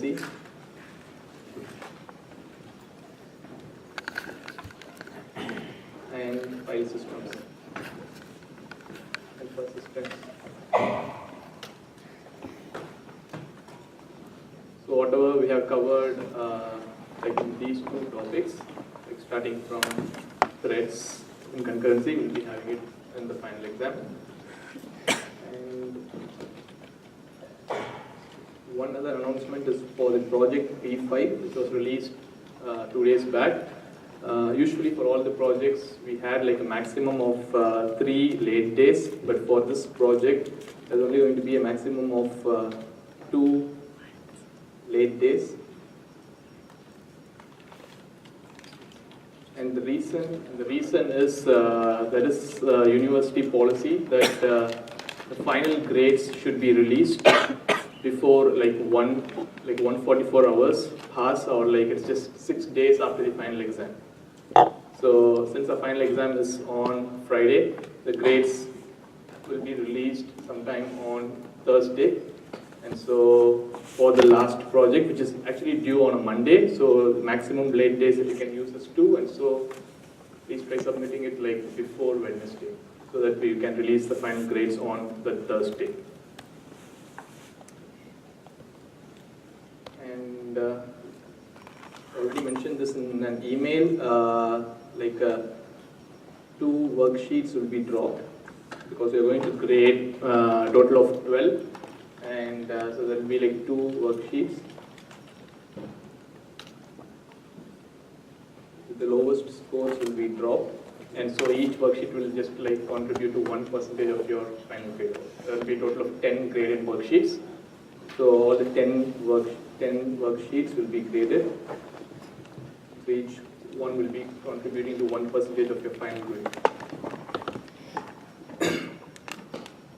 concurrency. And file systems and persistence. So whatever we have covered like in these two topics, like starting from threads in concurrency, we'll be having it in the final exam. And one other announcement is for the project P5, which was released 2 days back. Usually for all the projects, we had like a maximum of 3 late days, but for this project, there's only going to be a maximum of 2 late days. And the reason is there is university policy that the final grades should be released before like 144 hours pass, or like it's just 6 days after the final exam. So since the final exam is on Friday, the grades will be released sometime on Thursday. And so for the last project, which is actually due on a Monday, so the maximum late days that you can use is 2, and so please try submitting it like before Wednesday, so that we can release the final grades on the Thursday. And I already mentioned this in an email, 2 worksheets will be dropped because we are going to grade a total of 12, and so there will be like 2 worksheets. The lowest scores will be dropped, and so each worksheet will just like contribute to 1% of your final grade. There will be a total of 10 graded worksheets. So all the 10 worksheets will be graded. So each one will be contributing to 1% of your final grade.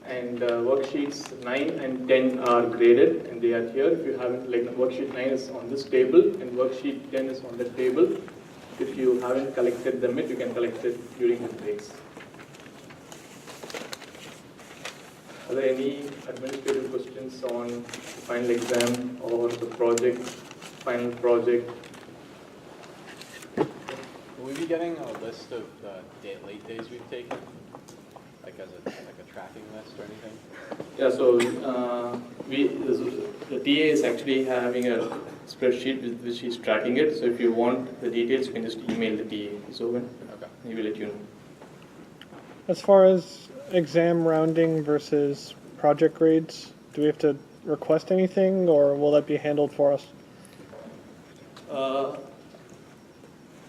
And worksheets 9 and 10 are graded, and they are here. If you haven't, like worksheet 9 is on this table, and worksheet 10 is on the table. If you haven't collected them yet, you can collect it during the breaks. Are there any administrative questions on the final exam or the project, final project? Will we be getting a list of the late days we've taken, like as a tracking list or anything? Yeah, so the TA is actually having a spreadsheet with which he's tracking it. So if you want the details, you can just email the TA. So okay, he will let you know. As far as exam rounding versus project grades, do we have to request anything, or will that be handled for us?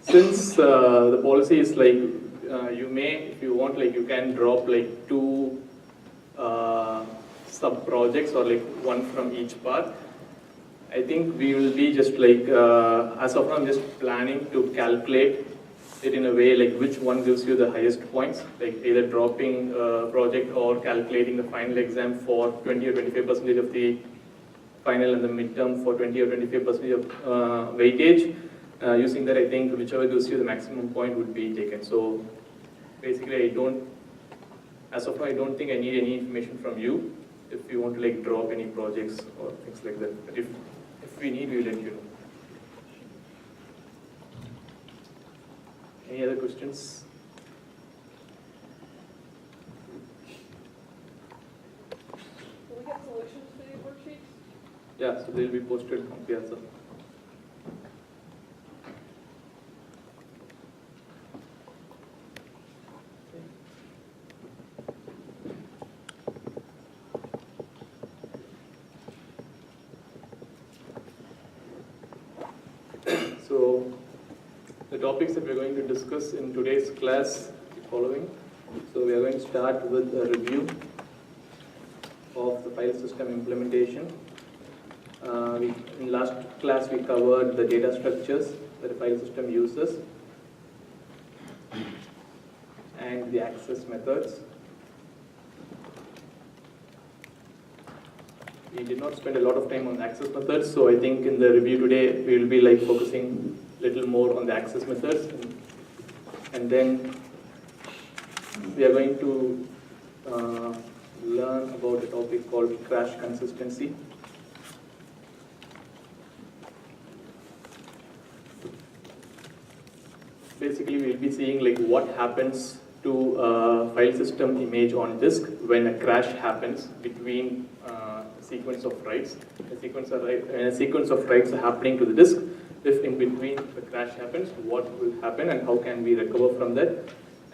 Since the policy is like you may, if you want, like you can drop like 2 sub projects or like 1 from each part. I think we will be just like as of now, I'm just planning to calculate it in a way like which one gives you the highest points, like either dropping project or calculating the final exam for 20 or 25% of the final and the midterm for 20 or 25% of weightage. Using that, I think whichever gives you the maximum point would be taken. So basically, as of now, I don't think I need any information from you if you want to like drop any projects or things like that. But if we need, we'll let you know. Any other questions? Will we get solutions to these worksheets? Yeah, so they'll be posted on Piazza. So the topics that we're going to discuss in today's class are following. So we are going to start with a review of the file system implementation. In last class we covered the data structures that a file system uses and the access methods. We did not spend a lot of time on access methods, so I think in the review today we will be like focusing a little more on the access methods, and then we are going to learn about a topic called crash consistency. basically we'll be seeing like what happens to file system image on disk when a crash happens between sequence of writes. A sequence of writes are happening to the disk. If in between the crash happens, what will happen and how can we recover from that?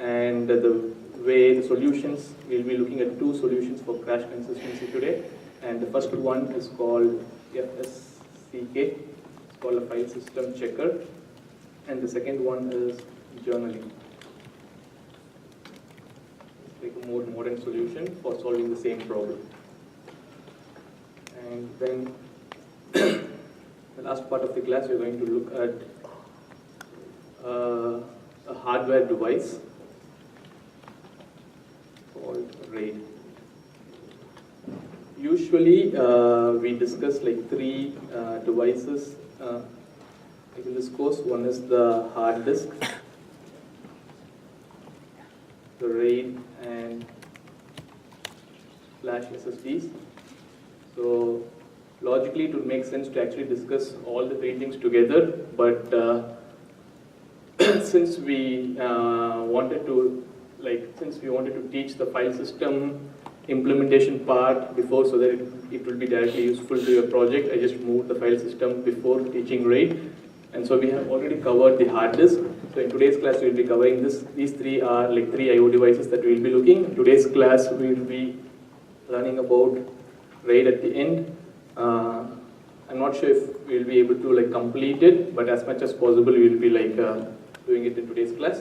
And the way the solutions, we'll be looking at two solutions for crash consistency today. And the first one is called FSCK. It's called a file system checker. And the second one is journaling. It's like a more modern solution for solving the same problem. And then the last part of the class, we're going to look at a hardware device called RAID. Usually, we discuss like three devices. Like in this course, one is the hard disk, the RAID, and flash SSDs. So logically, it would make sense to actually discuss all the three things together, but since we wanted to teach the file system implementation part before so that it will be directly useful to your project, I just moved the file system before teaching RAID. And so we have already covered the hard disk. So in today's class, we'll be covering this. These three are like three I/O devices that we'll be looking. In today's class, we'll be learning about RAID at the end. I'm not sure if we'll be able to like complete it, but as much as possible, we'll be like doing it in today's class.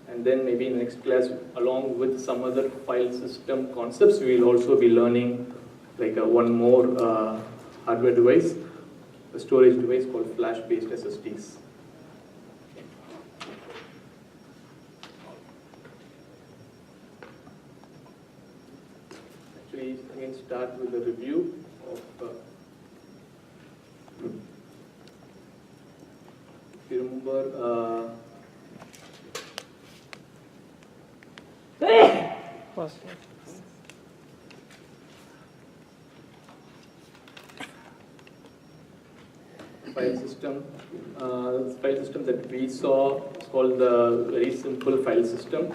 And then maybe in the next class, along with some other file system concepts, we will also be learning like one more hardware device, a storage device called flash-based SSDs. Actually, again, start with a review of. If you remember. File system that we saw is called the very simple file system.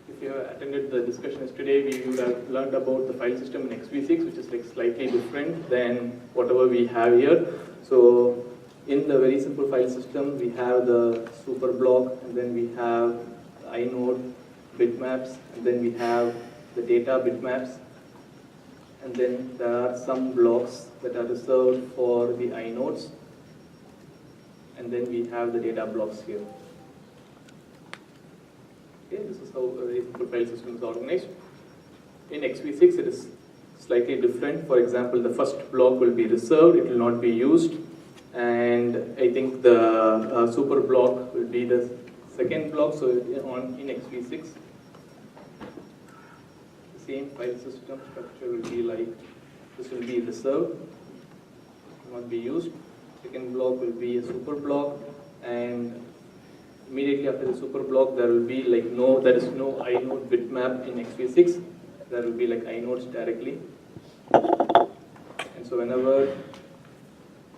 If you have attended the discussion yesterday, we would have learned about the file system in XV6, which is like slightly different than whatever we have here. So in the very simple file system, we have the super block, and then we have the inode bitmaps, and then we have the data bitmaps, and then there are some blocks that are reserved for the inodes, and then we have the data blocks here. Okay, this is how a very simple file system is organized. In XV6, it is slightly different. For example, the first block will be reserved, it will not be used. And I think the super block will be the second block. So in XV6, the same file system structure will be like this will be reserved, will not be used. Second block will be a super block, and immediately after the super block, there will be like there is no inode bitmap in XV6. There will be like inodes directly. And so whenever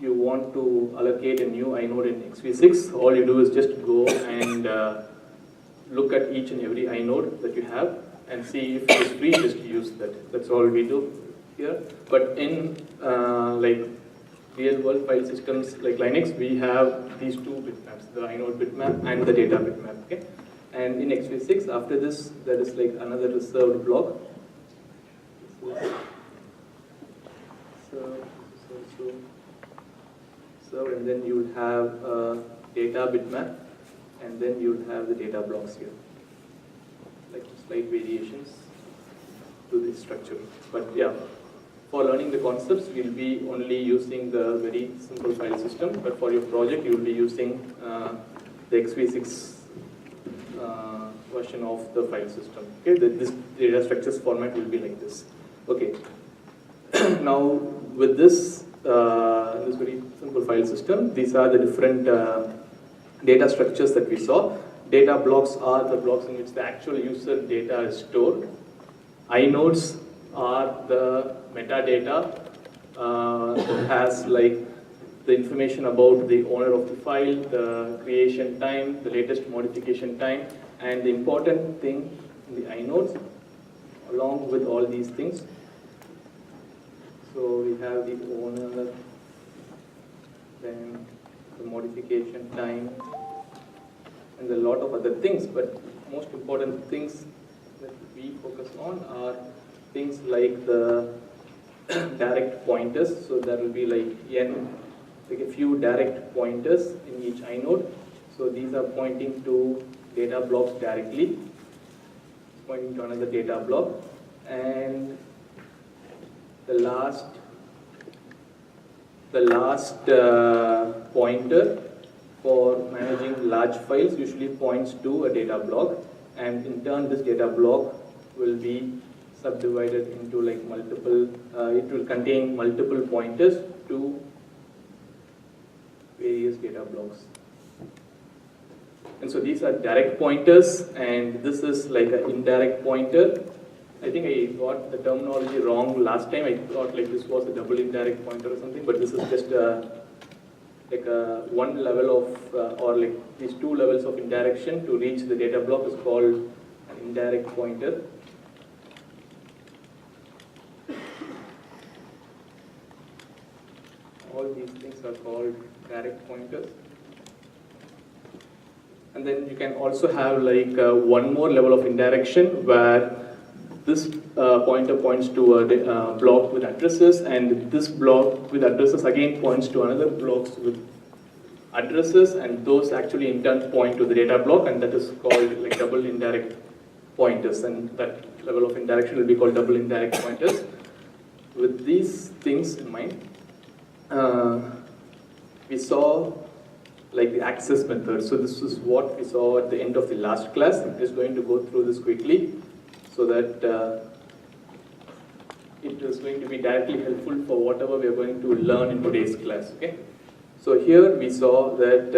you want to allocate a new inode in XV6, all you do is just go and look at each and every inode that you have and see if it is free, just use that. That's all we do here. But in like real world file systems like Linux, we have these two bitmaps, the inode bitmap and the data bitmap. Okay? And in XV6, after this, there is like another reserved block. So, and then you would have a data bitmap, and then you would have the data blocks here, like slight variations to this structure. But yeah, for learning the concepts, we'll be only using the very simple file system, but for your project, you will be using the XV6 version of the file system. Okay, this data structures format will be like this. Okay. Now, with this very simple file system, these are the different data structures that we saw. Data blocks are the blocks in which the actual user data is stored. Inodes are the metadata that has like the information about the owner of the file, the creation time, the latest modification time, and the important thing in the inodes along with all these things. So we have the owner, then the modification time, and a lot of other things, but most important things that we focus on are things like the direct pointers. So there will be like a few direct pointers in each inode. So these are pointing to data blocks directly, pointing to another data block. And the last pointer for managing large files usually points to a data block, and in turn this data block will be subdivided into like multiple, it will contain multiple pointers to various data blocks. And so these are direct pointers, and this is like an indirect pointer. I think I got the terminology wrong last time. I thought like this was a double indirect pointer or something, but this is just like a one level of, or like these two levels of indirection to reach the data block is called an indirect pointer. All these things are called direct pointers. And then you can also have like one more level of indirection where this pointer points to a block with addresses, and this block with addresses again points to another blocks with addresses, and those actually in turn point to the data block, and that is called like double indirect pointers, and that level of indirection will be called double indirect pointers. With these things in mind, we saw like the access method. So this is what we saw at the end of the last class. I'm just going to go through this quickly so that it is going to be directly helpful for whatever we are going to learn in today's class. Okay. So here we saw that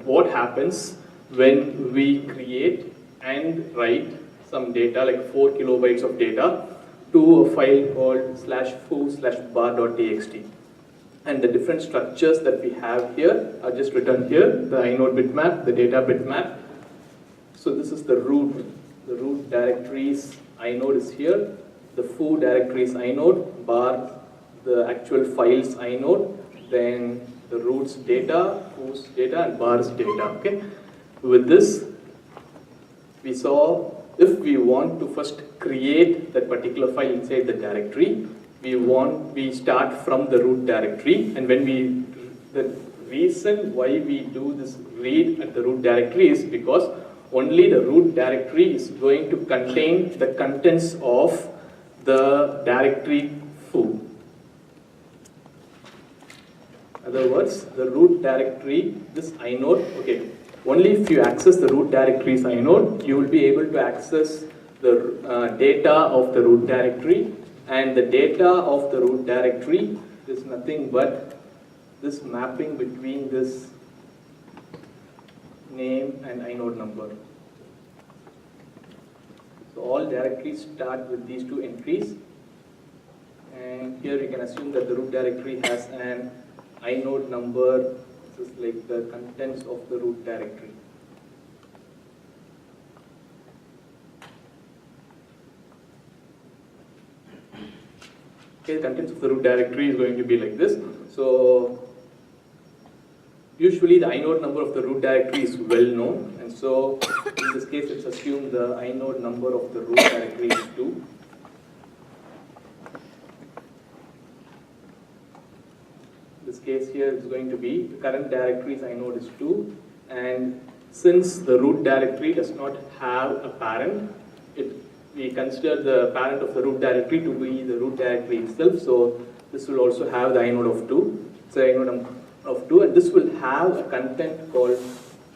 what happens when we create and write some data, like 4 kilobytes of data, to a file called /foo/bar.txt. And the different structures that we have here are just written here: the inode bitmap, the data bitmap. So this is the root directories inode is here, the foo directories inode, bar the actual files inode, then the root's data, foo's data, and bar's data. Okay. With this, we saw if we want to first create that particular file inside the directory, we start from the root directory, and the reason why we do this read at the root directory is because only the root directory is going to contain the contents of the directory foo. In other words, the root directory, this inode, okay, only if you access the root directory's inode, you will be able to access the data of the root directory, and the data of the root directory is nothing but this mapping between this name and inode number. So all directories start with these two entries, and here we can assume that the root directory has an inode number. This is like the contents of the root directory. Okay, the contents of the root directory is going to be like this. So usually the inode number of the root directory is well known, and so in this case let's assume the inode number of the root directory is 2. This case here is going to be the current directory's inode is 2, and since the root directory does not have a parent, we consider the parent of the root directory to be the root directory itself. So this will also have the inode of 2. So inode of 2, and this will have a content called,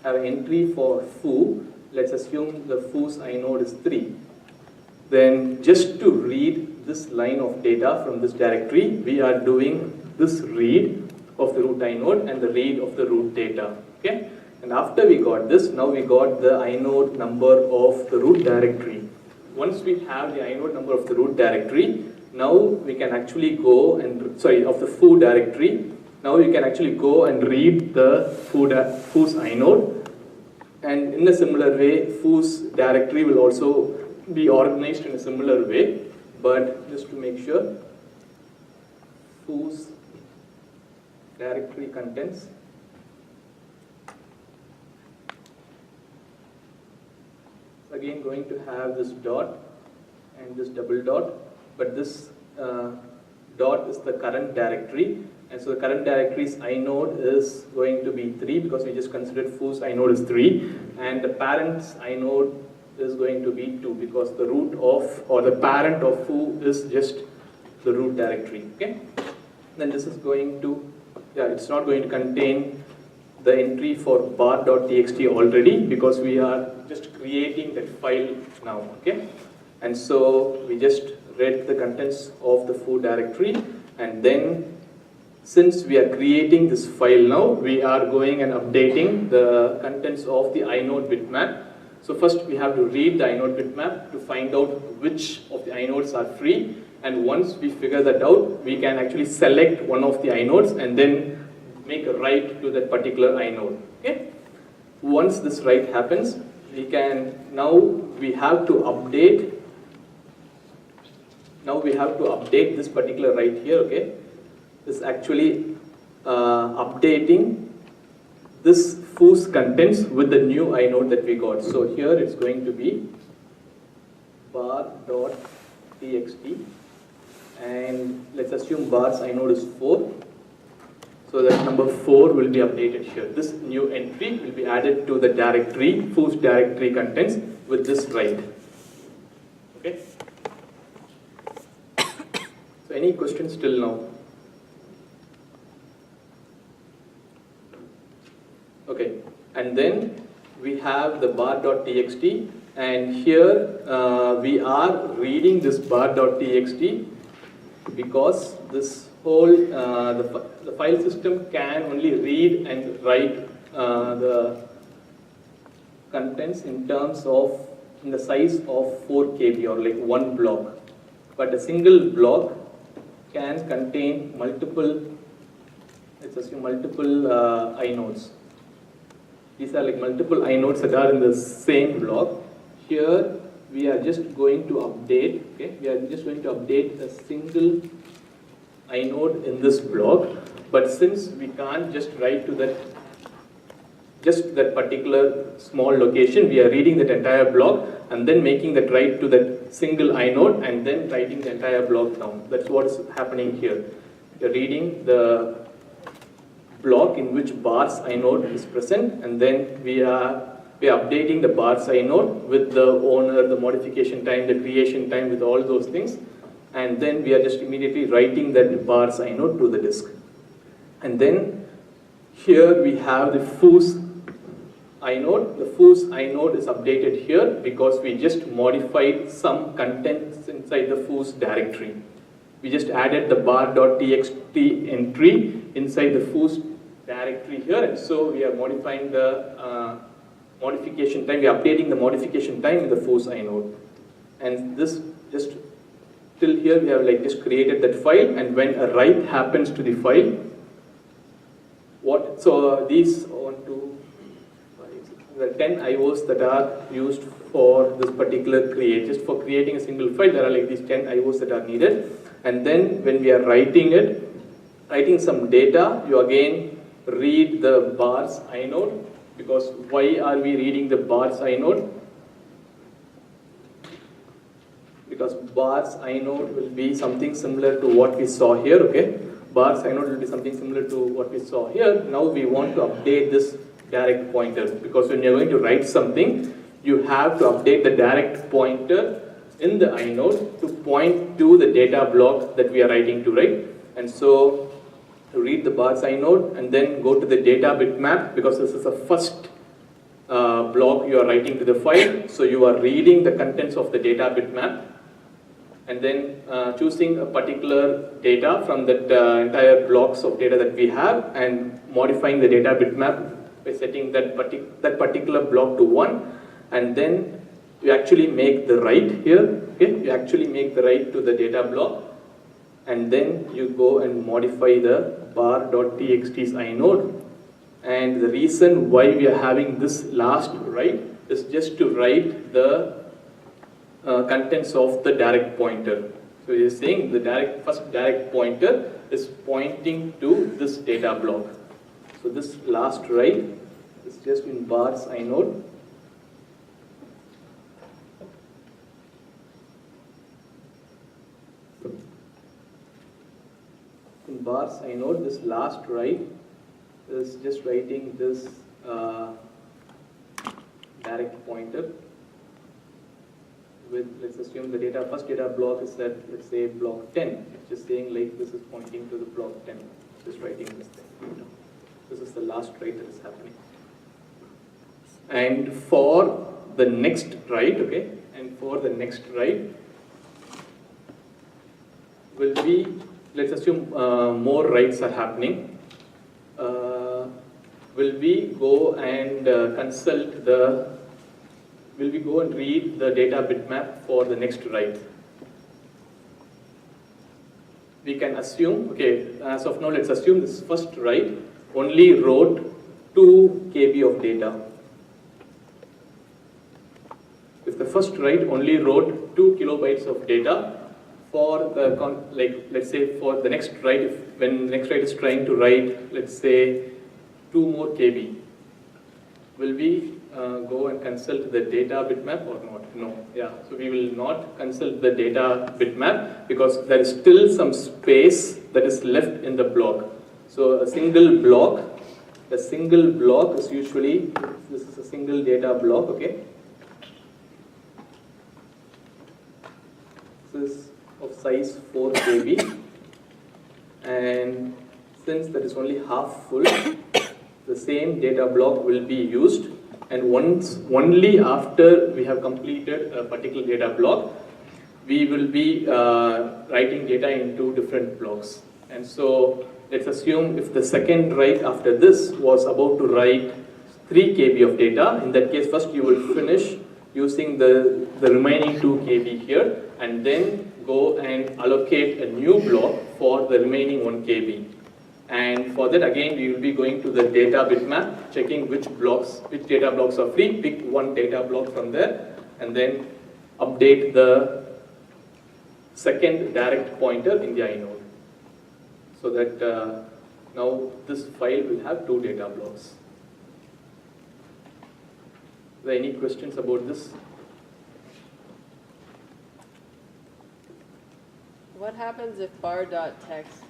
have an entry for foo. Let's assume the foo's inode is 3. Then just to read this line of data from this directory, we are doing this read of the root inode and the read of the root data. Okay? And after we got this, now we got the inode number of the root directory. Once we have the inode number of the root directory, now we can actually go and, sorry, of the foo directory, now you can actually go and read the foo's inode. And in a similar way, foo's directory will also be organized in a similar way. But just to make sure, foo's directory contents. Again, going to have this dot and this double dot, but this dot is the current directory, and so the current directory's inode is going to be 3 because we just considered foo's inode is 3, and the parent's inode is going to be 2 because the root of, or the parent of foo is just the root directory. Okay, then this is going to, yeah, it's not going to contain the entry for bar.txt already because we are just creating that file now. Okay, and so we just read the contents of the foo directory, and then since we are creating this file now, we are going and updating the contents of the inode bitmap. So first we have to read the inode bitmap to find out which of the inodes are free, and once we figure that out, we can actually select one of the inodes and then make a write to that particular inode. Okay? Once this write happens, we can, now we have to update this particular write here. Okay, is actually updating this foo's contents with the new inode that we got. So here it's going to be bar.txt, and let's assume bar's inode is 4. So that number 4 will be updated here. This new entry will be added to the directory, foo's directory contents with this write. Okay. So any questions till now? Okay, and then we have the bar.txt, and here we are reading this bar.txt because this whole, the file system can only read and write the contents in terms of, in the size of 4 KB or like 1 block. But a single block can contain multiple, let's assume multiple inodes. These are like multiple inodes that are in the same block. Here we are just going to update, okay? We are just going to update a single inode in this block, but since we can't just write to that, just that particular small location, we are reading that entire block and then making that write to that single inode and then writing the entire block down. That's what is happening here. You're reading the block in which bar's inode is present, and then we are updating the bar's inode with the owner, the modification time, the creation time, with all those things, and then we are just immediately writing that bar's inode to the disk. And then here we have the foo's inode. The foo's inode is updated here because we just modified some contents inside the foo's directory. We just added the bar.txt entry inside the foo's directory here, and so we are modifying the modification time. We are updating the modification time in the foo's inode, and this just till here we have like just created that file, and when a write happens to the file, these 1, 2, 5, the 10 IOs that are used for this particular create, just for creating a single file, there are like these 10 IOs that are needed, and then when we are writing some data, you again read the bar's inode. Because why are we reading the bar's inode? Because bar's inode will be something similar to what we saw here, okay? Bar's inode will be something similar to what we saw here. Now we want to update this direct pointer, because when you're going to write something, you have to update the direct pointer in the inode to point to the data block that we are writing to, right? And so read the bar's inode and then go to the data bitmap, because this is the first block you are writing to the file. So you are reading the contents of the data bitmap and then choosing a particular data from that entire blocks of data that we have and modifying the data bitmap by setting that particular block to 1, and then you actually make the write here. Okay, you actually make the write to the data block, and then you go and modify the bar.txt's inode. And the reason why we are having this last write is just to write the contents of the direct pointer. So you're saying the first direct pointer is pointing to this data block. So this last write is just in bars inode. In bars inode, this last write is just writing this direct pointer with, let's assume the first data block is at, let's say, block 10. It's just saying like this is pointing to the block 10. Just writing this thing. This is the last write that is happening. And for the next write, okay, and for the next write will be, let's assume more writes are happening. Will we go and will we go and read the data bitmap for the next write? We can assume, okay, as of now, let's assume this first write only wrote 2 KB of data. If the first write only wrote 2 kilobytes of data, for the, let's say for the next write, when the next write is trying to write, let's say, 2 more KB, will we go and consult the data bitmap or not? No. Yeah. So we will not consult the data bitmap because there is still some space that is left in the block. So a single block is usually, this is a single data block, okay? This is of size 4 KB, and since that is only half full, the same data block will be used, and only after we have completed a particular data block, we will be writing data into different blocks. And so let's assume if the second write after this was about to write 3 KB of data, in that case first you will finish using the remaining 2 KB here, and then go and allocate a new block for the remaining 1 KB. And for that, again, we will be going to the data bitmap, checking which data blocks are free, pick one data block from there, and then update the second direct pointer in the inode. So that now this file will have 2 data blocks. Are there any questions about this? What happens if bar.text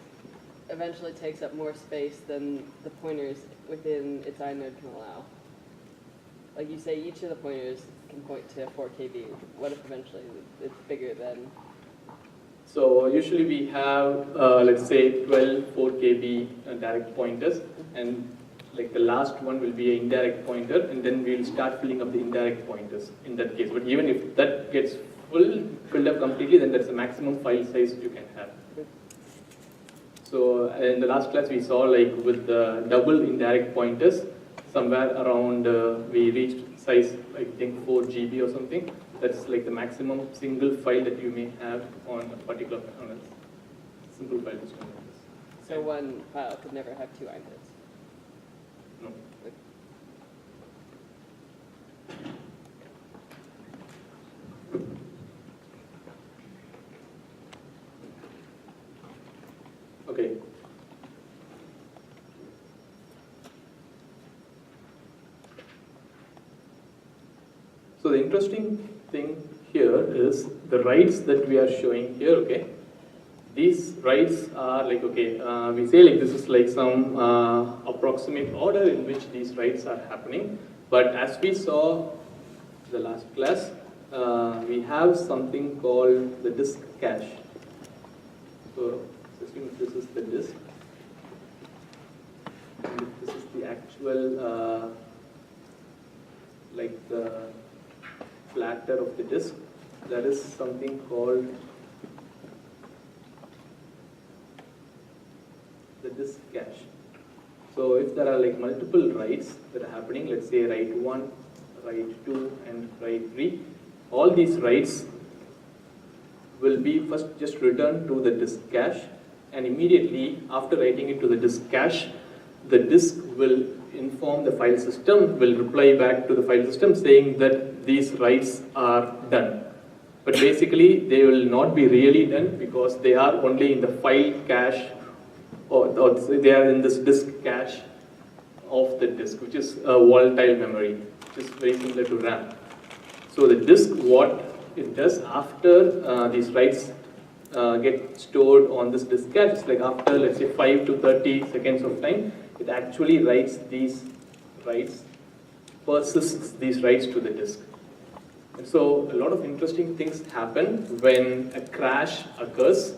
eventually takes up more space than the pointers within its inode can allow? Like you say, each of the pointers can point to 4 KB. What if eventually it's bigger than? So usually we have, let's say, 12 4 KB direct pointers, and like the last one will be an indirect pointer, and then we'll start filling up the indirect pointers in that case. But even if that gets filled up completely, then that's the maximum file size you can have. So in the last class we saw like with the double indirect pointers, somewhere around we reached size I think 4 GB or something. That's like the maximum single file that you may have on a particular simple file system. So one file could never have 2 inodes. No. Okay. So the interesting thing here is the writes that we are showing here, okay? These writes are like, okay, we say like this is like some approximate order in which these writes are happening. But as we saw the last class, we have something called the disk cache. So assume this is the disk, and if this is the actual like the platter of the disk, there is something called the disk cache. So if there are like multiple writes that are happening, let's say write 1, write 2 and write 3, all these writes will be first just returned to the disk cache, and immediately after writing it to the disk cache, the disk will inform the file system, will reply back to the file system saying that these writes are done. But basically, they will not be really done because they are only in the file cache, or they are in this disk cache of the disk, which is a volatile memory, which is very similar to RAM. So the disk, what it does after these writes get stored on this disk cache, it's like after, let's say, 5 to 30 seconds of time, it actually writes these writes, persists these writes to the disk. And so a lot of interesting things happen when a crash occurs.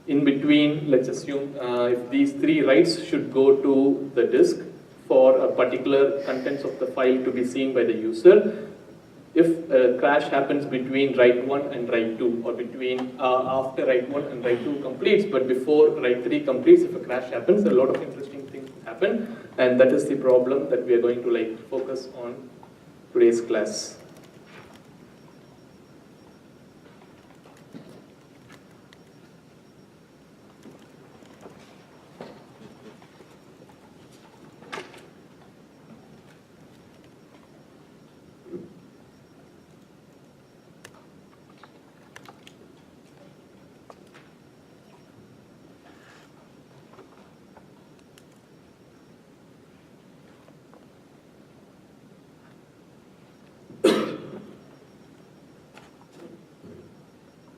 In between, let's assume if these 3 writes should go to the disk for a particular contents of the file to be seen by the user. If a crash happens between write 1 and write 2, or between after write 1 and write 2 completes, but before write 3 completes, if a crash happens, a lot of interesting things happen, and that is the problem that we are going to focus on today's class.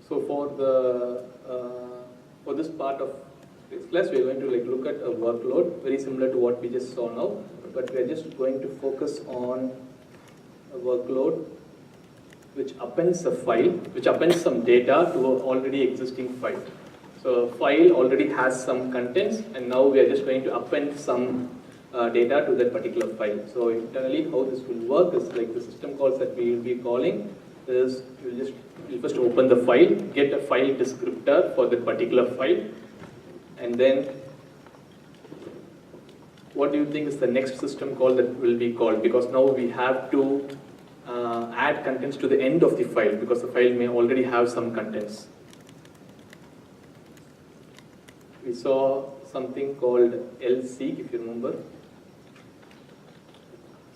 So for this part of this class, we are going to look at a workload very similar to what we just saw now, but we are just going to focus on a workload which appends a file, which appends some data to an already existing file. So a file already has some contents, and now we are just going to append some data to that particular file. So internally, how this will work is like the system calls that we will be calling is you'll first open the file, get a file descriptor for that particular file, and then what do you think is the next system call that will be called? Because now we have to add contents to the end of the file because the file may already have some contents. We saw something called lseek, if you remember.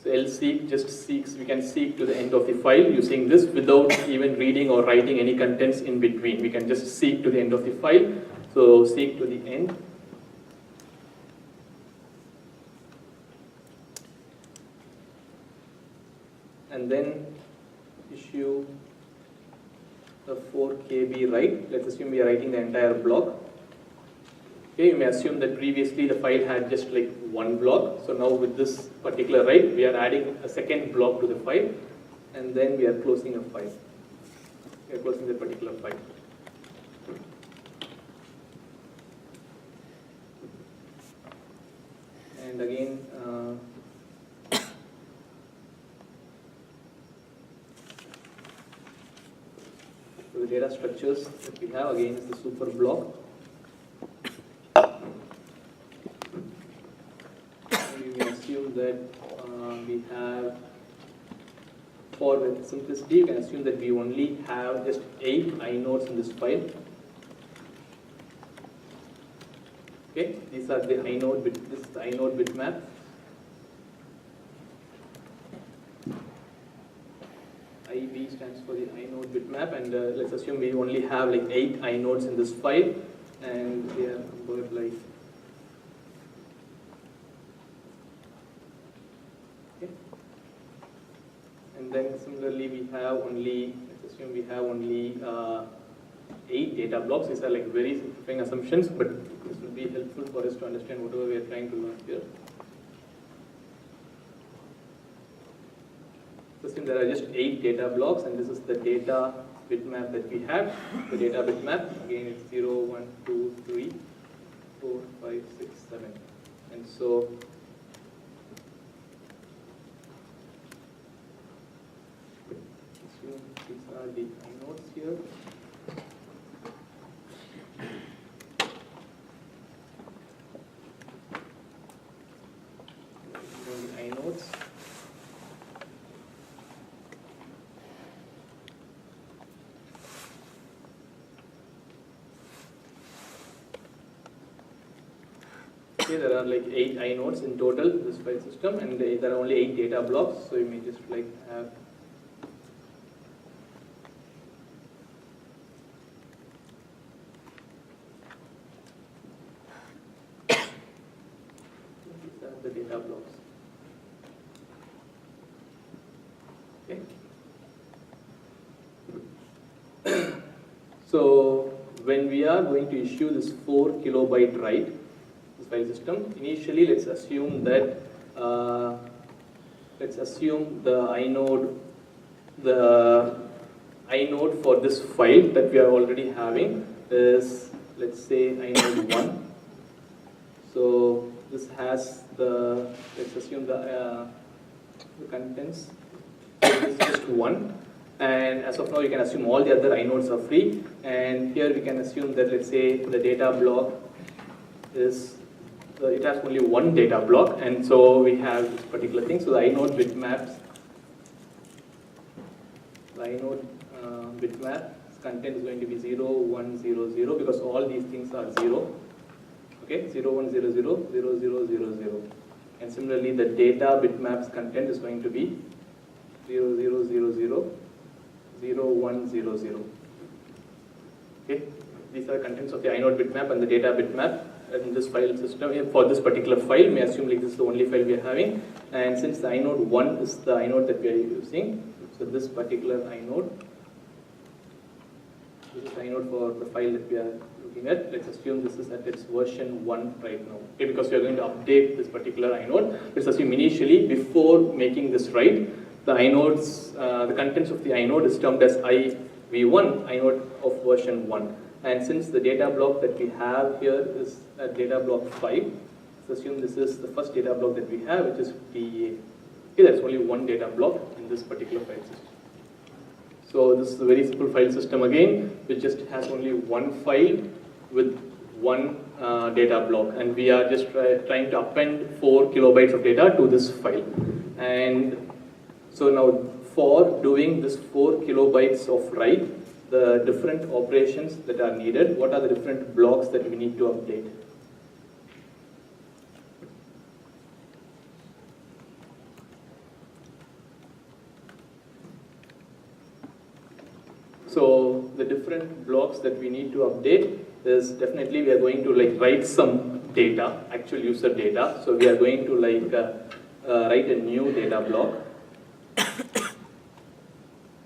So lseek just seeks, we can seek to the end of the file using this without even reading or writing any contents in between. We can just seek to the end of the file. So seek to the end. And then issue a 4 KB write. Let's assume we are writing the entire block. Okay, you may assume that previously the file had just one block. So now with this particular write, we are adding a second block to the file, and then we are closing a file. We are closing the particular file. And again, so the data structures that we have again is the super block. That we have, for simplicity, you can assume that we only have just 8 inodes in this file. Okay, these are the inode bit. This is the inode bitmap. IB stands for the inode bitmap, and let's assume we only have 8 inodes in this file, and they are numbered and then similarly we have only, let's assume we have only 8 data blocks. These are very simplifying assumptions, but this will be helpful for us to understand whatever we are trying to learn here. Assume there are just 8 data blocks, and this is the data bitmap that we have. The data bitmap, again it's 0, 1, 2, 3, 4, 5, 6, 7. And so these are the inodes here. The inodes. Okay, there are like 8 inodes in total in this file system, and there are only 8 data blocks. So you may just like have these are the data blocks. Okay. So when we are going to issue this 4 kilobyte write, this file system, initially let's assume that the inode for this file that we are already having is, let's say, inode 1. So this has the, let's assume the contents. So this is just 1. And as of now, you can assume all the other inodes are free. And here we can assume that, let's say, the data block is, it has only one data block. And so we have this particular thing. So the inode bitmaps, the inode bitmap content is going to be 0, 1, 0, 0, because all these things are 0. Okay, 0, 1, 0, 0, 0, 0, 0, 0. And similarly, the data bitmaps content is going to be 0, 0, 0, 0, 0, 1, 0, 0. Okay, these are the contents of the inode bitmap and the data bitmap in this file system. For this particular file, may assume like this is the only file we are having. And since the inode 1 is the inode that we are using, so this particular inode, this is the inode for the file that we are looking at. Let's assume this is at its version 1 right now. Okay, because we are going to update this particular inode. Let's assume initially, before making this write, the inodes, the contents of the inode is termed as IV1, inode of version 1. And since the data block that we have here is at data block 5, let's assume this is the first data block that we have, which is PA. Okay, that's only one data block in this particular file system. So this is a very simple file system again, which just has only one file with one data block, and we are just trying to append 4 kilobytes of data to this file. And so now for doing this 4 kilobytes of write, the different operations that are needed, what are the different blocks that we need to update? So the different blocks that we need to update is definitely we are going to like write some data, actual user data. So we are going to like write a new data block.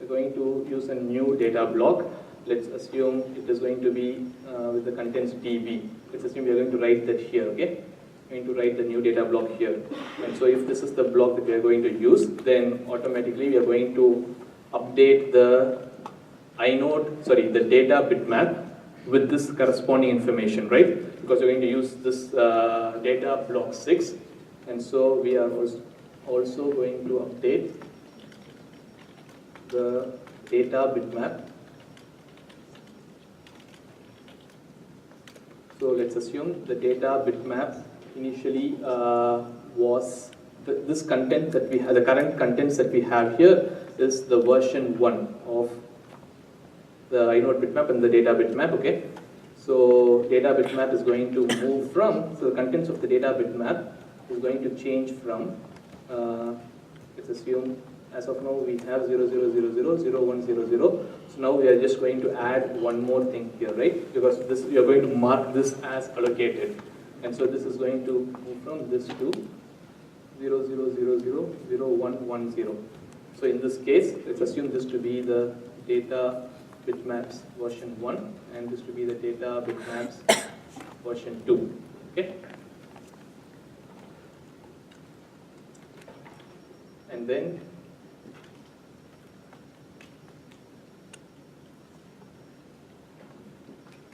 We're going to use a new data block. Let's assume it is going to be with the contents db. Let's assume we are going to write that here, okay? We're going to write the new data block here. And so if this is the block that we are going to use, then automatically we are going to update the the data bitmap with this corresponding information, right? Because we're going to use this data block 6. And so we are also going to update the data bitmap. So let's assume the data bitmap initially was this content that we have, the current contents that we have here is the version 1 of the inode bitmap and the data bitmap, okay? So data bitmap is going to move from, so the contents of the data bitmap is going to change from, let's assume as of now we have 0, 0, 0, 0, 0, 1, 0, 0. So now we are just going to add one more thing here, right? Because this we are going to mark this as allocated. And so this is going to move from this to 0, 0, 0, 0, 0, 1, 1, 0. So in this case, let's assume this to be the data bitmaps version 1 and this to be the data bitmaps version 2. Okay? And then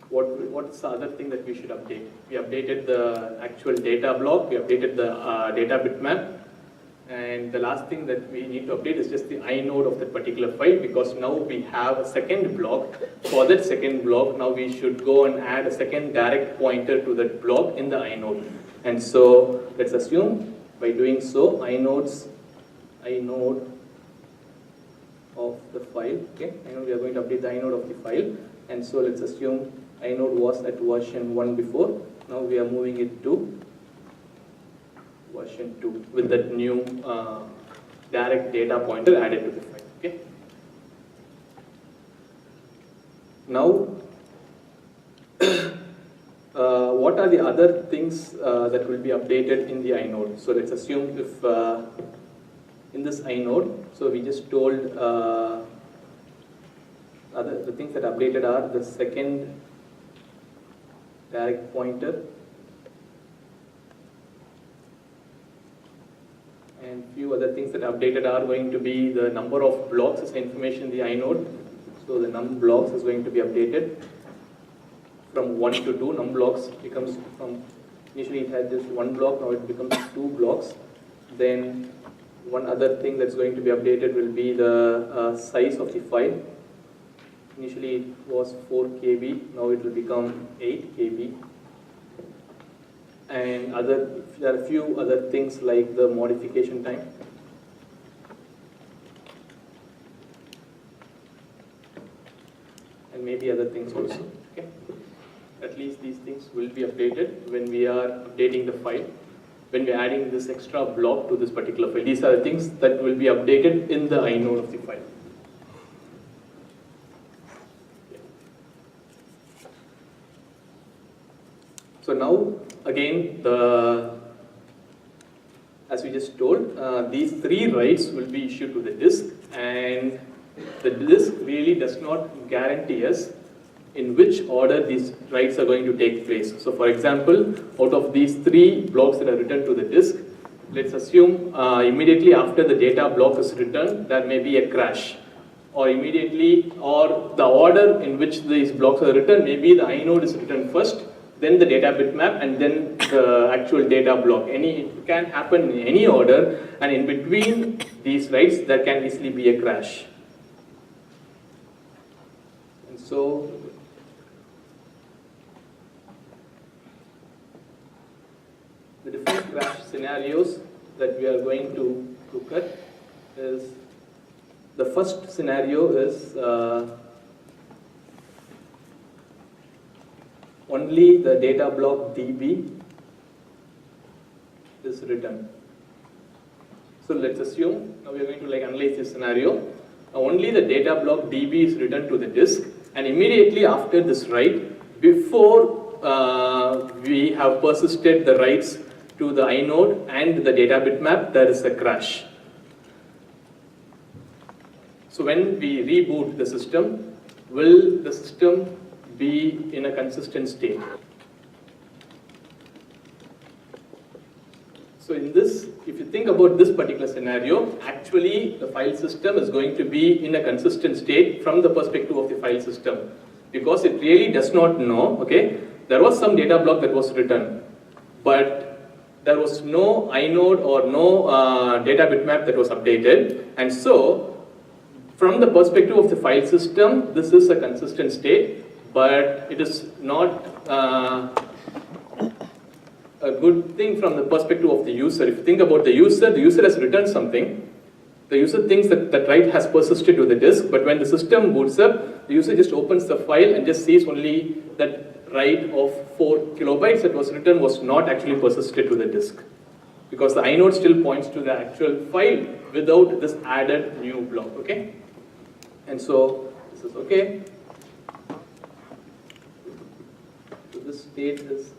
what's the other thing that we should update? We updated the actual data block, we updated the data bitmap, and the last thing that we need to update is just the inode of that particular file, because now we have a second block. For that second block, now we should go and add a second direct pointer to that block in the inode. And so let's assume by doing so, inode of the file, okay? Inode, we are going to update the inode of the file. And so let's assume inode was at version 1 before. Now we are moving it to version 2 with that new direct data pointer added to the file. Okay. Now, what are the other things that will be updated in the inode? So let's assume if in this inode, so we just told the things that are updated are the second direct pointer and few other things that are updated are going to be the number of blocks as information in the inode. So the num blocks is going to be updated from 1 to 2. Num blocks becomes from, initially it had just 1 block, now it becomes 2 blocks. Then one other thing that's going to be updated will be the size of the file. Initially it was 4 KB, now it will become 8 KB. And there are a few other things like the modification time. And maybe other things also. Okay. At least these things will be updated when we are updating the file. When we are adding this extra block to this particular file. These are the things that will be updated in the inode of the file. So now, again, as we just told, these 3 writes will be issued to the disk, and the disk really does not guarantee us in which order these writes are going to take place. So for example, out of these 3 blocks that are written to the disk, let's assume immediately after the data block is written, there may be a crash. Or immediately, or the order in which these blocks are written, maybe the inode is written first, then the data bitmap, and then the actual data block. It can happen in any order, and in between these writes, there can easily be a crash. And so, the different crash scenarios that we are going to look at is, the first scenario is only the data block DB is written. So let's assume, now we are going to analyze this scenario. Only the data block DB is written to the disk, and immediately after this write, before we have persisted the writes to the inode and the data bitmap, there is a crash. So when we reboot the system, will the system be in a consistent state? So in this, if you think about this particular scenario, actually the file system is going to be in a consistent state from the perspective of the file system, because it really does not know, okay, there was some data block that was written, but there was no inode or no data bitmap that was updated, and so from the perspective of the file system, this is a consistent state, but it is not a good thing from the perspective of the user. If you think about the user has written something, the user thinks that that write has persisted to the disk, but when the system boots up, the user just opens the file and just sees only that write of 4 kilobytes that was written was not actually persisted to the disk, because the inode still points to the actual file without this added new block, okay? And so this is okay. So this state is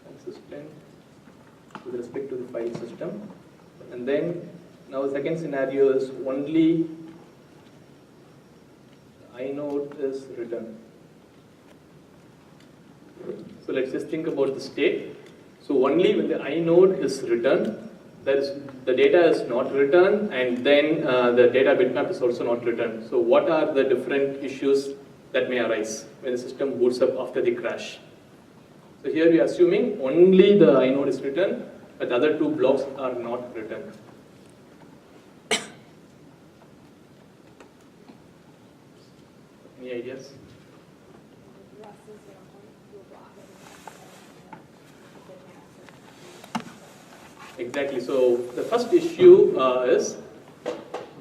consistent with respect to the file system. And then now the second scenario is only the inode is written. So let's just think about the state. So only when the inode is written, the data is not written, and then the data bitmap is also not written. So what are the different issues that may arise when the system boots up after the crash? So here we are assuming only the inode is written, but the other 2 blocks are not written. Any ideas? Exactly. So the first issue is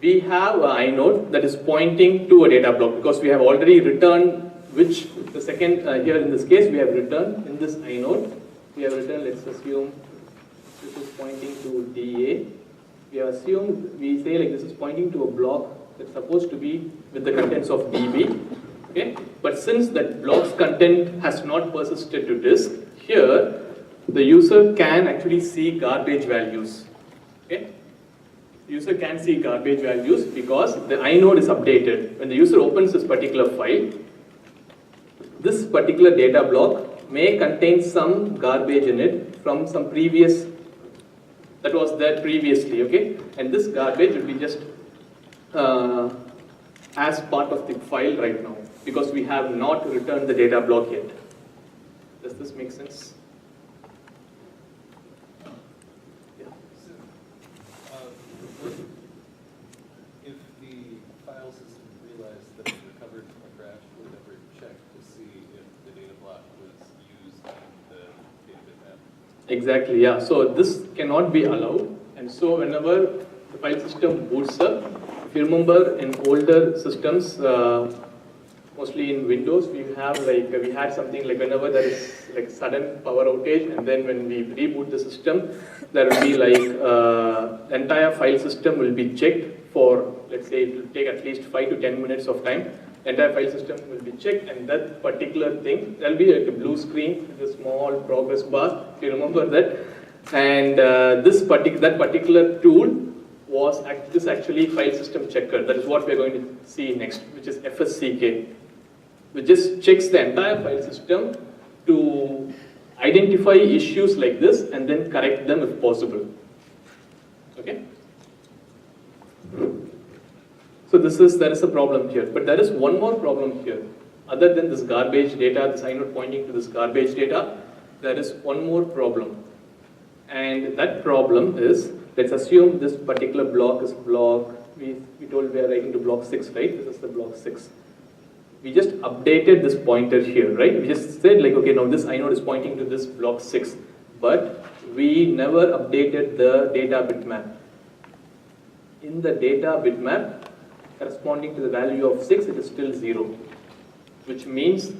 we have an inode that is pointing to a data block, because we have already returned, which the second here in this case we have returned in this inode we have written, let's assume this is pointing to DA. We have assumed, we say like this is pointing to a block that's supposed to be with the contents of DB. Okay? But since that block's content has not persisted to disk, here the user can actually see garbage values. Okay? User can see garbage values because the inode is updated. When the user opens this particular file, this particular data block may contain some garbage in it from some previous, that was there previously, okay? And this garbage will be just as part of the file right now because we have not returned the data block yet. Does this make sense? If the file system realized that it recovered from a crash, would it ever check to see if the data block was used in the data bitmap? Exactly, yeah. So this cannot be allowed. And so whenever the file system boots up, if you remember in older systems, mostly in Windows, we had something like whenever there is like sudden power outage, and then when we reboot the system, there will be like the entire file system will be checked for, let's say it will take at least 5 to 10 minutes of time. The entire file system will be checked, and that particular thing, there will be like a blue screen with a small progress bar, if you remember that. And that particular tool was actually file system checker. That is what we are going to see next, which is FSCK, which just checks the entire file system to identify issues like this and then correct them if possible. Okay? So there is a problem here, but there is one more problem here. Other than this garbage data, this inode pointing to this garbage data, there is one more problem. And that problem is, let's assume this particular block is block, we told we are writing to block 6, right? This is the block 6. We just updated this pointer here, right? We just said like, okay, now this inode is pointing to this block 6, but we never updated the data bitmap. In the data bitmap, corresponding to the value of 6, it is still 0, which means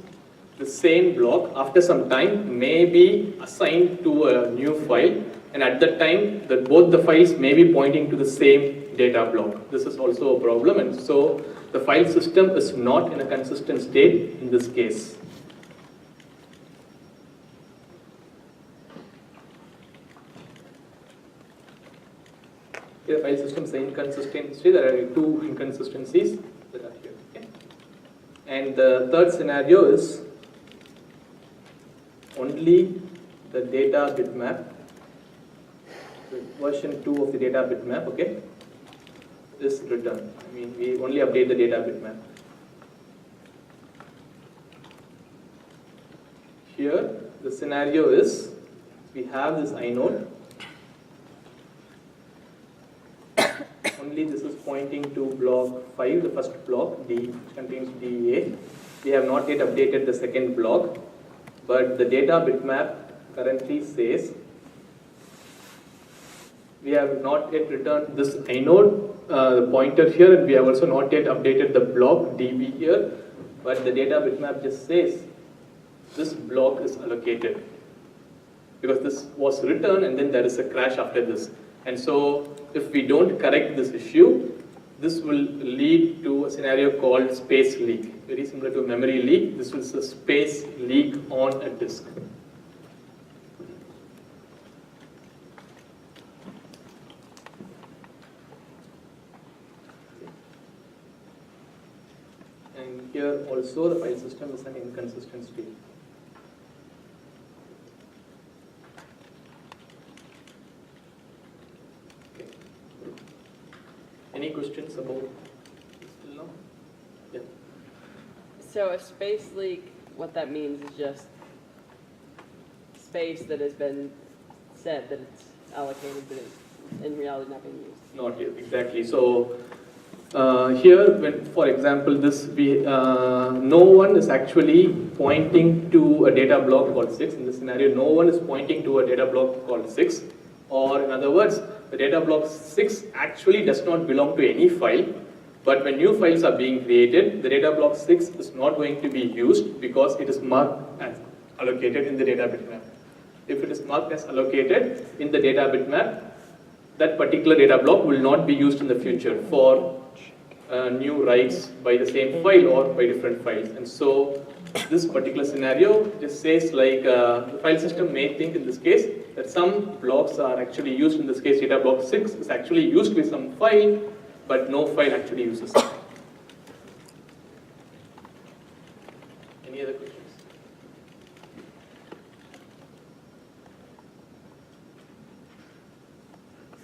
the same block after some time may be assigned to a new file, and at that time both the files may be pointing to the same data block. This is also a problem, and so the file system is not in a consistent state in this case. The file system is inconsistent state. There are two inconsistencies that are here. Okay? And the third scenario is only the data bitmap, version 2 of the data bitmap, okay, is returned. I mean, we only update the data bitmap. Here, the scenario is we have this inode. Only this is pointing to block 5, the first block, D, which contains DA. We have not yet updated the second block, but the data bitmap currently says we have not yet returned this inode, the pointer here, and we have also not yet updated the block DB here, but the data bitmap just says this block is allocated because this was returned and then there is a crash after this. And so if we don't correct this issue, this will lead to a scenario called space leak. Very similar to a memory leak. This is a space leak on a disk. And here also the file system is an inconsistent state. Any questions about this till now? Yeah. So a space leak, what that means is just space that has been said that it's allocated, but it's in reality not being used. Not yet, exactly. So here, when, for example, no one is actually pointing to a data block called 6. In this scenario, no one is pointing to a data block called 6. Or in other words, the data block 6 actually does not belong to any file, but when new files are being created, the data block 6 is not going to be used because it is marked as allocated in the data bitmap. if it is marked as allocated in the data bitmap, that particular data block will not be used in the future for new writes by the same file or by different files. And so this particular scenario just says like the file system may think in this case that some blocks are actually used. In this case, data block 6 is actually used with some file, but no file actually uses it. Any other questions?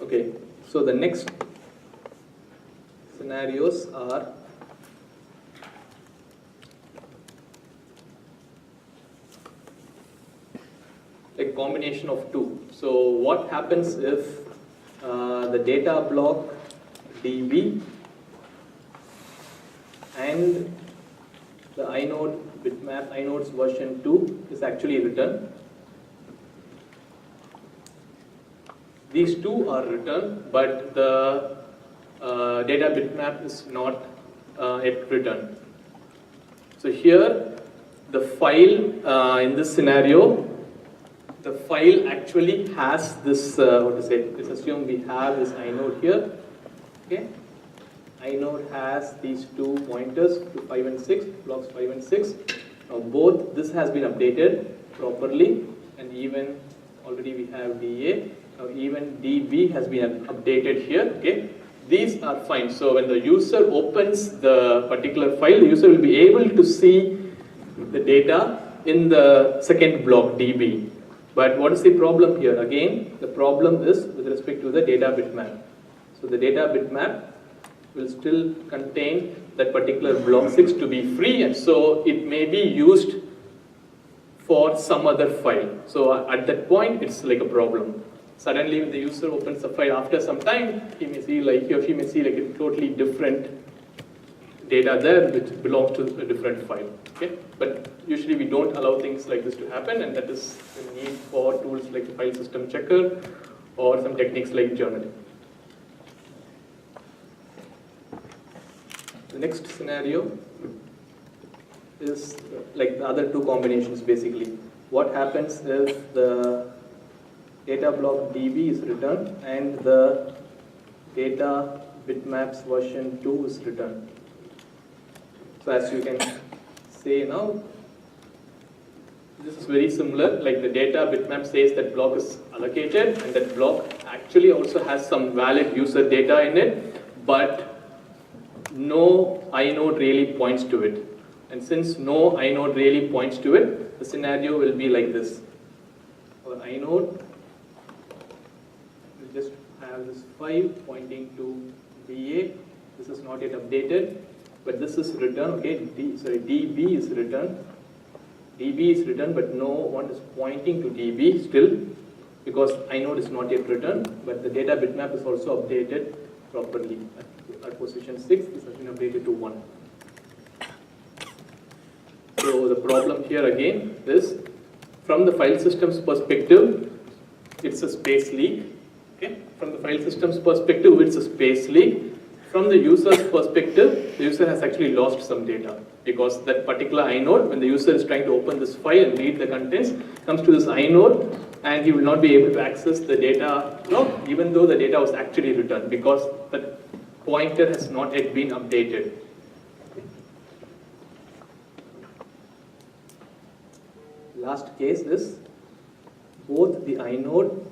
Okay, so the next scenarios are a combination of two. So what happens if the data block DB and the inode bitmap inodes version 2 is actually written? These two are written, but the data bitmap is not yet written. So here, the file in this scenario, the file actually has this, what to say, let's assume we have this inode here, okay? Inode has these two pointers to 5 and 6, blocks 5 and 6. Now both, this has been updated properly, and even already we have DA. Now even DB has been updated here, okay? These are fine. So when the user opens the particular file, the user will be able to see the data in the second block DB. But what is the problem here? Again, the problem is with respect to the data bitmap. So the data bitmap will still contain that particular block 6 to be free, and so it may be used for some other file. So at that point, it's like a problem. Suddenly, when the user opens the file after some time, he or she may see like a totally different data there which belongs to a different file. Okay, but usually we don't allow things like this to happen, and that is the need for tools like the file system checker or some techniques like journaling. The next scenario is like the other two combinations basically. What happens if the data block DB is written and the data bitmaps version 2 is written? So as you can say now, this is very similar, like the data bitmap says that block is allocated and that block actually also has some valid user data in it, but no inode really points to it. And since no inode really points to it, the scenario will be like this. Our inode will just have this 5 pointing to DA. This is not yet updated, but this is written, okay, DB is written. DB is written, but no one is pointing to DB still, because inode is not yet written, but the data bitmap is also updated properly. At position 6, this has been updated to 1. So the problem here again is, from the file system's perspective, it's a space leak. Okay? From the file system's perspective, it's a space leak. From the user's perspective, the user has actually lost some data, because that particular inode, when the user is trying to open this file and read the contents, comes to this inode, and he will not be able to access the data block, even though the data was actually written, because the pointer has not yet been updated. Last case is both the inode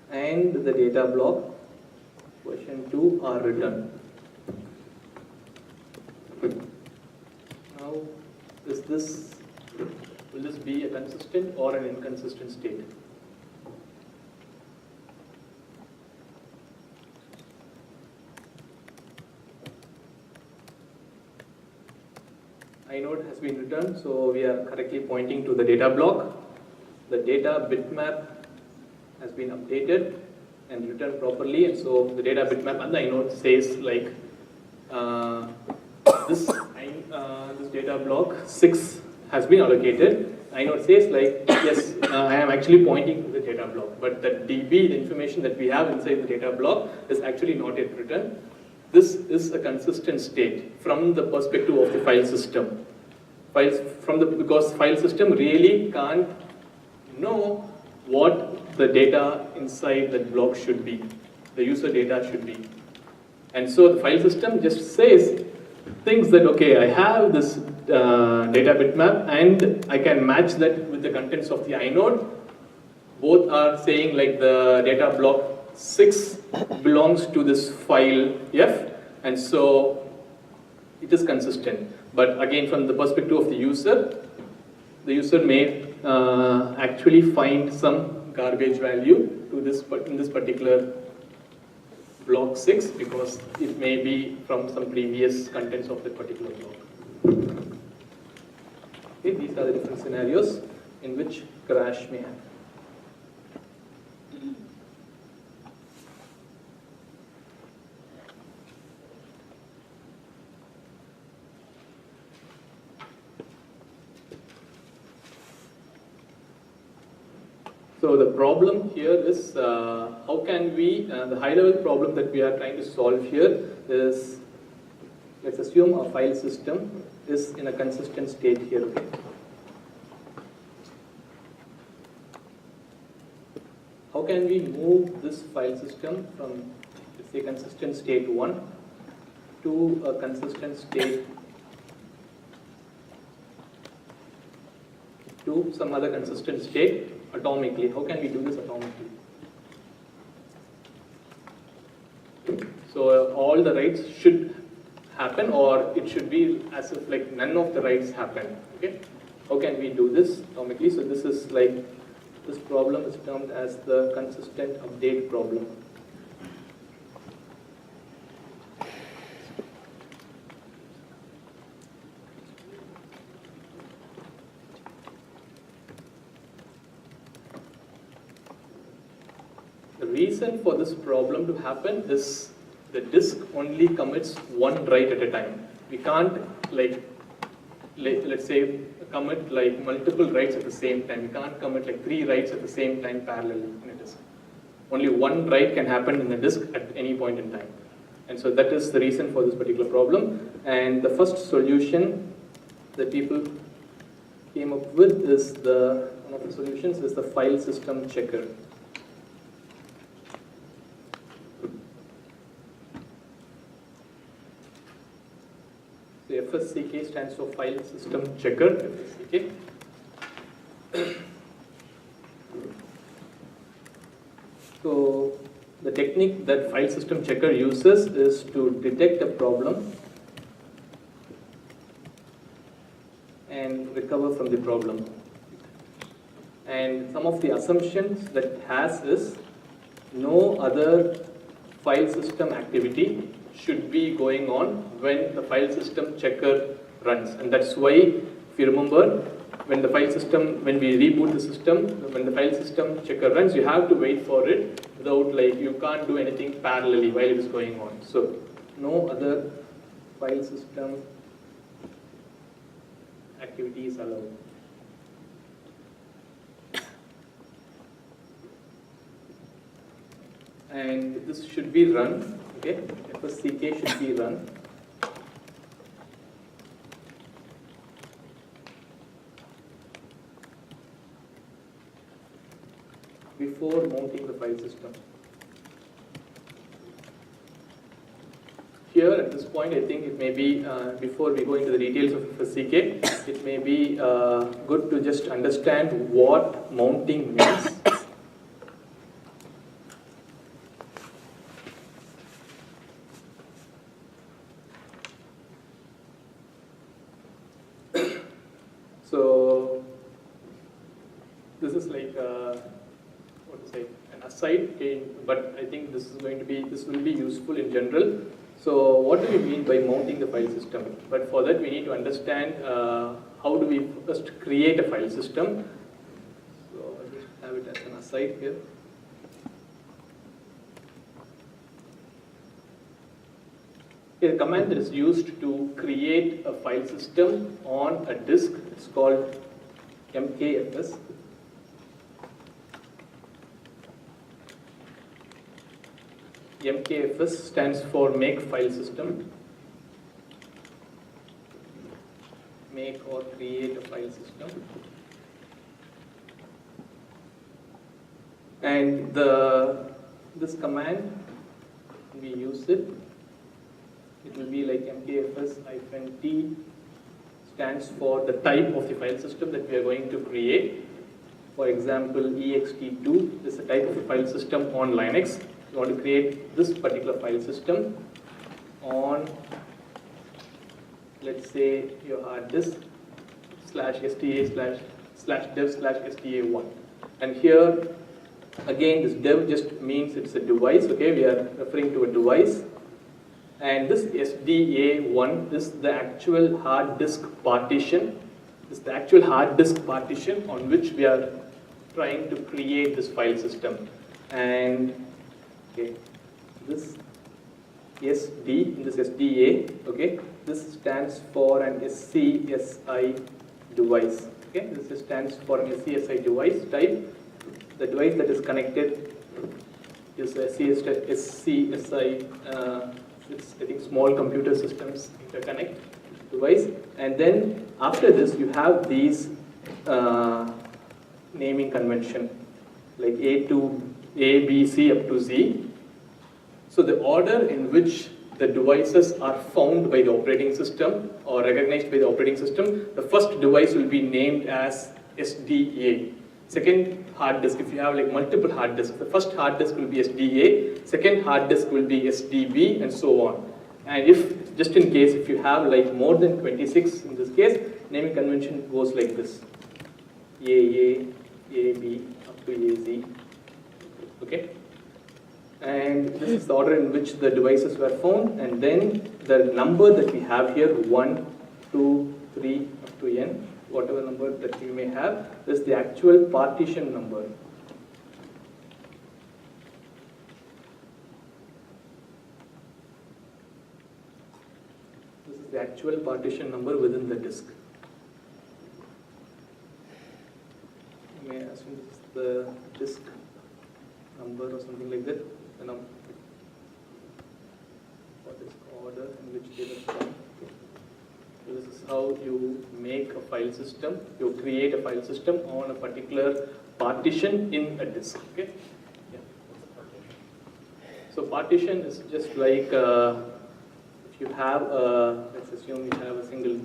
and the data block version 2 are written. Now, will this be a consistent or an inconsistent state? Inode has been written, so we are correctly pointing to the data block. The data bitmap has been updated and written properly, and so the data bitmap and the inode says like this data block 6 has been allocated. Inode says like, yes, I am actually pointing to the data block, but the DB, the information that we have inside the data block, is actually not yet written. This is a consistent state from the perspective of the file system. Because file system really can't know what the data inside that block should be, the user data should be. And so the file system just thinks that, okay, I have this data bitmap and I can match that with the contents of the inode. Both are saying like the data block 6 belongs to this file F, and so it is consistent. But again, from the perspective of the user may actually find some garbage value to this in this particular block 6 because it may be from some previous contents of that particular block. Okay, these are the different scenarios in which crash may happen. So the problem here is how can we, the high level problem that we are trying to solve here is, let's assume a file system is in a consistent state here. Okay? How can we move this file system from, let's say, consistent state 1 to a consistent state to some other consistent state atomically? How can we do this atomically? So all the writes should happen, or it should be as if like none of the writes happen. Okay? How can we do this atomically? So this is like, this problem is termed as the consistent update problem. The reason for this problem to happen is the disk only commits one write at a time. We can't let's say commit like multiple writes at the same time. We can't commit like 3 writes at the same time parallelly in a disk. Only one write can happen in the disk at any point in time. And so that is the reason for this particular problem. And the first solution that people came up with is one of the solutions is the file system checker. The FSCK stands for File System Checker, FSCK. So the technique that File System Checker uses is to detect a problem and recover from the problem. And some of the assumptions that it has is no other file system activity should be going on when the file system checker runs. And that's why, if you remember, when we reboot the system, when the file system checker runs, you have to wait for it without, like, you can't do anything parallelly while it is going on. So, no other file system activity is allowed. And this should be run. Okay, FSCK should be run. Before mounting the file system. Here at this point, I think it may be, before we go into the details of FSCK, it may be good to just understand what mounting means. So this is like an aside, but I think this will be useful in general. So what do we mean by mounting the file system? But for that we need to understand how do we first create a file system. So I'll just have it as an aside here. A command that is used to create a file system on a disk, it's called mkfs. MKFS stands for make file system. Make or create a file system. And this command, we use it. It will be like mkfs-t stands for the type of the file system that we are going to create. For example, ext2 is a type of a file system on Linux. You want to create this particular file system on, let's say, your hard disk /sta/dev/sta1. And here, again, this dev just means it's a device, okay? We are referring to a device. And this SDA1 is the actual hard disk partition. This is the actual hard disk partition on which we are trying to create this file system. And okay, this SD in this SDA, okay, this stands for an SCSI device. Okay, this stands for an SCSI device type. The device that is connected is a SCSI. It's, I think, small computer systems interconnect device. And then after this, you have these naming convention, like A to A, B, C up to Z. So the order in which the devices are found by the operating system or recognized by the operating system, the first device will be named as SDA. Second hard disk, if you have like multiple hard disks, the first hard disk will be SDA, second hard disk will be SDB, and so on. And if, just in case, if you have like more than 26 in this case, naming convention goes like this: AA, AB, up to AZ. Okay? And this is the order in which the devices were found, and then the number that we have here, 1, 2, 3, up to n, whatever number that you may have, is the actual partition number. This is the actual partition number within the disk. You may assume this is the disk number or something like that. What is order in which they were found. So this is how you make a file system. You create a file system on a particular partition in a disk. Okay. Yeah. So partition is just like if you have let's assume you have a single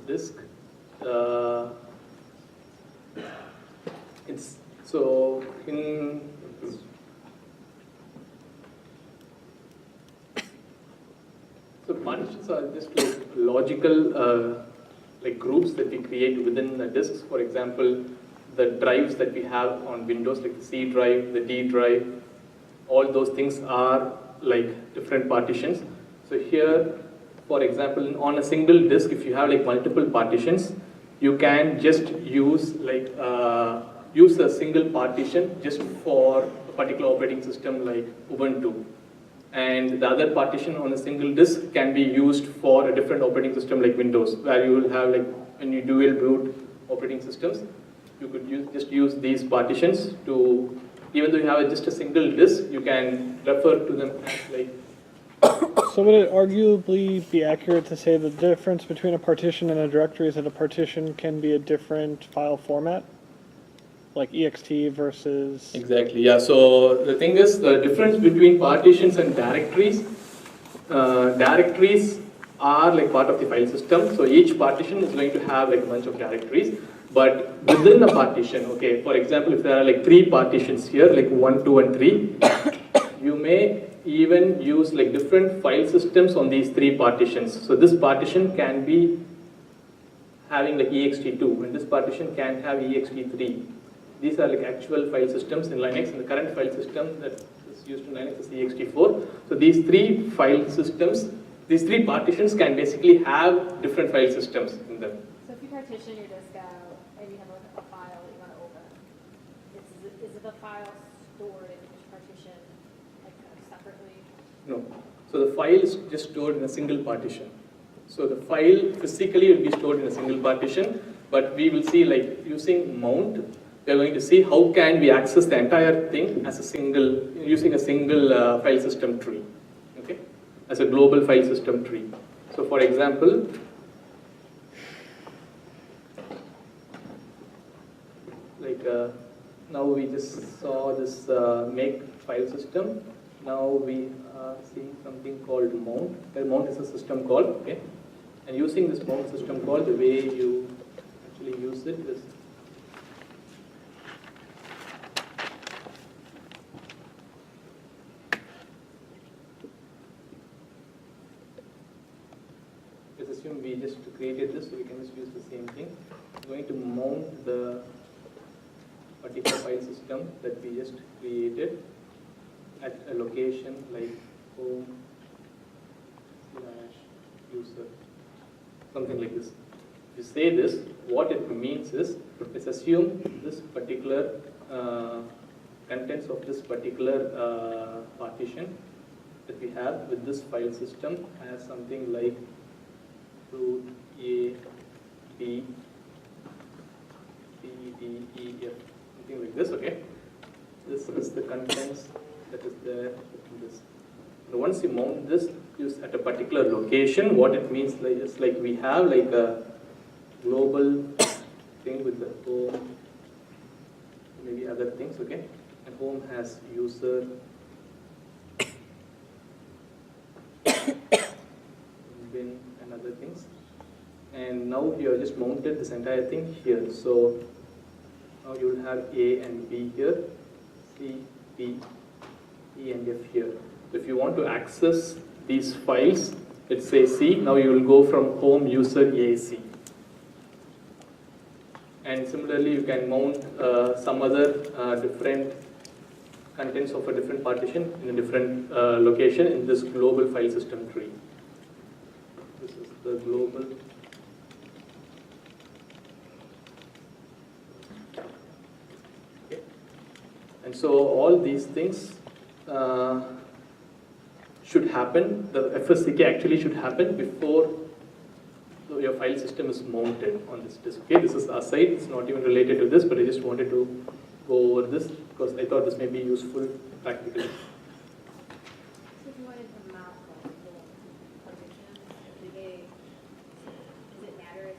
disk. It's so in so partitions are just like logical like groups that we create within the disks. For example, the drives that we have on Windows, like the C drive, the D drive, all those things are like different partitions. So here, for example, on a single disk, if you have like multiple partitions, you can just use like use a single partition just for a particular operating system like Ubuntu. And the other partition on a single disk can be used for a different operating system like Windows, where you will have like when you dual boot operating systems, you could just use these partitions to, even though you have just a single disk, you can refer to them as like. So would it arguably be accurate to say the difference between a partition and a directory is that a partition can be a different file format? Like ext versus... Exactly, yeah. So the thing is, the difference between partitions and directories, directories are like part of the file system. So each partition is going to have like a bunch of directories. But within a partition, okay, for example, if there are like 3 partitions here, like 1, 2, and 3, you may even use like different file systems on these 3 partitions. So this partition can be having like ext2, and this partition can have ext3. These are like actual file systems in Linux, and the current file system that is used in Linux is ext4. So these 3 file systems, these 3 partitions can basically have different file systems in them. So if you partition your disk out and you have a file that you want to open, is the file stored in each partition like kind of separately? No. So the file is just stored in a single partition. So the file physically will be stored in a single partition, but we will see like using mount, we are going to see how can we access the entire thing as a single, using a single file system tree, okay, as a global file system tree. So for example, like Now we just saw this make file system. Now we are seeing something called mount. Mount is a system call, okay? And using this mount system call, the way you actually use it is let's assume we just created this, so we can just use the same thing. I'm going to mount the particular file system that we just created at a location like home/user, something like this. If you say this, what it means is, let's assume this particular contents of this particular partition that we have with this file system has something like root A, B, C, D, E, F, something like this, okay? This is the contents that is there in this. And once you mount this use at a particular location, what it means like is like we have like a global thing with the home, maybe other things, okay? And home has user, bin and other things. And now you have just mounted this entire thing here. So now you will have A and B here, C, D, E and F here. So if you want to access these files, let's say C, now you will go from home user AC. And similarly, you can mount some other different contents of a different partition in a different location in this global file system tree. This is the global. Okay. And so all these things should happen, the FSCK actually should happen before your file system is mounted on this disk. Okay, this is aside, it's not even related to this, but I just wanted to go over this because I thought this may be useful practically. So if you wanted to mount like little partitions, does it matter if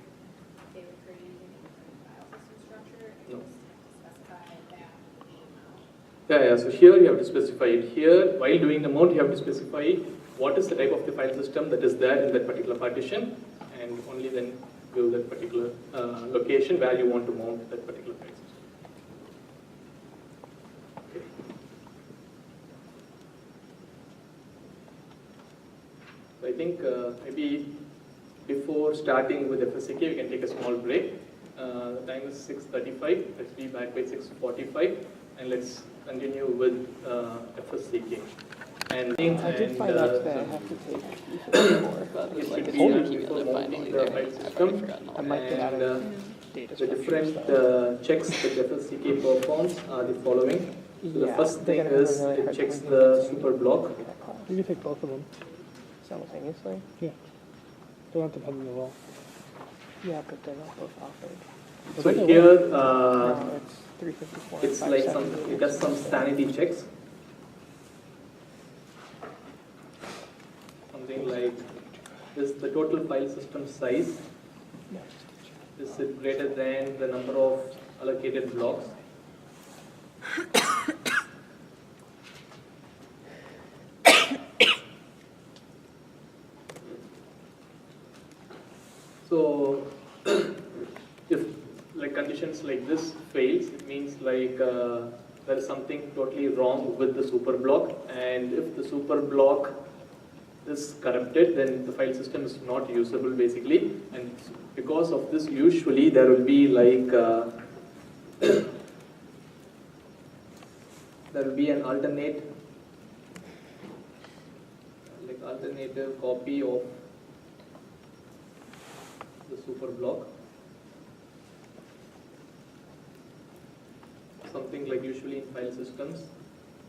they were created using a different file system structure? And No. you just have to specify that mount? Yeah, so here you have to specify it. Here, while doing the mount, you have to specify what is the type of the file system that is there in that particular partition, and only then give that particular location where you want to mount that particular file system. Okay. So I think maybe before starting with FSCK, we can take a small break. The time is 6:35. Let's be back by 6:45, and let's continue with FSCK. And I did find out today I have to take before, but it like should it's be only before cumulative mounting finally the there. file I've system. already forgotten all I might get out And, of data the different structures. checks that FSCK performs are the following. So the Yeah, first they're thing gonna have a is really it hard checks time the getting super block. that class You can take both of them. simultaneously. Yeah. Don't have to put them at all. Yeah, but they're not both offered. So Okay. here No, it's 354. it's like some, it does some sanity checks. Something like, is the total file system size, No, is it greater than the number of allocated blocks? So if like conditions like this fails, it means like there is something totally wrong with the super block, and if the super block is corrupted, then the file system is not usable basically, and because of this usually there will be like there will be an alternative copy of the super block, something like usually in file systems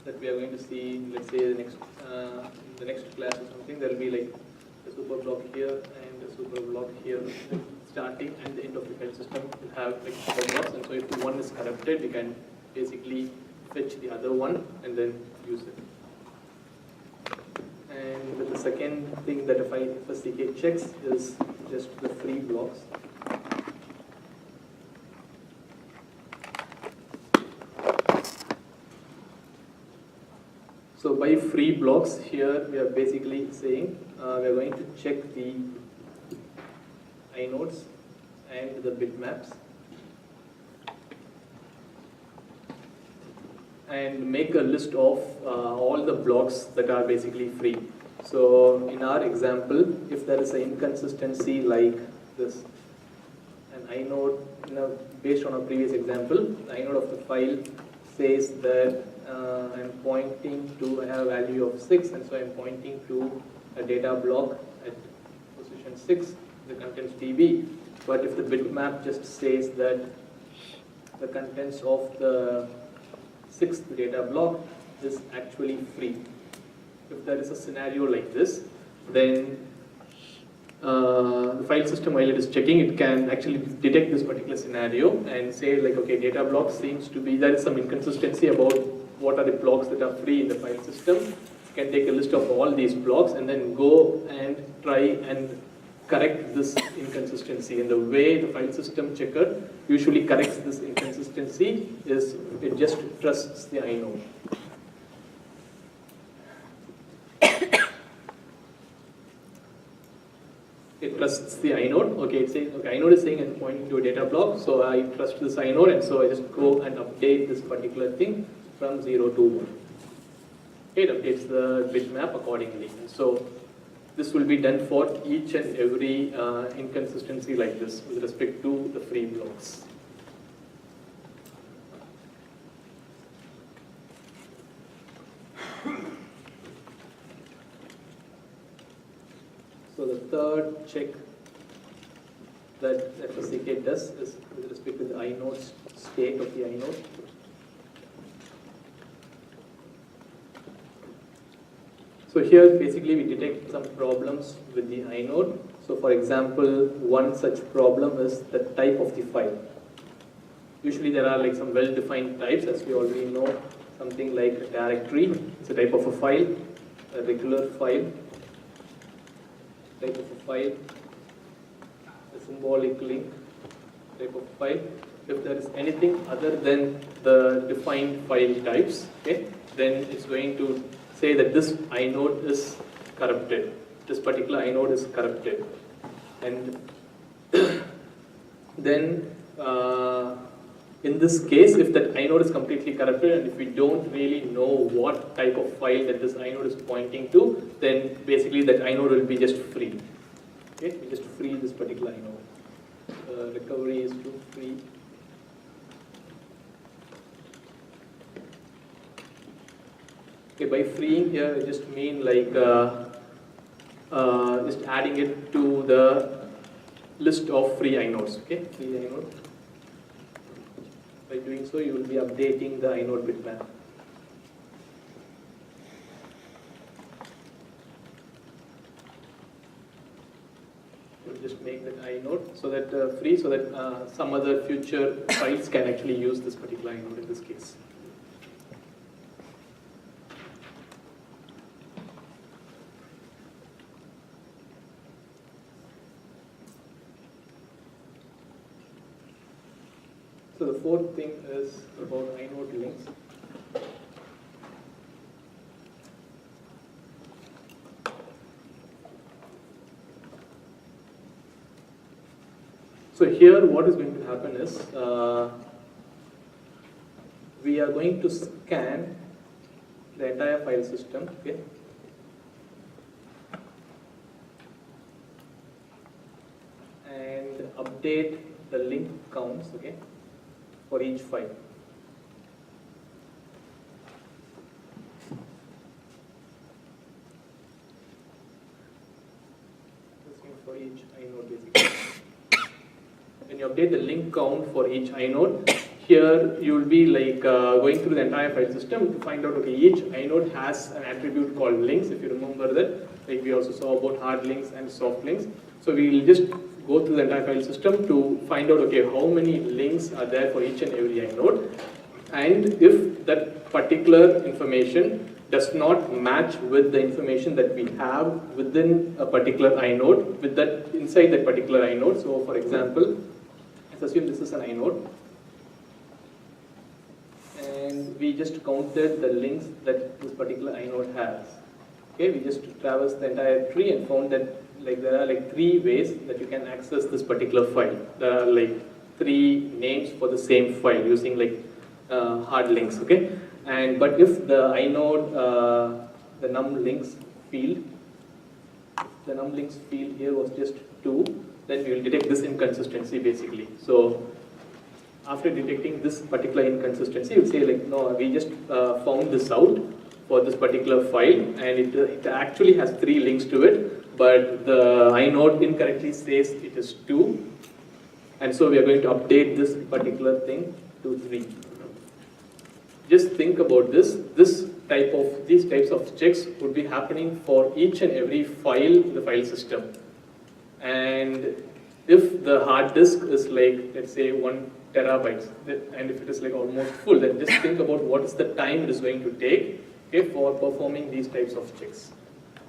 that we are going to see, let's say the next class or something, there will be like a super block here and a super block here. Starting and the end of the file system will have like super blocks, and so if one is corrupted, we can basically fetch the other one and then use it. And the second thing that a FSCK checks is just the free blocks. So by free blocks, here we are basically saying we are going to check the inodes and the bitmaps and make a list of all the blocks that are basically free. So in our example, if there is an inconsistency like this, an inode, based on our previous example, the inode of the file says that I'm pointing to, I have a value of 6, and so I'm pointing to a data block at position 6, the contents DB. But if the bitmap just says that the contents of the 6th data block is actually free. If there is a scenario like this, then the file system, while it is checking, it can actually detect this particular scenario and say like, okay, data block seems to be, there is some inconsistency about what are the blocks that are free in the file system. You can take a list of all these blocks and then go and try and correct this inconsistency. And the way the file system checker usually corrects this inconsistency is it just trusts the inode. It trusts the inode. Okay, it says, okay, inode is saying I'm pointing to a data block, so I trust this inode, and so I just go and update this particular thing from 0 to 1. Okay, it updates the bitmap accordingly. And so this will be done for each and every inconsistency like this with respect to the free blocks. So the third check that FSCK does is with respect to the inode state of the inode. So here basically we detect some problems with the inode. So for example, one such problem is the type of the file. Usually there are like some well-defined types, as we already know, something like a directory, it's a type of a file, a regular file, type of a file, a symbolic link, type of file. If there is anything other than the defined file types, okay, then it's going to say that this inode is corrupted. This particular inode is corrupted. And then in this case, if that inode is completely corrupted and if we don't really know what type of file that this inode is pointing to, then basically that inode will be just free. Okay, we just free this particular inode. Recovery is to free. Okay, by freeing here, I just mean like just adding it to the list of free inodes. Okay, free inode. By doing so, you will be updating the inode bitmap. We'll just make that inode so that free, so that some other future files can actually use this particular inode in this case. So the fourth thing is about inode links. So here what is going to happen is we are going to scan the entire file system, okay? And update the link counts, okay, for each file. This means for each inode basically. When you update the link count for each inode, here you will be like going through the entire file system to find out, okay, each inode has an attribute called links, if you remember that, like we also saw about hard links and soft links. So we will just go through the entire file system to find out, okay, how many links are there for each and every inode, and if that particular information does not match with the information that we have within a particular inode, with that inside that particular inode. So for example, let's assume this is an inode, and we just counted the links that this particular inode has. Okay, we just traversed the entire tree and found that like there are like 3 ways that you can access this particular file. There are like 3 names for the same file using like hard links. Okay, and but if the inode the num links field here was just 2, then we will detect this inconsistency basically. So after detecting this particular inconsistency, you say like, no, we just found this out for this particular file, and it actually has 3 links to it, but the inode incorrectly says it is 2, and so we are going to update this particular thing to 3. Just think about this. These types of checks would be happening for each and every file in the file system. And if the hard disk is like, let's say 1 terabytes, and if it is like almost full, then just think about what is the time it is going to take, okay, for performing these types of checks.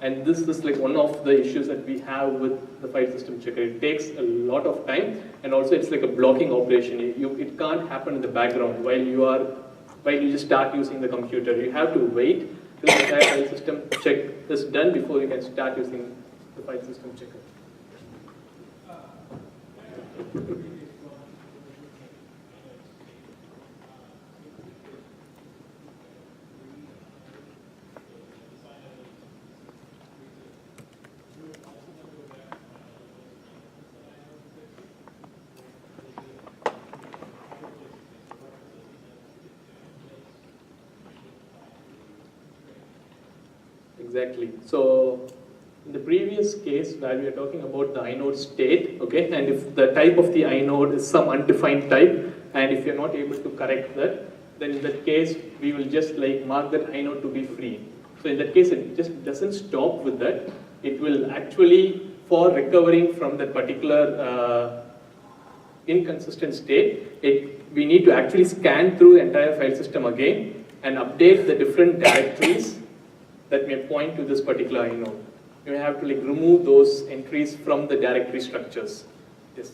And this is like one of the issues that we have with the file system checker. It takes a lot of time, and also it's like a blocking operation. It can't happen in the background while you just start using the computer. You have to wait till the entire file system check is done before you can start using the file system checker. Exactly. So in the previous case where we are talking about the inode state, okay, and if the type of the inode is some undefined type, and if you're not able to correct that, then in that case we will just like mark that inode to be free. So in that case it just doesn't stop with that. It will actually, for recovering from that particular inconsistent state, we need to actually scan through the entire file system again and update the different directories that may point to this particular inode. You have to like remove those entries from the directory structures. Yes.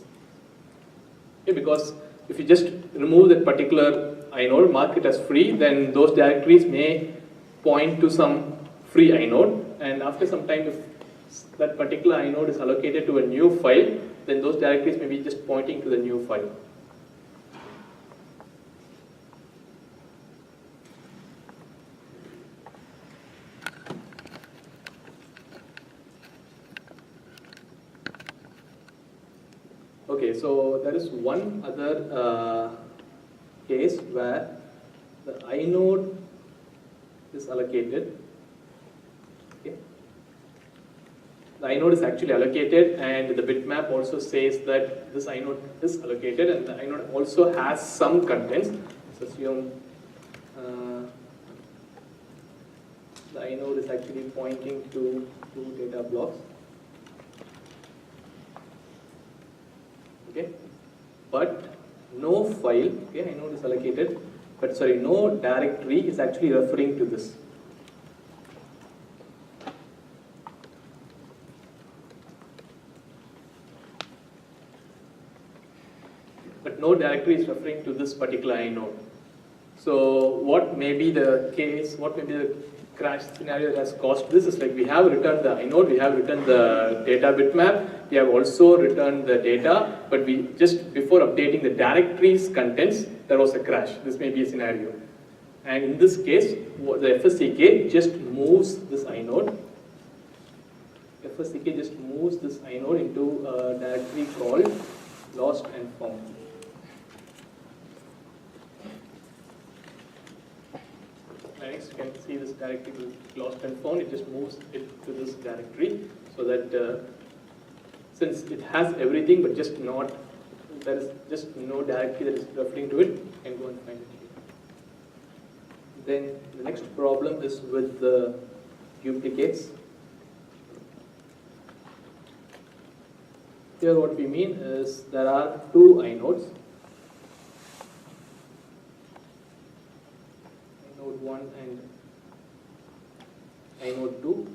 Okay, because if you just remove that particular inode, mark it as free, then those directories may point to some free inode, and after some time, if that particular inode is allocated to a new file, then those directories may be just pointing to the new file. Okay, so there is one other case where the inode is allocated. Okay. The inode is actually allocated, and the bitmap also says that this inode is allocated, and the inode also has some contents. Let's assume the inode is actually pointing to 2 data blocks. Okay, but no file, okay, inode is allocated, but sorry, no directory is actually referring to this. But no directory is referring to this particular inode. So what may be the case, what may be the crash scenario that has caused this is like we have returned the inode, we have returned the data bitmap, we have also returned the data, but we just before updating the directory's contents, there was a crash. This may be a scenario. And in this case, the FSCK just moves this inode. FSCK just moves this inode into a directory called lost and found. Next, you can see this directory lost and found. It just moves it to this directory so that since it has everything but just not, there is just no directory that is referring to it, you can go and find it here. Then the next problem is with the duplicates. Here what we mean is there are 2 inodes. Inode 1 and inode 2,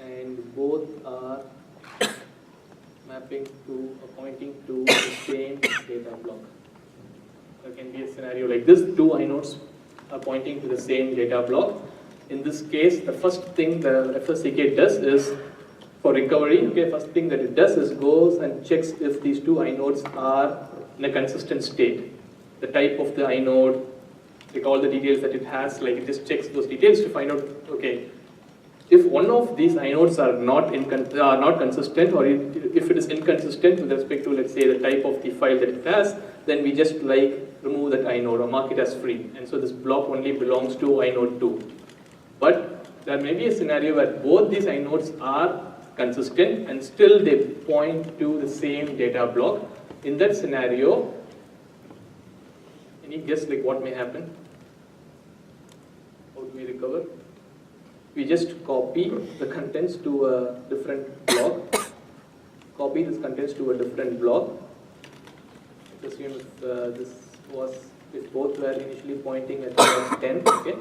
and both are mapping to or pointing to the same data block. There can be a scenario like this: 2 inodes are pointing to the same data block. In this case, the first thing the FSCK does is, for recovery, okay, first thing that it does is goes and checks if these two inodes are in a consistent state. The type of the inode, like all the details that it has, like it just checks those details to find out, okay, if one of these inodes are not consistent, or if it is inconsistent with respect to, let's say, the type of the file that it has, then we just like remove that inode or mark it as free. And so this block only belongs to inode 2. But there may be a scenario where both these inodes are consistent and still they point to the same data block. In that scenario, any guess like what may happen? How do we recover? We just copy the contents to a different block. Copy this contents to a different block. Let's assume if both were initially pointing at block 10, okay?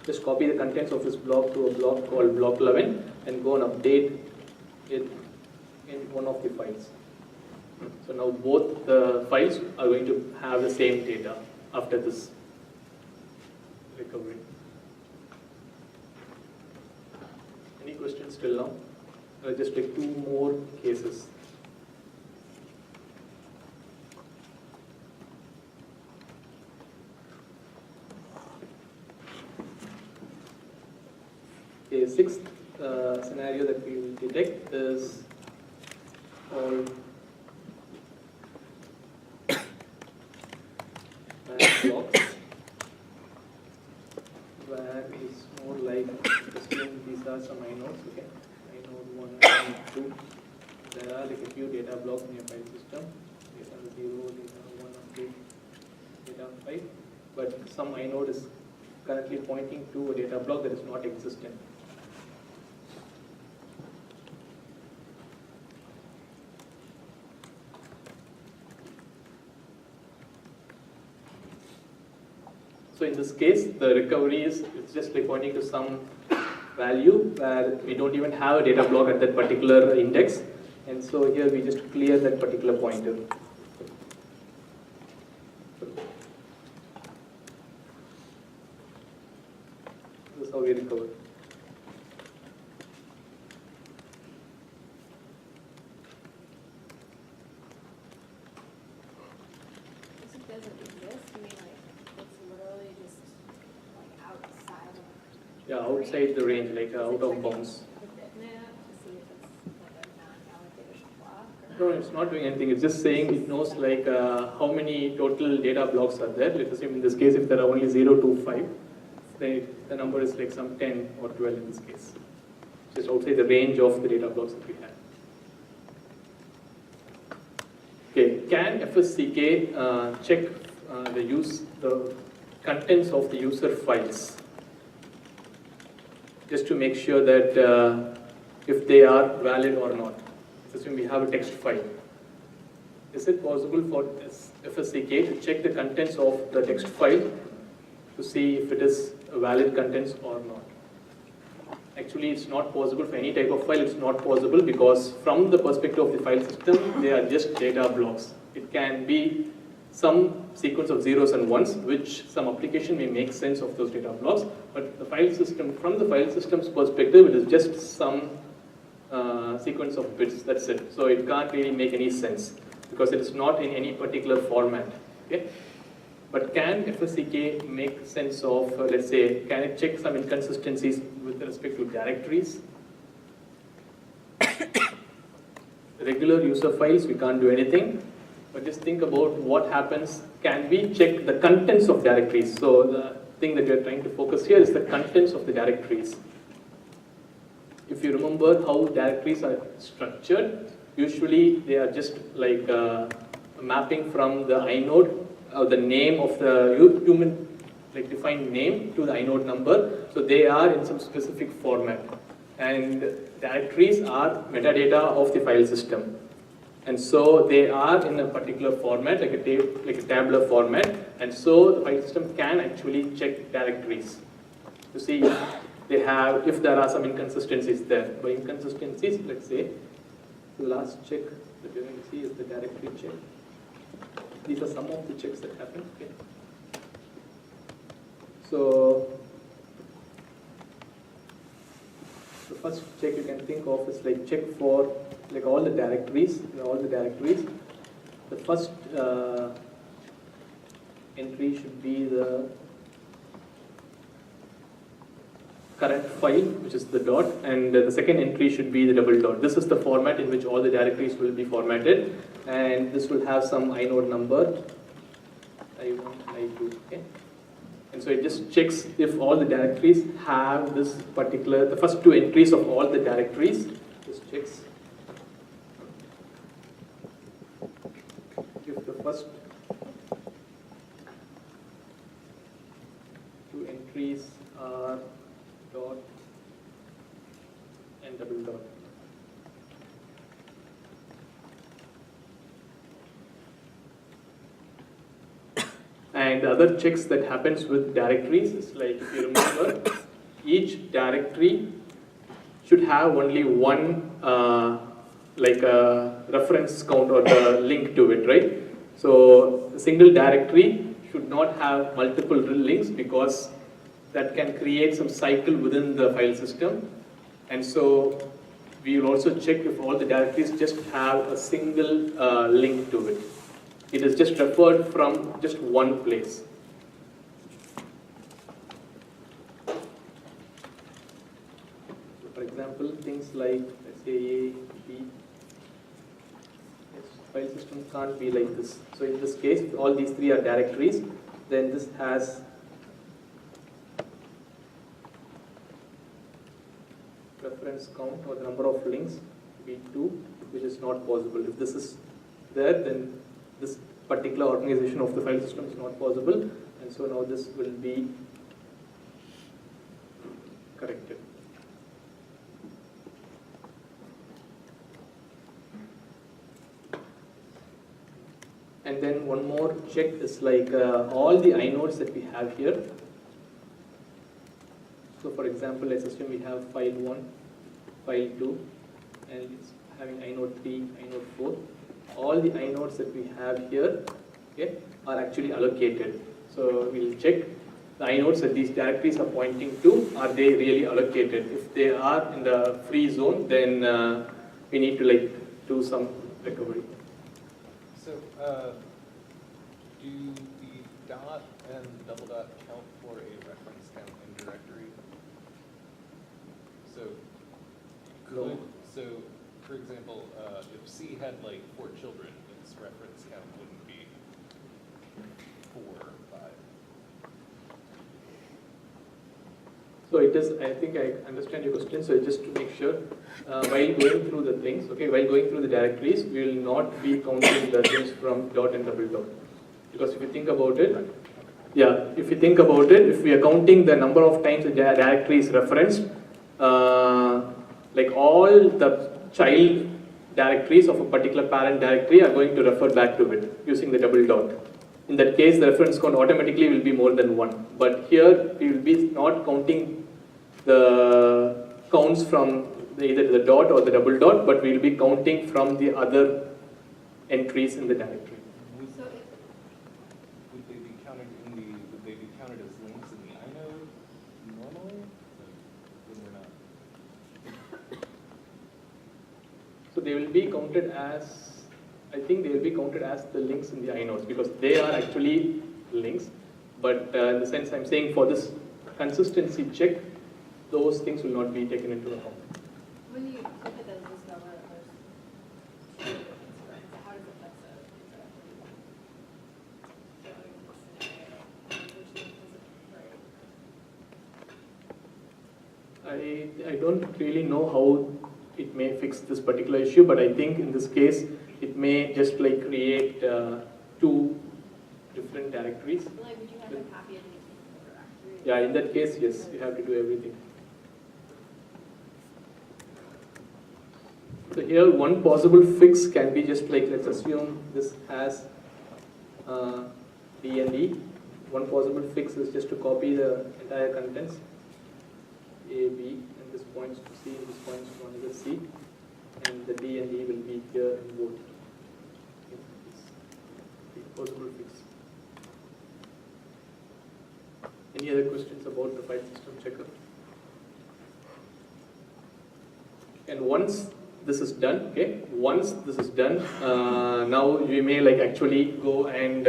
Just copy the contents of this block to a block called block 11 and go and update it in one of the files. So now both the files are going to have the same data after this recovery. Any questions till now? I'll just take 2 more cases. Okay, 6th scenario that we will detect is called blocks, where it's more like, assume these are some inodes, okay? Inode 1 and 2. There are like a few data blocks in your file system. Data 0, data 1 update, data 5. But some inode is currently pointing to a data block that is not existent. So in this case, the recovery is it's just like pointing to some value where we don't even have a data block at that particular index. And so here we just clear that particular pointer. This is how we recover. This doesn't exist, you mean like, it's literally just like outside of. Yeah, outside the range, like out of bounds. The bitmap to see if it's like a non-allocated block or. No, it's not doing anything. It's just saying it knows like how many total data blocks are there. Let's assume in this case if there are only 0 to 5, then the number is like some 10 or 12 in this case. Just outside the range of the data blocks that we have. Okay, can FSCK check the contents of the user files just to make sure that if they are valid or not? Let's assume we have a text file. Is it possible for FSCK to check the contents of the text file to see if it is valid contents or not? Actually, it's not possible for any type of file. It's not possible because from the perspective of the file system, they are just data blocks. It can be some sequence of zeros and ones, which some application may make sense of those data blocks. But the file system, from the file system's perspective, it is just some sequence of bits. That's it. So it can't really make any sense because it is not in any particular format. Okay. But can FSCK make sense of, let's say, can it check some inconsistencies with respect to directories? Regular user files, we can't do anything. But just think about what happens. Can we check the contents of directories? So the thing that we are trying to focus here is the contents of the directories. If you remember how directories are structured, usually they are just like a mapping from the inode, the name of the human, like defined name to the inode number. So they are in some specific format. And directories are metadata of the file system. And so they are in a particular format, like a tabular format. And so the file system can actually check directories to see if there are some inconsistencies there. By inconsistencies, let's say, the last check that you're going to see is the directory check. These are some of the checks that happen. Okay. So the first check you can think of is like check for like all the directories. The first entry should be the current file, which is the dot, and the second entry should be the double dot. This is the format in which all the directories will be formatted, and this will have some inode number, I1, I2, okay? And so it just checks if all the directories have this particular, the first two entries of all the directories, just checks if the first two entries are dot and double dot. And the other checks that happens with directories is like, if you remember, each directory should have only one like a reference count or the link to it, right? So a single directory should not have multiple links because that can create some cycle within the file system. And so we will also check if all the directories just have a single link to it. It is just referred from just one place. So for example, things like, let's say A, B, this file system can't be like this. So in this case, if all these three are directories, then this has reference count or the number of links be 2, which is not possible. If this is there, then this particular organization of the file system is not possible, and so now this will be corrected. And then one more check is like all the inodes that we have here. So for example, let's assume we have file 1, file 2, and it's having inode 3, inode 4. All the inodes that we have here, okay, are actually allocated. So we'll check the inodes that these directories are pointing to, are they really allocated? If they are in the free zone, then we need to like do some recovery. So, do the dot and double dot count for a reference count in directory? So, No. so for example, if C had like 4 children, its reference count wouldn't be 4 or 5. So it is, I think I understand your question, so just to make sure, while going through the things, okay, while going through the directories, we will not be counting the things from dot and double dot. Because if you think about it, yeah, if you think about it, if we are counting the number of times the directory is referenced, like all the child directories of a particular parent directory are going to refer back to it using the double dot. In that case, the reference count automatically will be more than 1. But here, we will be not counting the counts from either the dot or the double dot, but we will be counting from the other entries in the directory. So if, Would they be counted in the? Would they be counted as links in the inode normally? When we're not. So they will be counted as, I think they will be counted as the links in the inodes because they are actually links. But in the sense I'm saying for this consistency check, those things will not be taken into account. when you look at those discover, there's 2 different spreads, how does it affect the exactly? Showing the scenario, which link does it break? I don't really know how it may fix this particular issue, but I think in this case, it may just like create 2 different directories. Like, would you have a copy of the directory? Yeah, in that case, yes, you have to do everything. So here, one possible fix can be just like, let's assume this has D and E. One possible fix is just to copy the entire contents, A, B, and this points to C, and this points to another C, and the D and E will be here in both. Possible fix. Any other questions about the file system checker? And once this is done, okay, once this is done, now we may like actually go and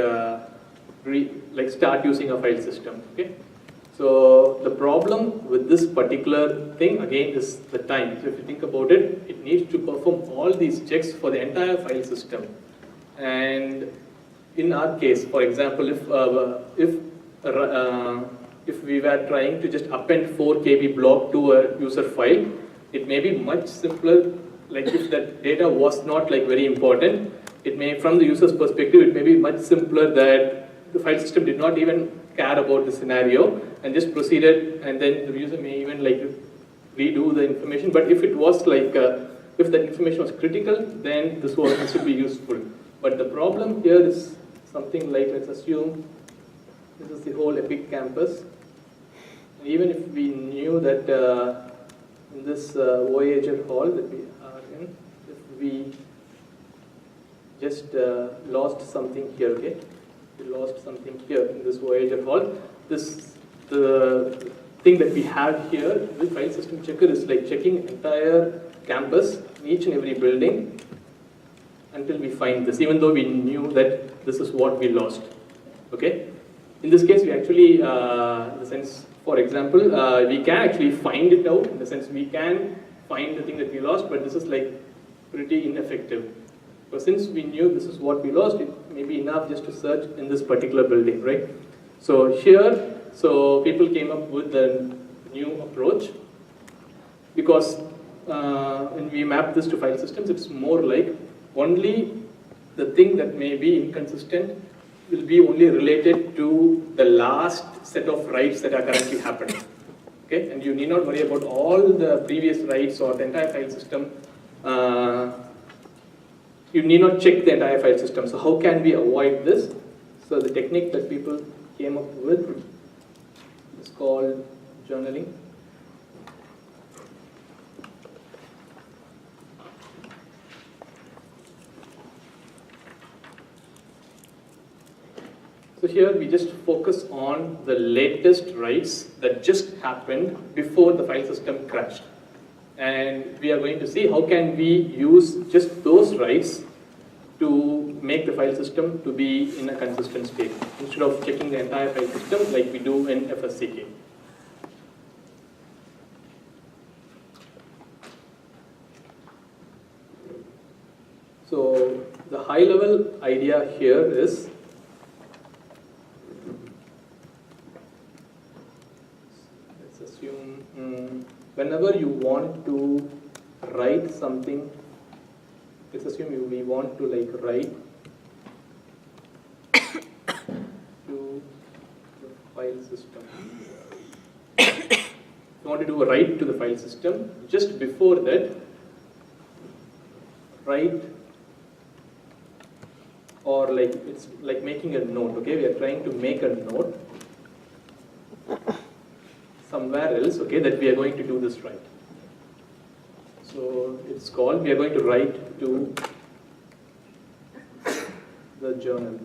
start using a file system, okay. So the problem with this particular thing again is the time. So if you think about it, it needs to perform all these checks for the entire file system. And in our case, for example, if we were trying to just append 4 KB block to a user file, it may be much simpler. Like if that data was not like very important, it may, from the user's perspective, it may be much simpler that the file system did not even care about the scenario and just proceeded, and then the user may even like redo the information. But if it was like, if that information was critical, then this would be useful. But the problem here is something like, let's assume this is the whole Epic campus. And even if we knew that in this Voyager hall that we are in, if we just lost something here, okay? We lost something here in this Voyager hall. The thing that we have here with file system checker is like checking entire campus, each and every building, until we find this, even though we knew that this is what we lost, okay? In this case, we actually, in the sense, for example, we can actually find it out, in the sense we can find the thing that we lost, but this is like pretty ineffective. But since we knew this is what we lost, it may be enough just to search in this particular building, right? So here, so people came up with a new approach, because when we map this to file systems, it's more like only the thing that may be inconsistent will be only related to the last set of writes that are currently happening. Okay, and you need not worry about all the previous writes or the entire file system. You need not check the entire file system. So how can we avoid this? So the technique that people came up with is called journaling. So here we just focus on the latest writes that just happened before the file system crashed. And we are going to see how can we use just those writes to make the file system to be in a consistent state, instead of checking the entire file system like we do in FSCK. So the high level idea here is, let's assume whenever you want to write something, let's assume we want to like write to the file system. You want to do a write to the file system. Just before that, write, or like it's like making a note. Okay, we are trying to make a note somewhere else. Okay, that we are going to do this write. So it's called, we are going to write to the journal.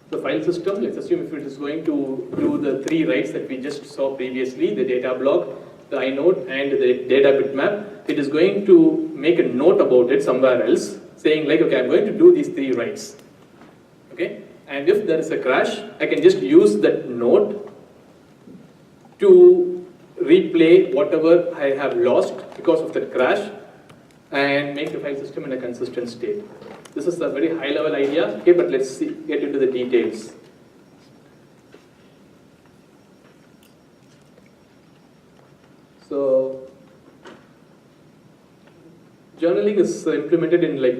The file system, let's assume if it is going to do the 3 writes that we just saw previously, the data block, the inode, and the data bitmap, it is going to make a note about it somewhere else, saying like, okay, I'm going to do these 3 writes. Okay, and if there is a crash, I can just use that note to replay whatever I have lost because of that crash and make the file system in a consistent state. This is a very high level idea, okay, but let's get into the details. So journaling is implemented in like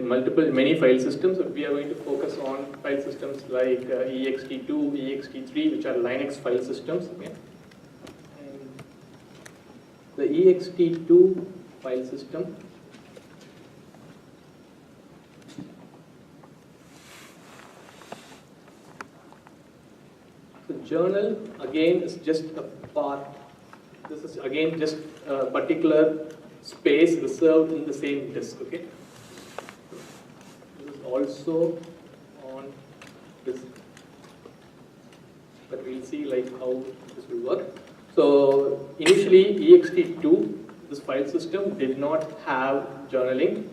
many file systems. We are going to focus on file systems like ext2, ext3, which are Linux file systems. Okay. The ext2 file system the journal again is just a part. This is again just a particular space reserved in the same disk. Okay, this is also on disk. but we'll see like how this will work. So initially ext2, this file system did not have journaling,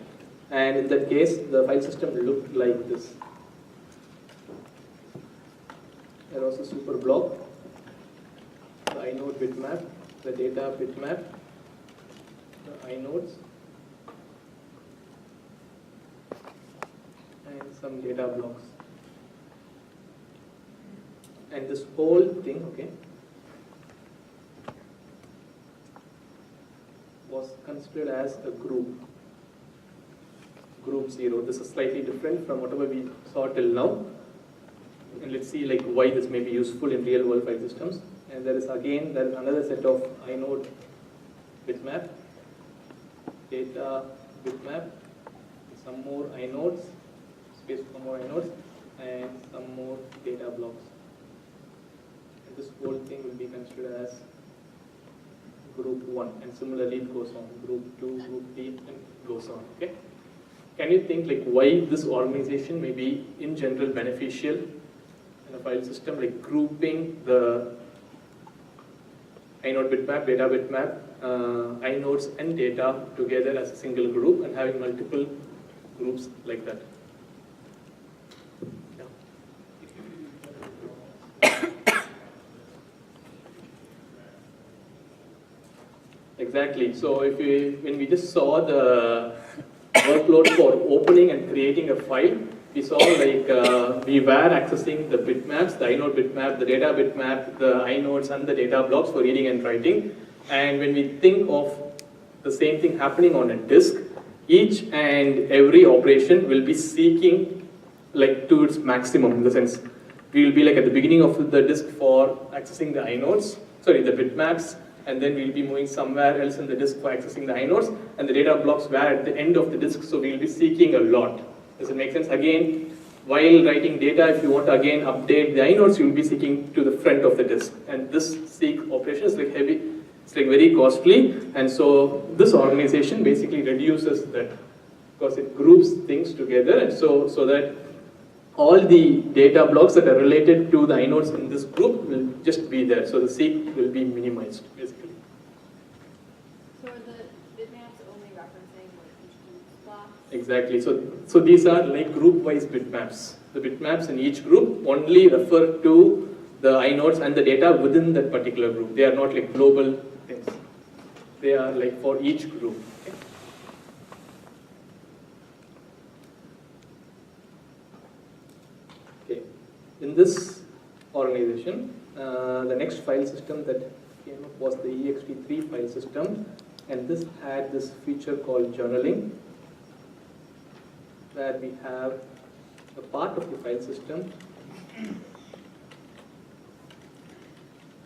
and in that case the file system looked like this. There was a super block, the inode bitmap, the data bitmap, the inodes, and some data blocks. And this whole thing, okay, was considered as a group. Group 0. This is slightly different from whatever we saw till now. And let's see like why this may be useful in real world file systems. And there is another set of inode bitmap, data bitmap, some more inodes, space for more inodes, and some more data blocks. And this whole thing will be considered as group 1, and similarly it goes on, group 2, group 3, and goes on. Okay. Can you think like why this organization may be in general beneficial in a file system, like grouping the inode bitmap, data bitmap, inodes and data together as a single group and having multiple groups like that? Exactly. So when we just saw the workload for opening and creating a file, we saw like we were accessing the bitmaps, the inode bitmap, the data bitmap, the inodes and the data blocks for reading and writing. And when we think of the same thing happening on a disk, each and every operation will be seeking like to its maximum, in the sense we will be like at the beginning of the disk for accessing the the bitmaps, and then we'll be moving somewhere else in the disk for accessing the inodes, and the data blocks were at the end of the disk, so we'll be seeking a lot. Does it make sense? Again, while writing data, if you want to again update the inodes, you'll be seeking to the front of the disk, and this seek operation is like heavy, it's like very costly, and so this organization basically reduces that, because it groups things together, and so that all the data blocks that are related to the inodes in this group will just be there. So the seek will be minimized, basically. So are the bitmaps only referencing like each group's blocks? Exactly. So these are like group-wise bitmaps. The bitmaps in each group only refer to the inodes and the data within that particular group. They are not like global things. They are like for each group. Okay? Okay. In this organization, the next file system that came up was the ext3 file system, and this had this feature called journaling, where we have a part of the file system.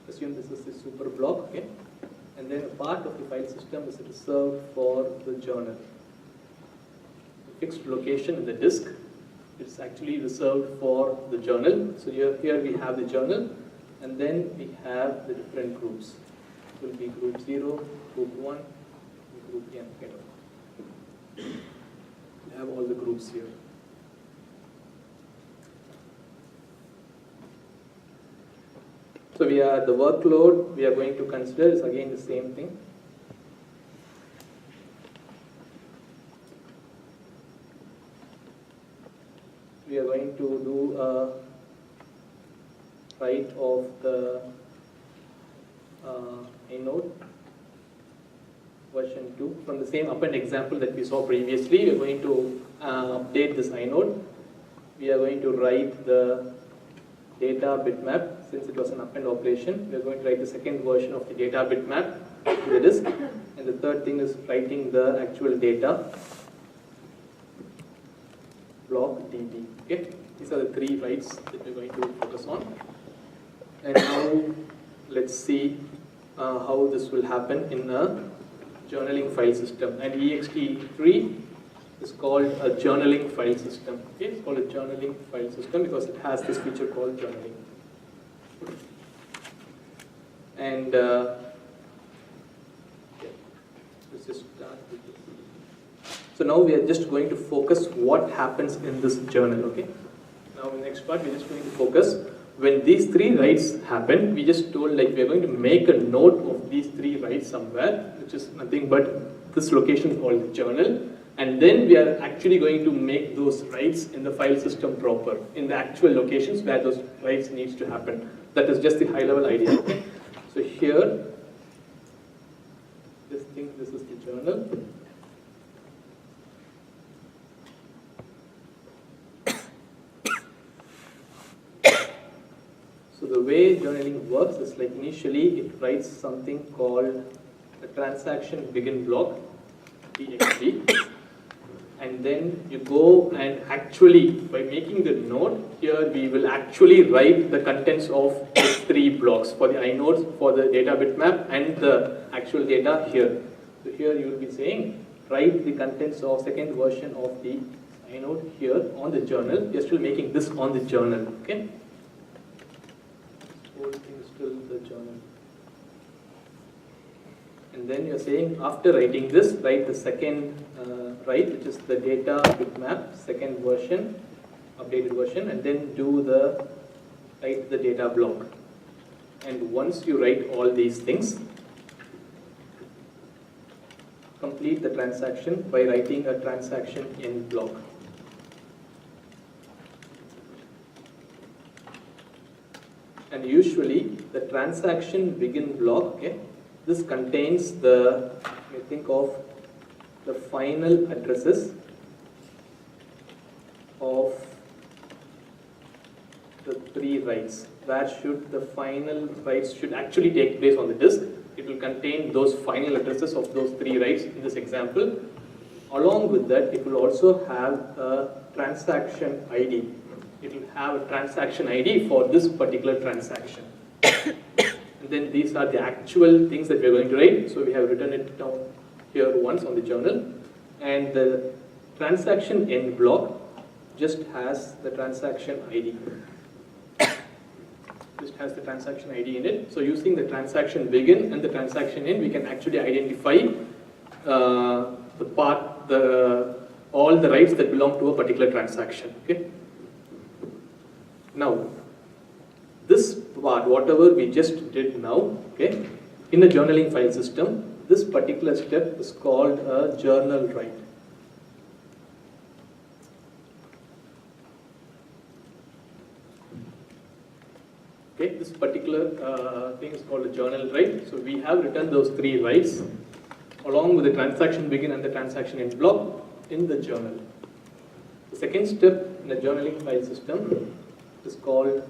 Assume this is the super block, okay? And then a part of the file system is reserved for the journal. A fixed location in the disk. It's actually reserved for the journal. So here we have the journal, and then we have the different groups. It will be group 0, group 1, and group n, kind of. We have all the groups here. So the workload we are going to consider is again the same thing. We are going to do a write of the inode version 2 from the same append example that we saw previously. We are going to update this inode. We are going to write the data bitmap. Since it was an append operation, we are going to write the second version of the data bitmap to the disk. And the third thing is writing the actual data block db. Okay, these are the three writes that we're going to focus on. And now let's see how this will happen in a journaling file system. And ext3 is called a journaling file system. Okay, it's called a journaling file system because it has this feature called journaling. And let's just start with this. So now we are just going to focus what happens in this journal. Okay. Now in the next part, we're just going to focus when these 3 writes happen, we just told like we are going to make a note of these 3 writes somewhere, which is nothing but this location called the journal. And then we are actually going to make those writes in the file system proper, in the actual locations where those writes needs to happen. That is just the high level idea. Okay? So here, this is the journal. So the way journaling works is like initially it writes something called a transaction begin block, TXB. And then you go and actually, by making the node, here we will actually write the contents of the 3 blocks for the inodes, for the data bitmap, and the actual data here. So here you will be saying, write the contents of second version of the inode here on the journal. You're still making this on the journal, okay? Whole thing is still the journal. And then you're saying, after writing this, write the second write, which is the data bitmap, second version, updated version, and then do the write the data block. And once you write all these things, complete the transaction by writing a transaction in block. And usually the transaction begin block, okay, this contains the, you think of the final addresses of the 3 writes. Where should the final writes should actually take place on the disk? It will contain those final addresses of those 3 writes in this example. Along with that, it will also have a transaction ID. It will have a transaction ID for this particular transaction. And then these are the actual things that we are going to write. So we have written it down here once on the journal. And the transaction end block just has the transaction ID. Just has the transaction ID in it. So using the transaction begin and the transaction end, we can actually identify all the writes that belong to a particular transaction. Okay. Now, this part, whatever we just did now, okay, in a journaling file system, this particular step is called a journal write. Okay, this particular thing is called a journal write. So we have written those 3 writes along with the transaction begin and the transaction end block in the journal. The second step in the journaling file system is called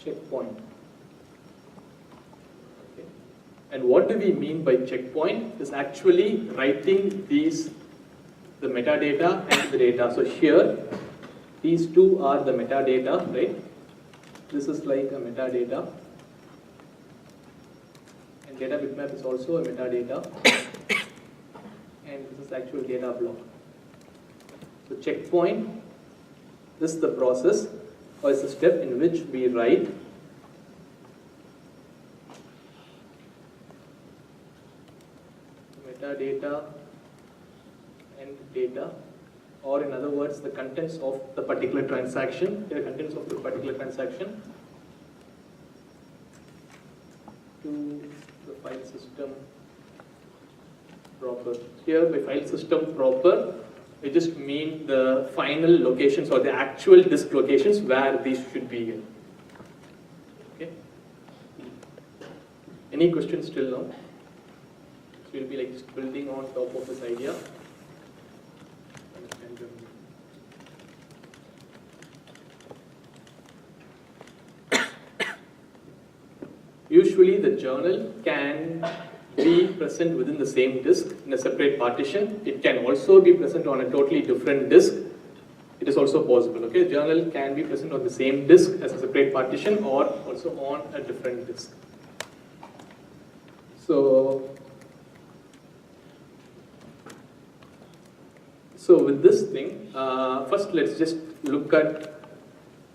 checkpoint. Okay. And what do we mean by checkpoint? Is actually writing the metadata and the data. So here, these 2 are the metadata, right? This is like a metadata. And data bitmap is also a metadata. And this is actual data block. So checkpoint, this is the process or is the step in which we write metadata and data, or in other words, the contents of the particular transaction, to the file system proper. Here by file system proper, we just mean the final locations or the actual disk locations where these should be in. Okay. Any questions till now? So we'll be like just building on top of this idea. Usually the journal can be present within the same disk in a separate partition. It can also be present on a totally different disk. It is also possible. Okay, journal can be present on the same disk as a separate partition or also on a different disk. So with this thing, first let's just look at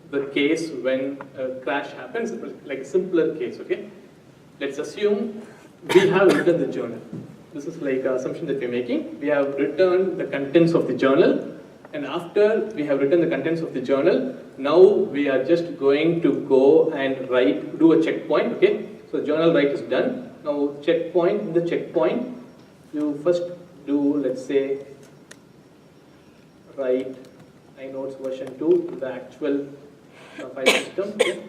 the case when a crash happens, like a simpler case, okay? Let's assume we have written the journal. This is like an assumption that we're making. We have written the contents of the journal, and after we have written the contents of the journal, Now we are just going to go and do a checkpoint, okay? So journal write is done. Now checkpoint, in the checkpoint, you first do, let's say, write inodes version 2 to the actual file system, okay?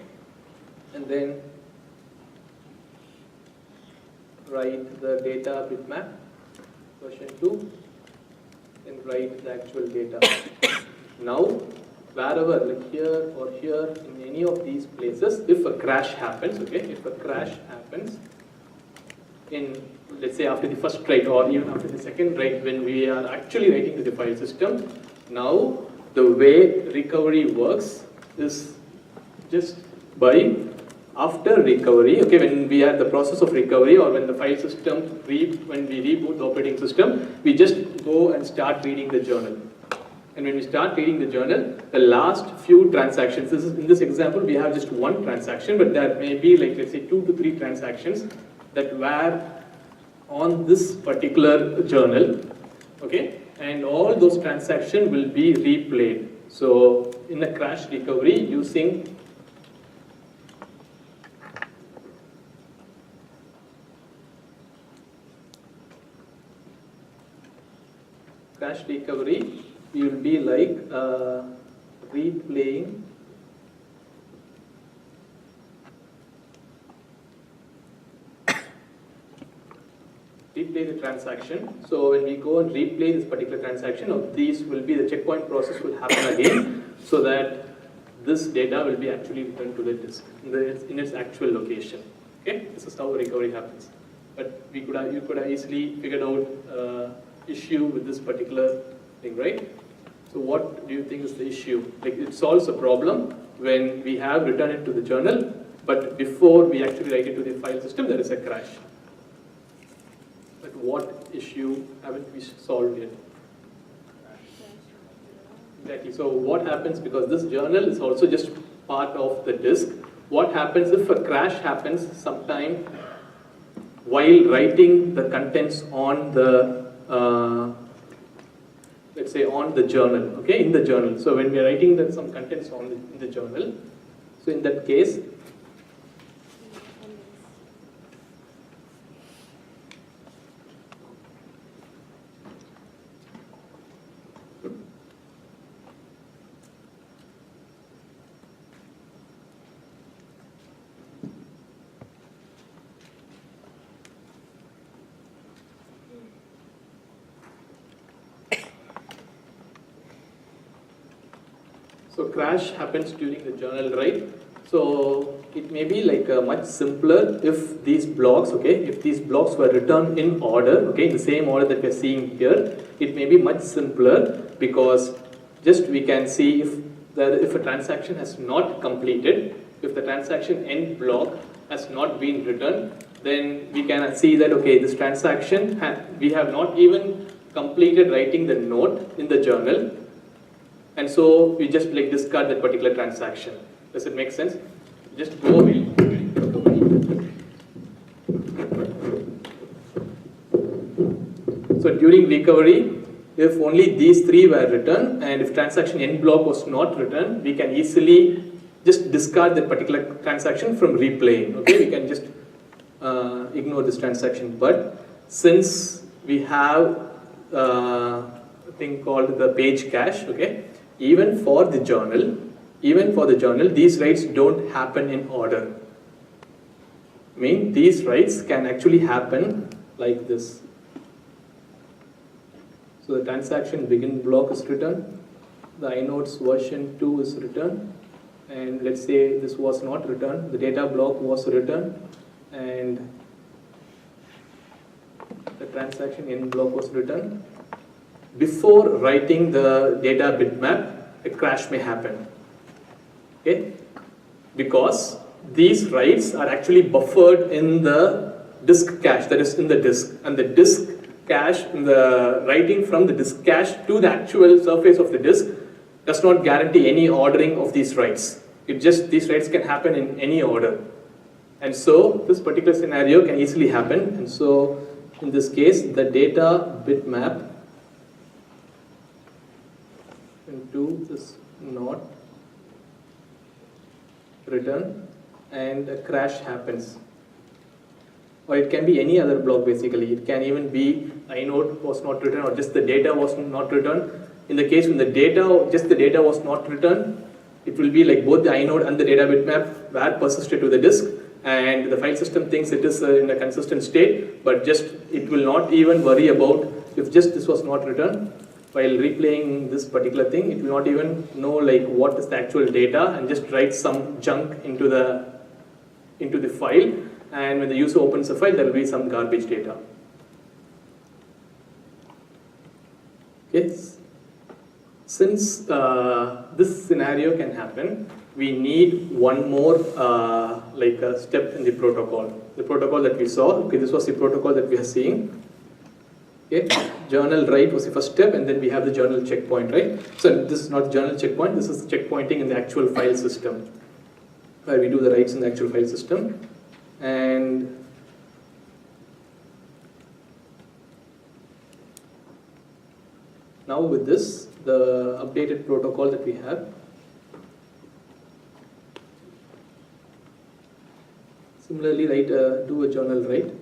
And then write the data bitmap version 2 and write the actual data. Now, wherever, like here or here, in any of these places, if a crash happens, okay, if a crash happens in, let's say, after the first write or even after the second write, when we are actually writing to the file system, now the way recovery works is just by after recovery, okay, when we are the process of recovery or when the file system, when we reboot the operating system, we just go and start reading the journal. And when we start reading the journal, the last few transactions, in this example, we have just one transaction, but there may be like, let's say, 2 to 3 transactions that were on this particular journal, okay? And all those transactions will be replayed. So in a crash recovery using crash recovery, you will be like replaying the transaction. So when we go and replay this particular transaction, these will be the checkpoint process will happen again, so that this data will be actually returned to the disk in its actual location. Okay, this is how recovery happens. But you could have easily figured out issue with this particular thing, right? So what do you think is the issue? Like, it solves a problem when we have returned it to the journal, but before we actually write it to the file system, there is a crash. But what issue haven't we solved yet? Exactly. So what happens, because this journal is also just part of the disk, what happens if a crash happens sometime while writing the contents on the let's say on the journal, okay, in the journal. So when we are writing some contents in the journal, so in that case, so crash happens during the journal write. So it may be like much simpler if these blocks, okay, if these blocks were written in order, okay, in the same order that we're seeing here, it may be much simpler, because just we can see if a transaction has not completed, if the transaction end block has not been written, then we can see that, okay, this transaction, we have not even completed writing the note in the journal, and so we just like discard that particular transaction. Does it make sense? Just go away. So during recovery, if only these 3 were written, and if transaction end block was not written, we can easily just discard that particular transaction from replaying. Okay, we can just ignore this transaction. But since we have a thing called the page cache, okay, even for the journal, these writes don't happen in order. I mean, these writes can actually happen like this. So the transaction begin block is written, the inodes version 2 is written, and let's say this was not written, the data block was written, and the transaction end block was written. Before writing the data bitmap, a crash may happen. Okay? Because these writes are actually buffered in the disk cache, that is in the disk, and the disk cache, the writing from the disk cache to the actual surface of the disk does not guarantee any ordering of these writes. These writes can happen in any order. And so this particular scenario can easily happen. And so in this case, the data bitmap into this not return and a crash happens. Or it can be any other block basically. It can even be inode was not returned or just the data was not returned. In the case when the data, just the data was not returned, it will be like both the inode and the data bitmap were persisted to the disk, and the file system thinks it is in a consistent state, but just it will not even worry about if just this was not returned. While replaying this particular thing, it will not even know like what is the actual data and just write some junk into the file, and when the user opens the file there will be some garbage data. Okay. Since this scenario can happen, we need one more like a step in the protocol. The protocol that we saw, okay, this was the protocol that we are seeing. Okay, journal write was the first step, and then we have the journal checkpoint, right? So this is not journal checkpoint, this is checkpointing in the actual file system, where we do the writes in the actual file system. And now with this, the updated protocol that we have, similarly do a journal write.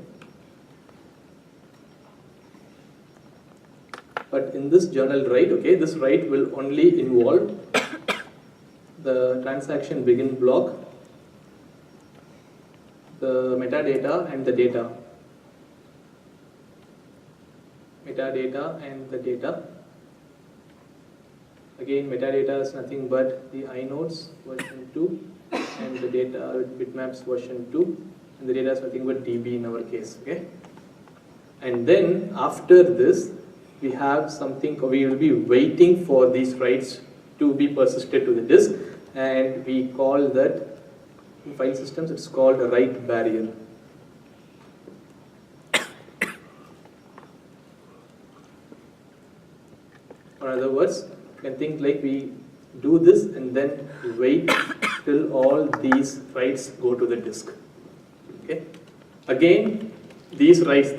But in this journal write, okay, this write will only involve the transaction begin block, the metadata and the data. Metadata and the data. Again, metadata is nothing but the inodes version 2 and the data bitmaps version 2, and the data is nothing but dB in our case, okay? And then after this, we have something, we will be waiting for these writes to be persisted to the disk, and we call that, in file systems, it's called a write barrier. Or in other words, you can think like we do this and then wait till all these writes go to the disk. Okay. Again, these writes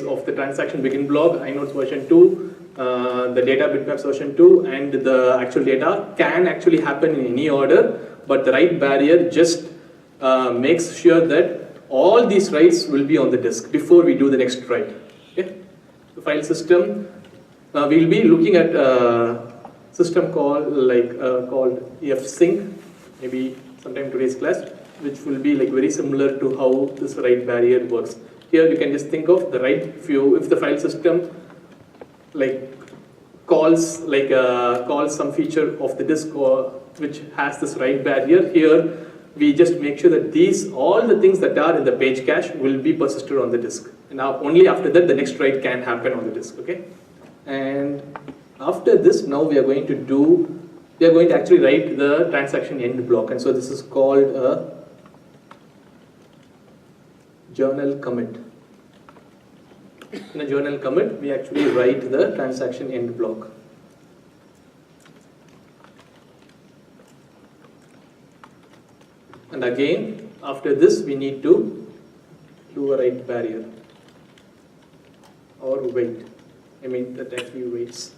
of the transaction begin block, inodes version 2, the data bitmaps version 2, and the actual data can actually happen in any order, but the write barrier just makes sure that all these writes will be on the disk before we do the next write. Okay. The file system, we'll be looking at a system called FSCK, maybe sometime today's class, which will be like very similar to how this write barrier works. Here you can just think of the write, if the file system like calls some feature of the disk which has this write barrier, here we just make sure that all the things that are in the page cache will be persisted on the disk. And now only after that the next write can happen on the disk, okay? And after this, now we are going to actually write the transaction end block, and so this is called a journal commit. In a journal commit, we actually write the transaction end block. And again, after this, we need to do a write barrier or wait. I mean, that actually waits.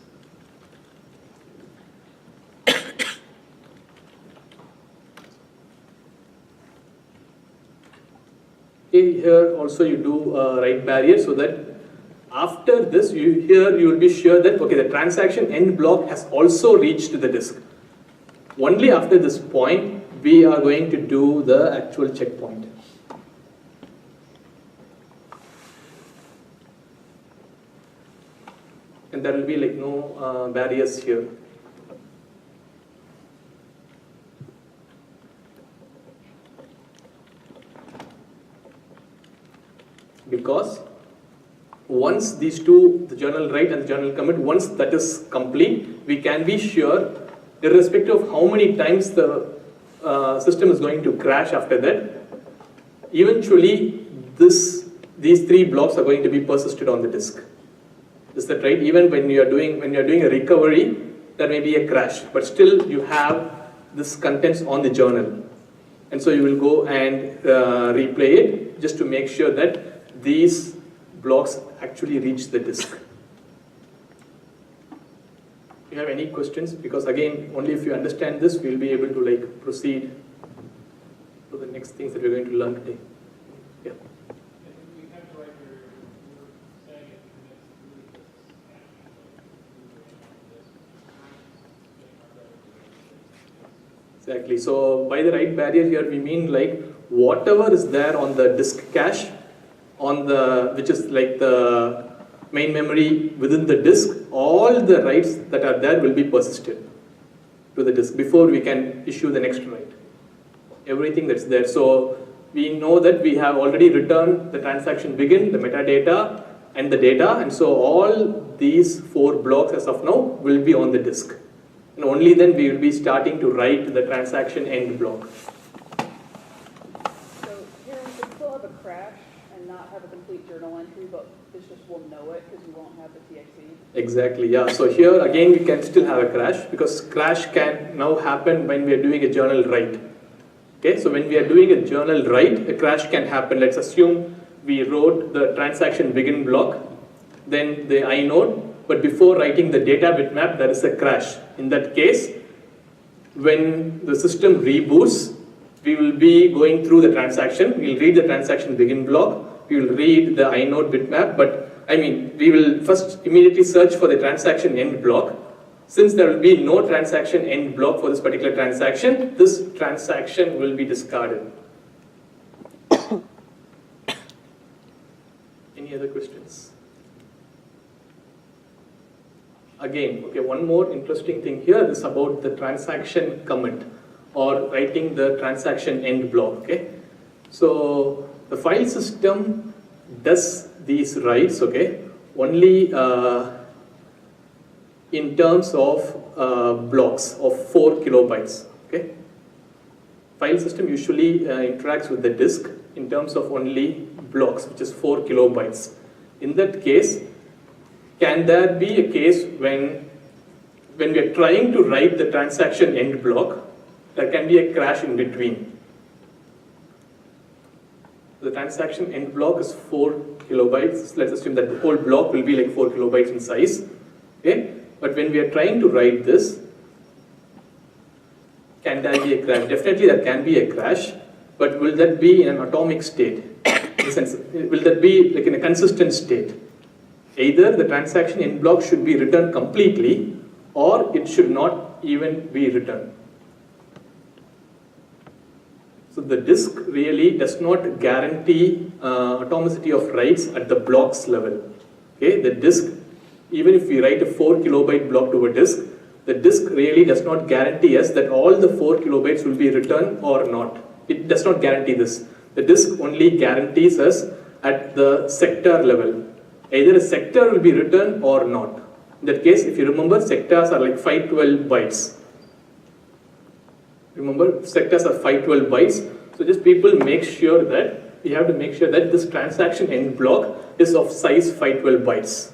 Okay, here also you do a write barrier so that after this, you will be sure that okay, the transaction end block has also reached the disk. Only after this point, we are going to do the actual checkpoint. And there will be like no barriers here. Because once these two, the journal write and the journal commit, once that is complete, we can be sure, irrespective of how many times the system is going to crash after that, eventually these three blocks are going to be persisted on the disk. Is that right? Even when you are doing a recovery, there may be a crash, but still you have this contents on the journal, and so you will go and replay it just to make sure that these blocks actually reach the disk. Do you have any questions? Because again, only if you understand this, we'll be able to like proceed next things that we're going to learn today. Yeah. Exactly. So by the write barrier here, we mean like whatever is there on the disk cache, which is like the main memory within the disk, all the writes that are there will be persisted to the disk before we can issue the next write. Everything that's there. So we know that we have already returned the transaction begin, the metadata, and the data, and so all these 4 blocks as of now will be on the disk. And only then we will be starting to write the transaction end block. So here we could still have a crash and not have a complete journal entry, but this just will know it because you won't have the TXE. Exactly, yeah. So here again we can still have a crash because crash can now happen when we are doing a journal write. Okay, so when we are doing a journal write, a crash can happen. Let's assume we wrote the transaction begin block, then the inode, but before writing the data bitmap, there is a crash. In that case, when the system reboots, we will be going through the transaction. We'll read the transaction begin block. We will read the inode bitmap, but we will first immediately search for the transaction end block. Since there will be no transaction end block for this particular transaction, this transaction will be discarded. Any other questions? Again, okay, one more interesting thing here is about the transaction commit or writing the transaction end block. Okay, so the file system does these writes, okay, only in terms of blocks of 4 kilobytes. Okay, file system usually interacts with the disk in terms of only blocks, which is 4 kilobytes. In that case, can there be a case when we are trying to write the transaction end block, there can be a crash in between? The transaction end block is 4 kilobytes. Let's assume that the whole block will be like 4 kilobytes in size. Okay, but when we are trying to write this, can there be a crash? Definitely there can be a crash, but will that be in an atomic state? In the sense, will that be like in a consistent state? Either the transaction end block should be written completely or it should not even be written. So the disk really does not guarantee atomicity of writes at the blocks level. Okay, the disk, even if we write a 4 kilobyte block to a disk, the disk really does not guarantee us that all the 4 kilobytes will be written or not. It does not guarantee this. The disk only guarantees us at the sector level. Either a sector will be written or not. In that case, if you remember, sectors are like 512 bytes. Remember, sectors are 512 bytes. So just people make sure that, you have to make sure that this transaction end block is of size 512 bytes.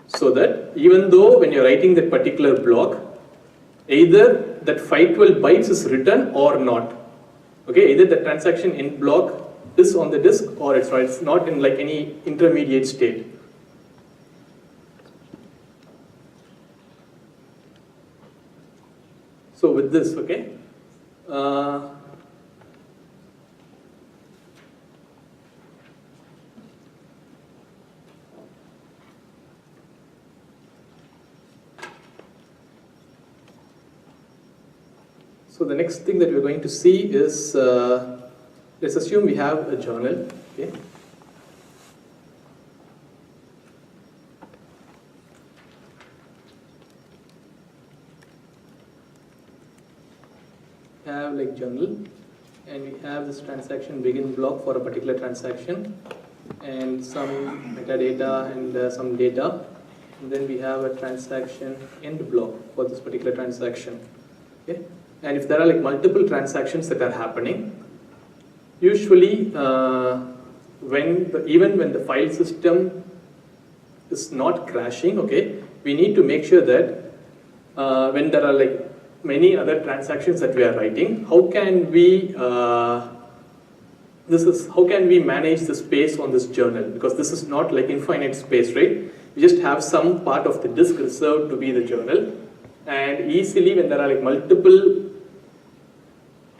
So that even though when you're writing that particular block, either that 512 bytes is written or not. Okay, either the transaction end block is on the disk or it's not in like any intermediate state. So with this, okay, so the next thing that we're going to see is, let's assume we have a journal, okay. We have like journal, and we have this transaction begin block for a particular transaction, and some metadata and some data, and then we have a transaction end block for this particular transaction, okay. And if there are like multiple transactions that are happening, usually even when the file system is not crashing, okay, we need to make sure that when there are like many other transactions that we are writing, how can we manage the space on this journal? Because this is not like infinite space, right? We just have some part of the disk reserved to be the journal, and easily when there are like multiple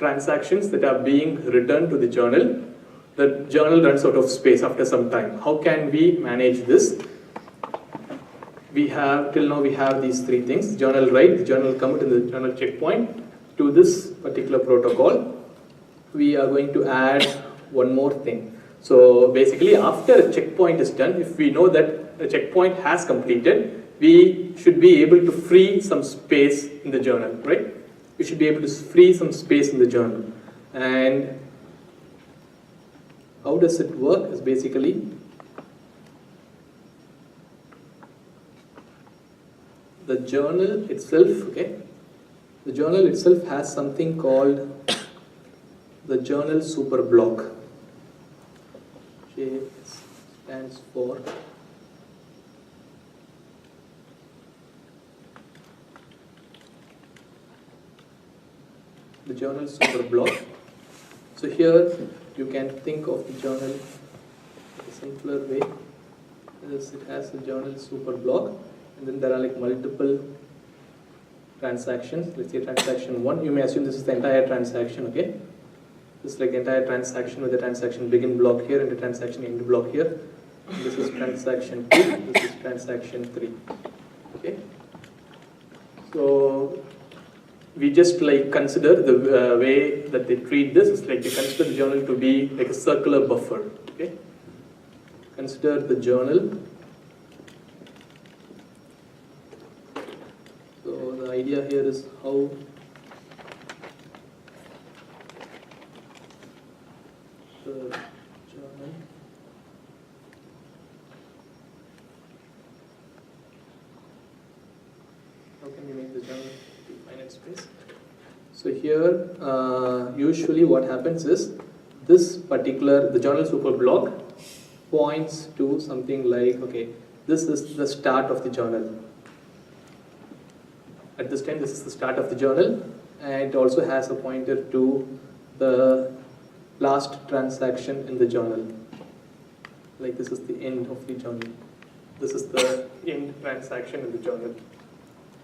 transactions that are being returned to the journal runs out of space after some time. How can we manage this? We have, till now we have these three things: journal write, the journal commit, and the journal checkpoint. To this particular protocol, we are going to add one more thing. So basically, after a checkpoint is done, if we know that the checkpoint has completed, we should be able to free some space in the journal, right? We should be able to free some space in the journal. And how does it work? Is basically the journal itself, okay? The journal itself has something called the journal super block. J stands for the journal super block. So here you can think of the journal in a simpler way. It has a journal super block, and then there are like multiple transactions. Let's say transaction 1. You may assume this is the entire transaction, okay? This is like the entire transaction with the transaction begin block here and the transaction end block here. And this is transaction 2, this is transaction 3. Okay? So we just like consider the way that they treat this is like they consider the journal to be like a circular buffer. Okay? Consider the journal. So the idea here is how the journal how can we make the journal finite space? So here usually what happens is this particular the journal super block points to something like, okay, this is the start of the journal. At this time, this is the start of the journal, and it also has a pointer to the last transaction in the journal. Like this is the end of the journal. This is the end transaction in the journal.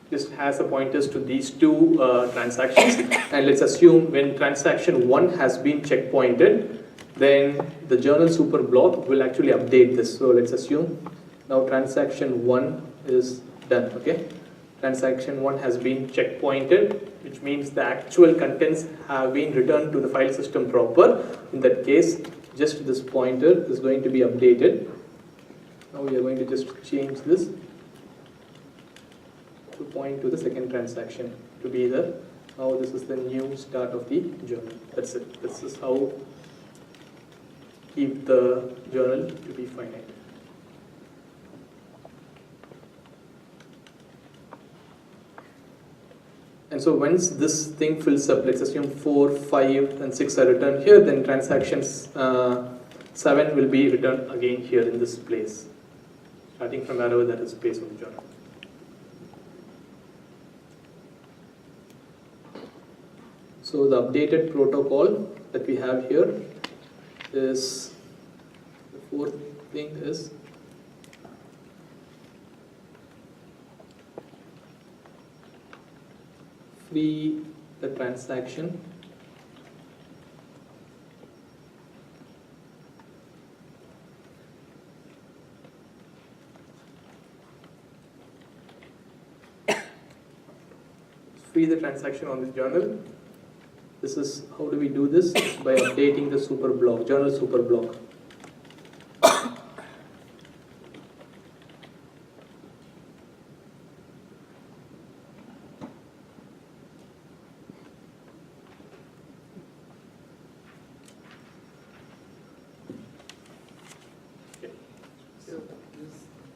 This has a pointers to these two transactions, and let's assume when transaction 1 has been checkpointed, then the journal super block will actually update this. So let's assume now transaction 1 is done, okay? Transaction 1 has been checkpointed, which means the actual contents have been returned to the file system proper. In that case, just this pointer is going to be updated. Now we are going to just change this to point to the second transaction to be the, now this is the new start of the journal. That's it. This is how keep the journal to be finite. And so once this thing fills up, let's assume 4, 5, and 6 are returned here, then transactions 7 will be returned again here in this place, starting from wherever that is space on the journal. So the updated protocol that we have here is, the fourth thing is free the transaction on this journal. This is, how do we do this? By updating the super block, journal super block.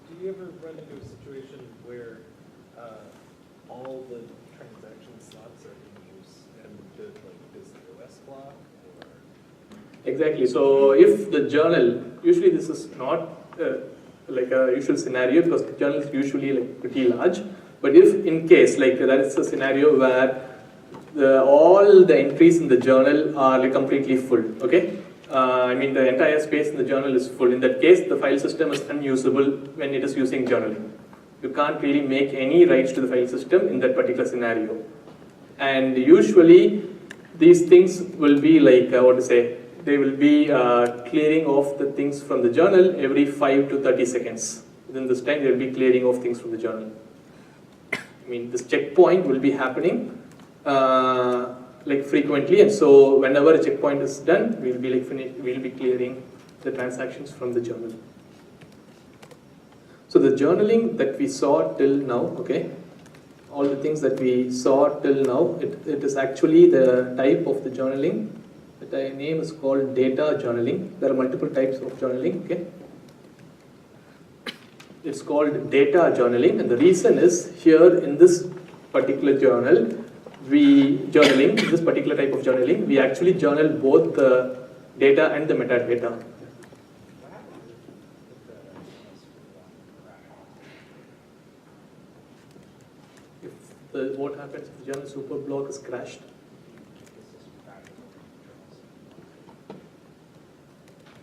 Do you ever run into a situation where all the transaction slots are in use and does the OS block? Or? Exactly. So if the journal, usually this is not like a usual scenario because the journal is usually like pretty large. But if in case like that is a scenario where all the entries in the journal are like completely full, okay? I mean the entire space in the journal is full. In that case, the file system is unusable when it is using journaling. You can't really make any writes to the file system in that particular scenario. And usually these things will be like, what to say, they will be clearing off the things from the journal every 5 to 30 seconds. Within this time, they will be clearing off things from the journal. I mean, this checkpoint will be happening like frequently, and so whenever a checkpoint is done, we'll be clearing the transactions from the journal. So the journaling that we saw till now, okay, all the things that we saw till now, it is actually the type of the journaling. The name is called data journaling. There are multiple types of journaling, okay. It's called data journaling, and the reason is here in this particular this particular type of journaling, we actually journal both the data and the metadata. What happens if the journal super block is crashed?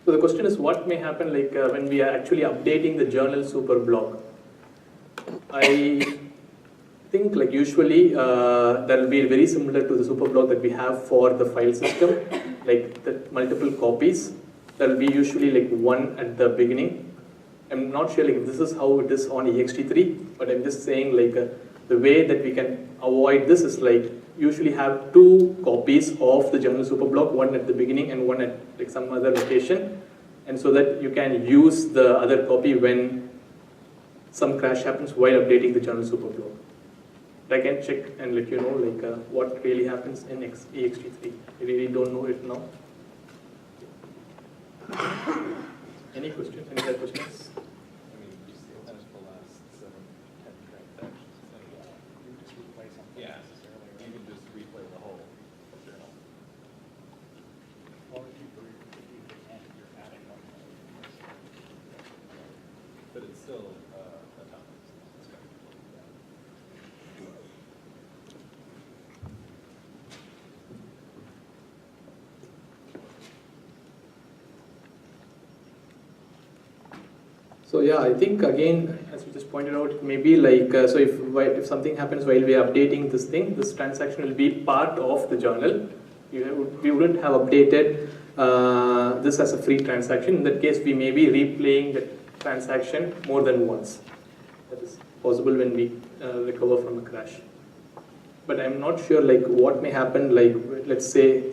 So the question is, what may happen like when we are actually updating the journal super block? I think like usually that will be very similar to the super block that we have for the file system, like the multiple copies. There will be usually like one at the beginning. I'm not sure like if this is how it is on ext3, but I'm just saying like the way that we can avoid this is like usually have two copies of the journal super block, one at the beginning and one at like some other location, and so that you can use the other copy when some crash happens while updating the journal super block. I can check and let you know like what really happens in ext3. I really don't know it now. Any questions? Any other questions? I mean, you still finish the last 7, 10 transactions. You can just replay something. Yeah, you can just replay the whole journal. Or if you can, you're adding one. But it's still atomic. So yeah, I think again, as we just pointed out, maybe like, so if something happens while we are updating this thing, this transaction will be part of the journal. We wouldn't have updated this as a free transaction. In that case, we may be replaying the transaction more than once. That is possible when we recover from a crash. But I'm not sure like what may happen, like let's say,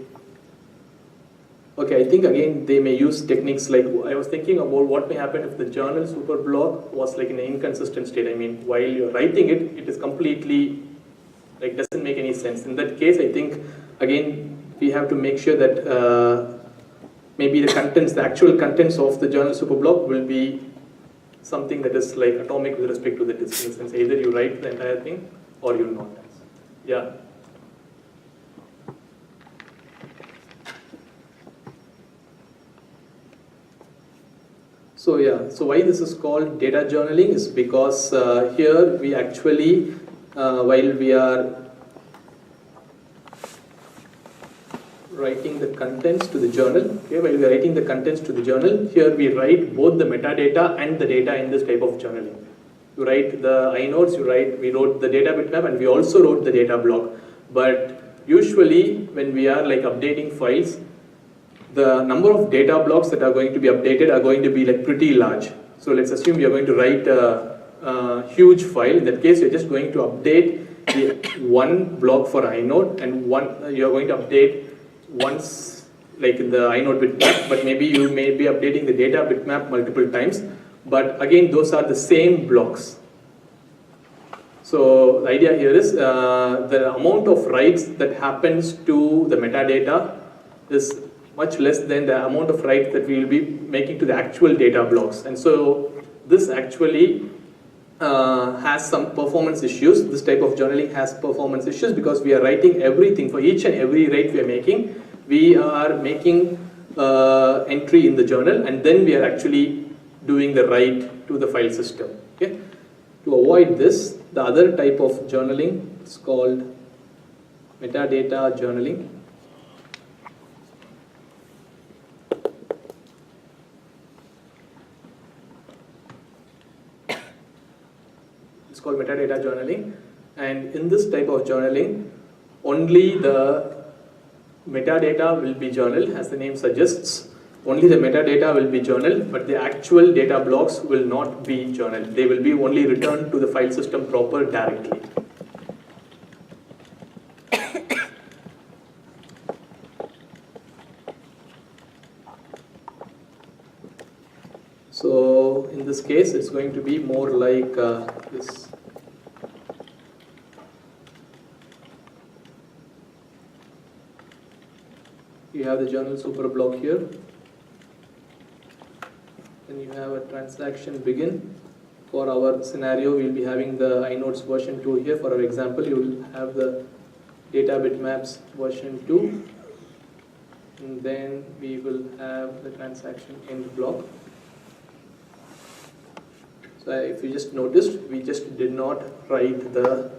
okay, I think again they may use techniques like, I was thinking about what may happen if the journal super block was like in an inconsistent state. I mean, while you're writing it, it is completely, like doesn't make any sense. In that case, I think again, we have to make sure that maybe the contents, the actual contents of the journal super block will be something that is like atomic with respect to the disk. In the sense, either you write the entire thing or you not. Yeah. So yeah, so why this is called data journaling is because here we actually, while we are writing the contents to the journal, okay, while we are writing the contents to the journal, here we write both the metadata and the data in this type of journaling. You write the inodes, we wrote the data bitmap, and we also wrote the data block. But usually when we are like updating files, the number of data blocks that are going to be updated are going to be like pretty large. So let's assume you're going to write a huge file. In that case, you're just going to update the one block for inode, and you're going to update once like in the inode bitmap, but maybe you may be updating the data bitmap multiple times. But again, those are the same blocks. So the idea here is the amount of writes that happens to the metadata is much less than the amount of writes that we will be making to the actual data blocks. And so this actually has some performance issues. This type of journaling has performance issues because we are writing everything. For each and every write we are making entry in the journal, and then we are actually doing the write to the file system. Okay? To avoid this, the other type of journaling is called metadata journaling. It's called metadata journaling, and in this type of journaling, only the metadata will be journal, as the name suggests. Only the metadata will be journal, but the actual data blocks will not be journal. They will be only returned to the file system proper directly. So in this case, it's going to be more like this. You have the journal super block here. Then you have a transaction begin. For our scenario, we'll be having the inodes version 2 here. For our example, you will have the data bitmaps version 2. And then we will have the transaction end block. So if you just noticed, we just did not write the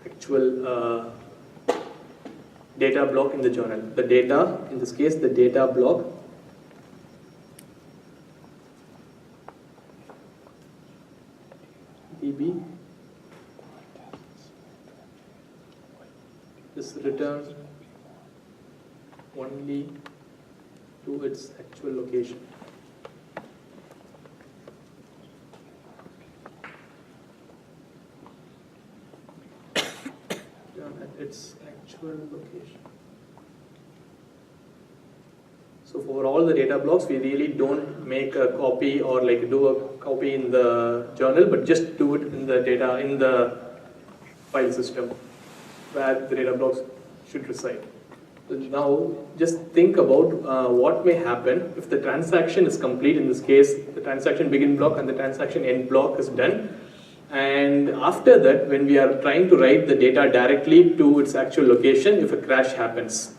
actual data block in the journal. The data, in this case, the data block db is returned only to its actual location. At its actual location. So for all the data blocks, we really don't make a copy or like do a copy in the journal, but just do it in the data in the file system where the data blocks should reside. So now just think about what may happen if the transaction is complete. In this case, the transaction begin block and the transaction end block is done. And after that, when we are trying to write the data directly to its actual location, if a crash happens,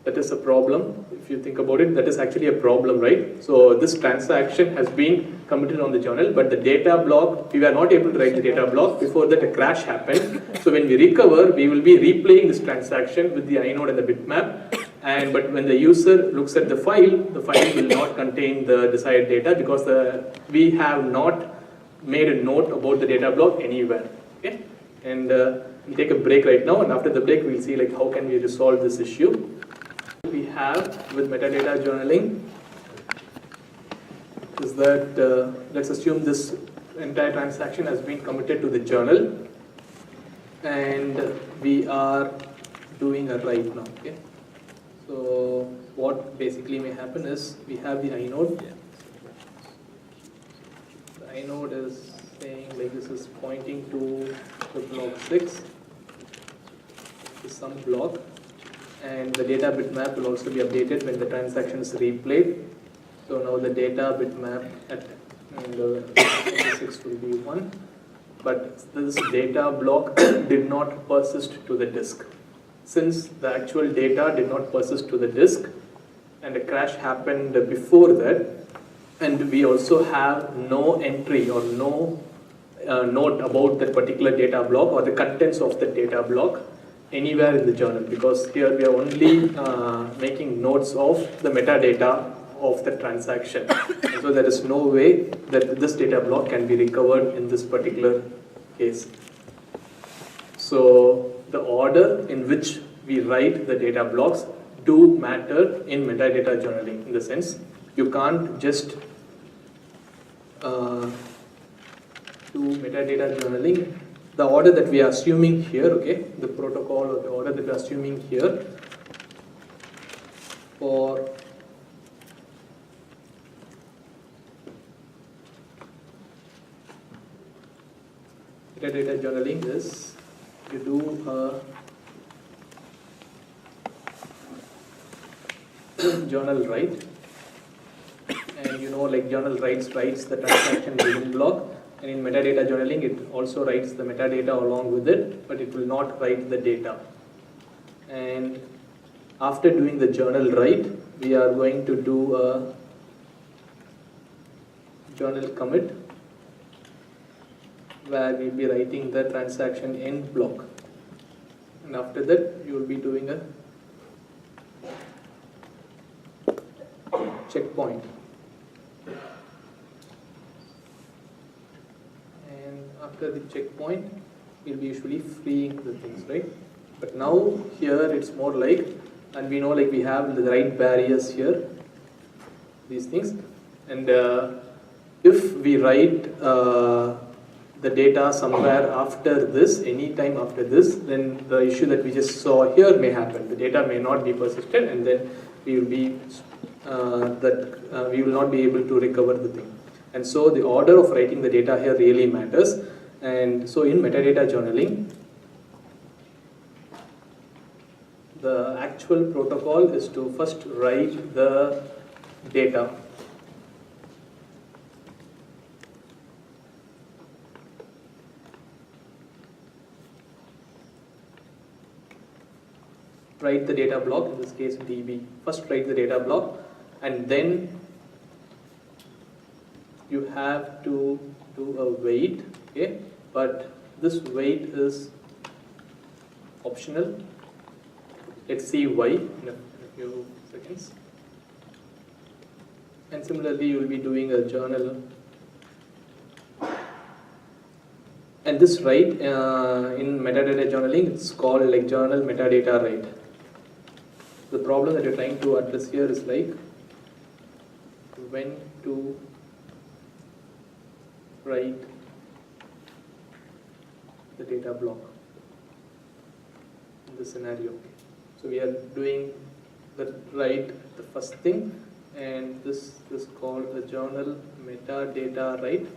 that is a problem. If you think about it, that is actually a problem, right? So this transaction has been committed on the journal, but the data block, we were not able to write the data block. Before that, a crash happened. So when we recover, we will be replaying this transaction with the inode and the bitmap. But when the user looks at the file will not contain the desired data because we have not made a note about the data block anywhere. Okay, and we'll take a break right now, and after the break, we'll see like how can we resolve this issue. We have with metadata journaling is that let's assume this entire transaction has been committed to the journal, and we are doing a write now. Okay. So what basically may happen is we have the inode. The inode is saying like this is pointing to the block 6, to some block, and the data bitmap will also be updated when the transaction is replayed. So now the data bitmap at 6 will be 1, but this data block did not persist to the disk. Since the actual data did not persist to the disk and a crash happened before that, and we also have no entry or no note about that particular data block or the contents of the data block anywhere in the journal, because here we are only making notes of the metadata of the transaction. And so there is no way that this data block can be recovered in this particular case. So the order in which we write the data blocks do matter in metadata journaling, in the sense you can't just do metadata journaling. The order that we are assuming here, okay, the protocol or the order that we are assuming here for metadata journaling is you do a journal write, and you know like journal writes the transaction begin block, and in metadata journaling it also writes the metadata along with it, but it will not write the data. And after doing the journal write, we are going to do a journal commit where we'll be writing the transaction end block, and after that you will be doing a checkpoint, and after the checkpoint we'll be usually freeing the things, right? But now here it's more like, and we know like we have the write barriers here, these things, and if we write the data somewhere after this, any time after this, then the issue that we just saw here may happen. The data may not be persisted, and then we will be we will not be able to recover the thing. And so the order of writing the data here really matters. And so in metadata journaling, the actual protocol is to first write the data. Write the data block, in this case DB. First write the data block, and then you have to do a wait, okay? But this wait is optional. Let's see why in a few seconds. And similarly, you will be doing a journal. And this write in metadata journaling, it's called like journal metadata write. The problem that you're trying to address here is like when to write the data block in this scenario. So we are doing the write the first thing, and this is called the journal metadata write,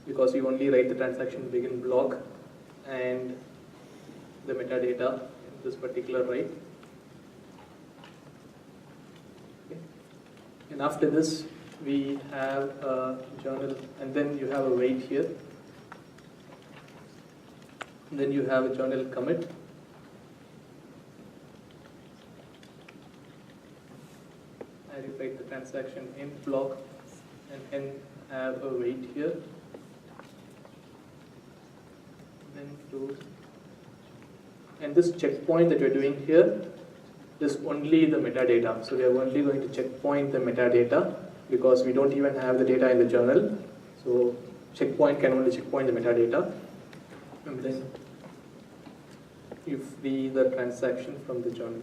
because you only write the transaction begin block and the metadata in this particular write. Okay. And after this we have a journal, and then you have a wait here, and then you have a journal commit, and you write the transaction in block, and then have a wait here, then to, and this checkpoint that you're doing here is only the metadata. So we are only going to checkpoint the metadata, because we don't even have the data in the journal. So checkpoint can only checkpoint the metadata, and then you free the transaction from the journal.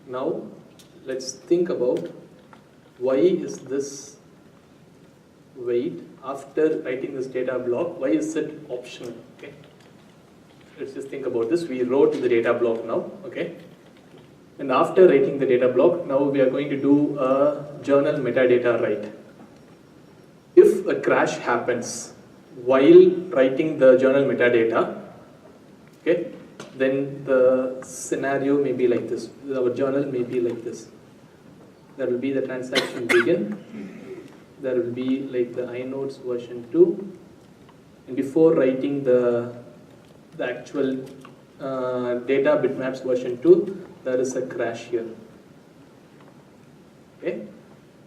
Now let's think about why is this wait after writing this data block, why is it optional? Okay. Let's just think about this. We wrote the data block now, okay? And after writing the data block, now we are going to do a journal metadata write. If a crash happens while writing the journal metadata, okay, then the scenario may be like this. Our journal may be like this. There will be the transaction begin. There will be like the inodes version 2. And before writing the actual data bitmaps version 2, there is a crash here. Okay.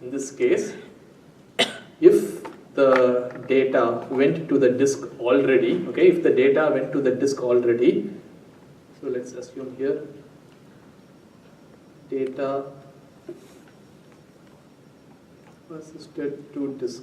In this case, if the data went to the disk already, okay, if the data went to the disk already, so let's assume here data persisted to disk.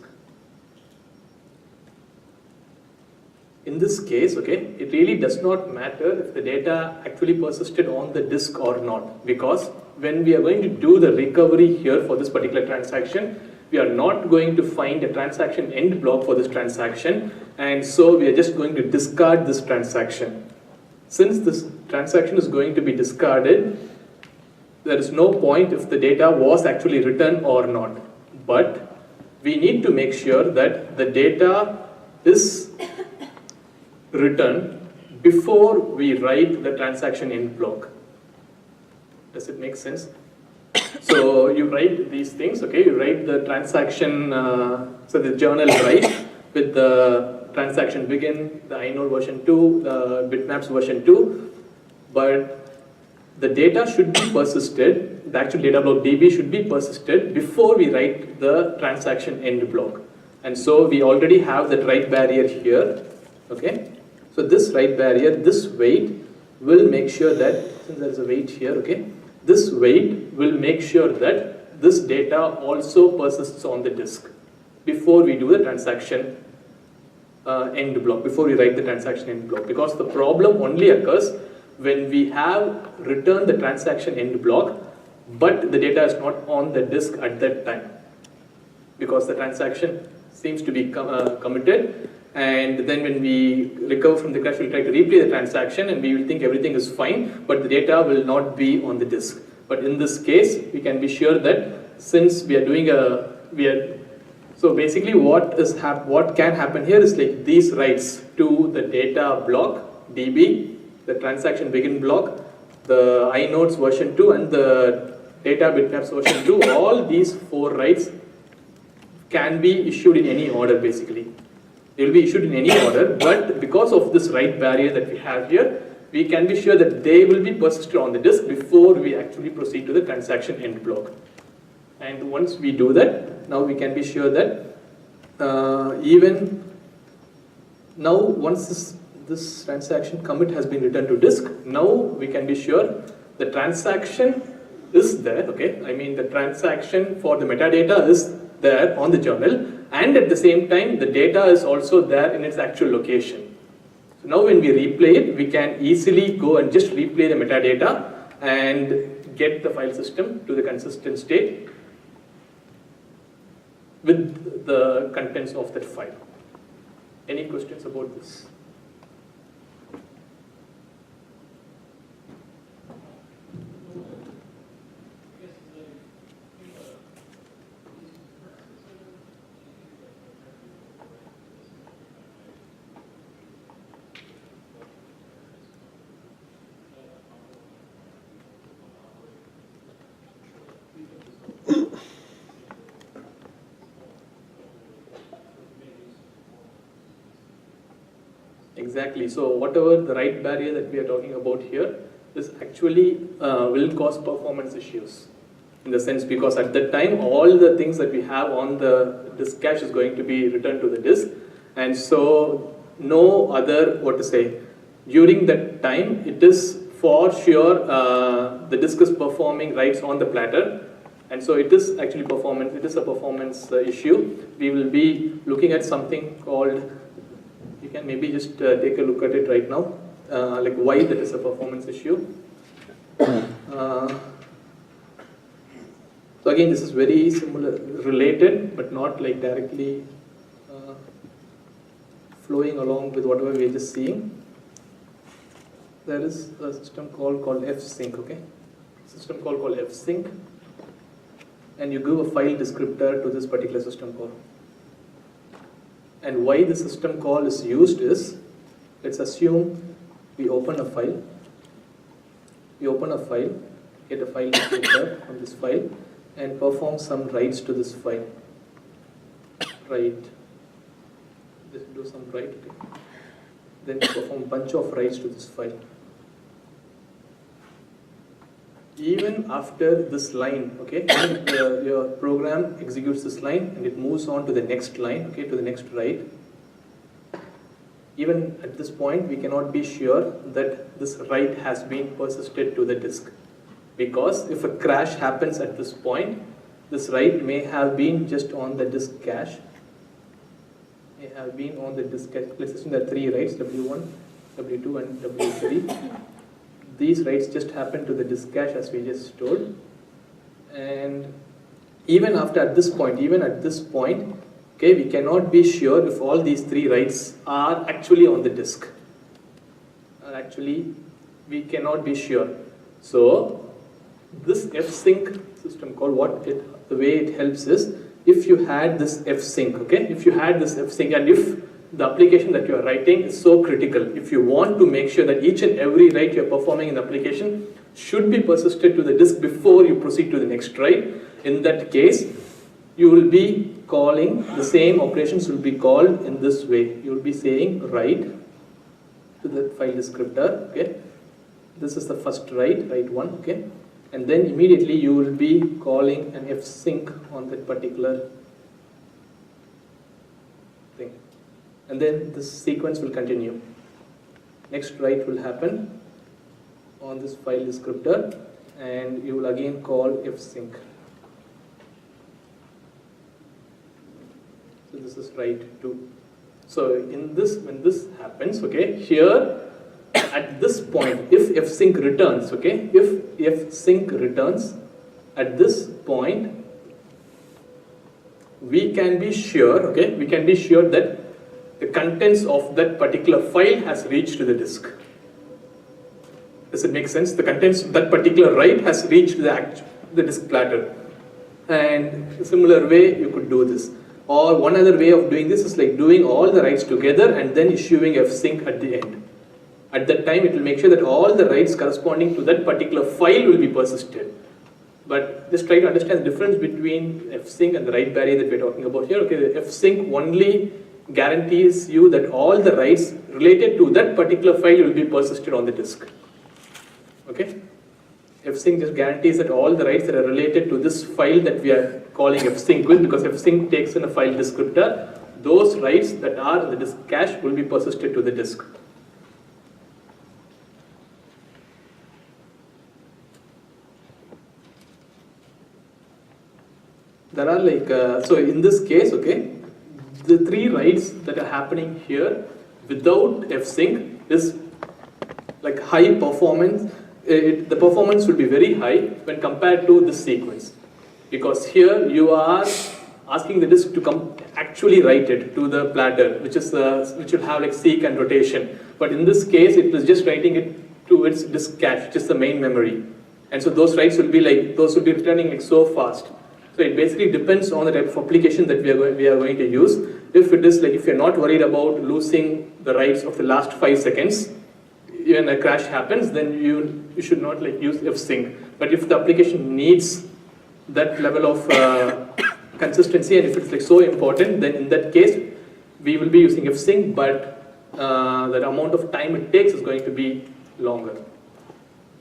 In this case, okay, it really does not matter if the data actually persisted on the disk or not, because when we are going to do the recovery here for this particular transaction, we are not going to find a transaction end block for this transaction, and so we are just going to discard this transaction. Since this transaction is going to be discarded, there is no point if the data was actually written or not. But we need to make sure that the data is written before we write the transaction end block. Does it make sense? So you write these things, okay? You write the transaction, so the journal write with the transaction begin, the inode version 2, the bitmaps version 2, but the data should be persisted, the actual data block DB should be persisted before we write the transaction end block. And so we already have that write barrier here, okay? So this write barrier, this wait will make sure that, since there is a wait here, okay? This wait will make sure that this data also persists on the disk. before we do the transaction end block, before we write the transaction end block, because the problem only occurs when we have returned the transaction end block, but the data is not on the disk at that time, because the transaction seems to be committed, and then when we recover from the crash, we'll try to replay the transaction and we will think everything is fine, but the data will not be on the disk. But in this case, we can be sure that since we are doing so basically what can happen here is like these writes to the data block, DB, the transaction begin block, the inodes version 2 and the data bitmaps version 2, all these 4 writes can be issued in any order basically. They will be issued in any order, but because of this write barrier that we have here, we can be sure that they will be persisted on the disk before we actually proceed to the transaction end block. And once we do that, now we can be sure that even now once this transaction commit has been returned to disk, now we can be sure the transaction is there, okay? I mean the transaction for the metadata is there on the journal, and at the same time the data is also there in its actual location. So now when we replay it, we can easily go and just replay the metadata and get the file system to the consistent state with the contents of that file. Any questions about this? Exactly. So whatever the write barrier that we are talking about here is actually will cause performance issues in the sense because at that time all the things that we have on the disk cache is going to be returned to the disk, and so no other during that time it is for sure the disk is performing writes on the platter, and so it is actually performance. It is a performance issue. We will be looking at something called. You can maybe just take a look at it right now, like why that is a performance issue. So again, this is very similar, related, but not like directly flowing along with whatever we are just seeing. There is a system called FSCK, okay? System called FSCK, and you give a file descriptor to this particular system call. And why the system call is used is, let's assume we open a file, get a file descriptor from this file, and perform some writes to this file. Just do some write, okay. Then perform bunch of writes to this file. Even after this line, okay, your program executes this line and it moves on to the next line, okay, to the next write. Even at this point, we cannot be sure that this write has been persisted to the disk, because if a crash happens at this point, this write may have been just on the disk cache. Let's assume there are 3 writes, W1, W2, and W3. These writes just happen to the disk cache as we just told, and even at this point, okay, we cannot be sure if all these 3 writes are actually on the disk. We cannot be sure. So this FSCK system call, the way it helps is, if you had this FSCK, okay, and if the application that you are writing is so critical, if you want to make sure that each and every write you are performing in the application should be persisted to the disk before you proceed to the next write, in that case, you will be calling, the same operations will be called in this way. You will be saying write to the file descriptor, okay. This is the first write 1, okay. And then immediately you will be calling an FSCK on that particular thing. And then this sequence will continue. Next write will happen on this file descriptor, and you will again call FSCK. this is write 2. So in this, when this happens, okay, here at this point, if fsync returns, okay, if fsync returns at this point, we can be sure, okay, we can be sure that the contents of that particular file has reached to the disk. Does it make sense? The contents of that particular write has reached the disk platter. And a similar way you could do this. Or one other way of doing this is like doing all the writes together and then issuing fsync at the end. At that time, it will make sure that all the writes corresponding to that particular file will be persisted. But just try to understand the difference between fsync and the write barrier that we're talking about here. Okay, the fsync only guarantees you that all the writes related to that particular file will be persisted on the disk. Okay? Fsync just guarantees that all the writes that are related to this file that we are calling fsync with, because fsync takes in a file descriptor, those writes that are in the disk cache will be persisted to the disk. There are like, so in this case, okay, the 3 writes that are happening here without fsync is like high performance. The performance will be very high when compared to this sequence, because here you are asking the disk to actually write it to the platter, which will have like seek and rotation. But in this case, it is just writing it to its disk cache, which is the main memory, and so those writes will be like returning like so fast. So it basically depends on the type of application that we are going to use. If it is like, if you're not worried about losing the writes of the last 5 seconds, when a crash happens, then you should not like use fsync. But if the application needs that level of consistency, and if it's like so important, then in that case, we will be using fsync, but the amount of time it takes is going to be longer.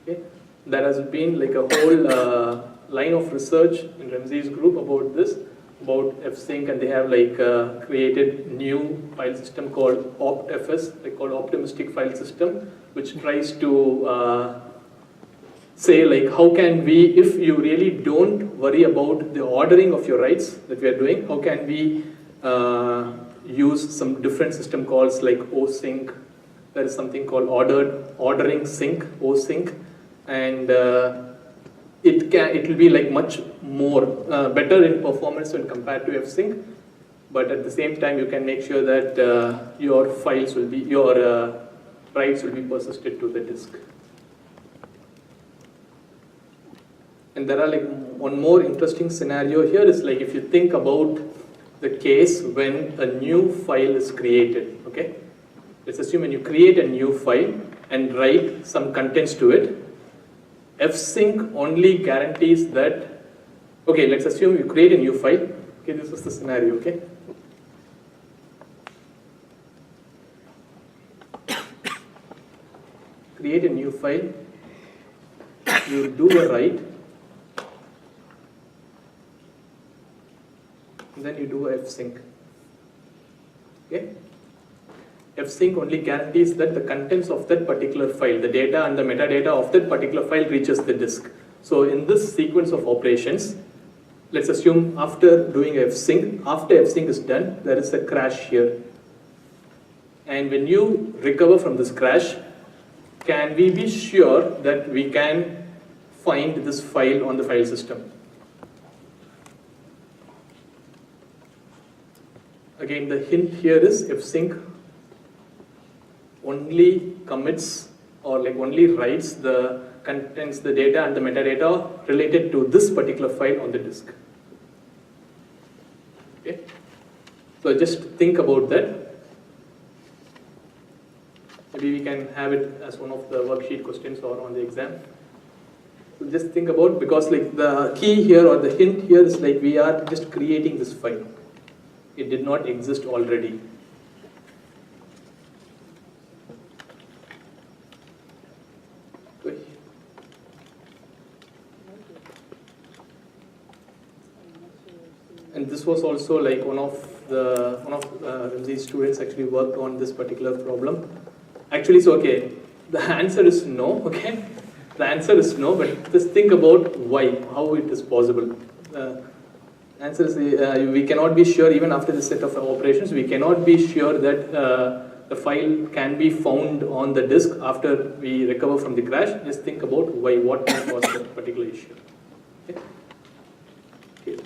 Okay? There has been like a whole line of research in Ramsey's group about this, about fsync, and they have like created new file system called OptFS, like called optimistic file system, which tries to say like how can we, if you really don't worry about the ordering of your writes that we are doing, how can we use some different system calls like osync. There is something called ordering sync, osync, and it will be like much more better in performance when compared to fsync, but at the same time you can make sure that your files will be, your writes will be persisted to the disk. And there are like one more interesting scenario here is like if you think about the case when a new file is created, okay? Let's assume when you create a new file and write some contents to it, fsync only guarantees that, okay, let's assume you create a new file. Okay, this is the scenario, okay? Create a new file, you do a write, and then you do a fsync. Okay? Fsync only guarantees that the contents of that particular file, the data and the metadata of that particular file reaches the disk. So in this sequence of operations, let's assume after doing fsync, after fsync is done, there is a crash here. And when you recover from this crash, can we be sure that we can find this file on the file system? Again, the hint here is fsync only commits or like only writes the contents, the data and the metadata related to this particular file on the disk. Okay? So just think about that. Maybe we can have it as one of the worksheet questions or on the exam. So just think about, because like the key here or the hint here is like we are just creating this file. It did not exist already. And this was also like one of Ramsey's students actually worked on this particular problem. Actually, so okay, the answer is no, okay? The answer is no, but just think about why, how it is possible. Answer is we cannot be sure even after this set of operations. We cannot be sure that the file can be found on the disk after we recover from the crash. Just think about why, what caused that particular issue. Okay. Okay.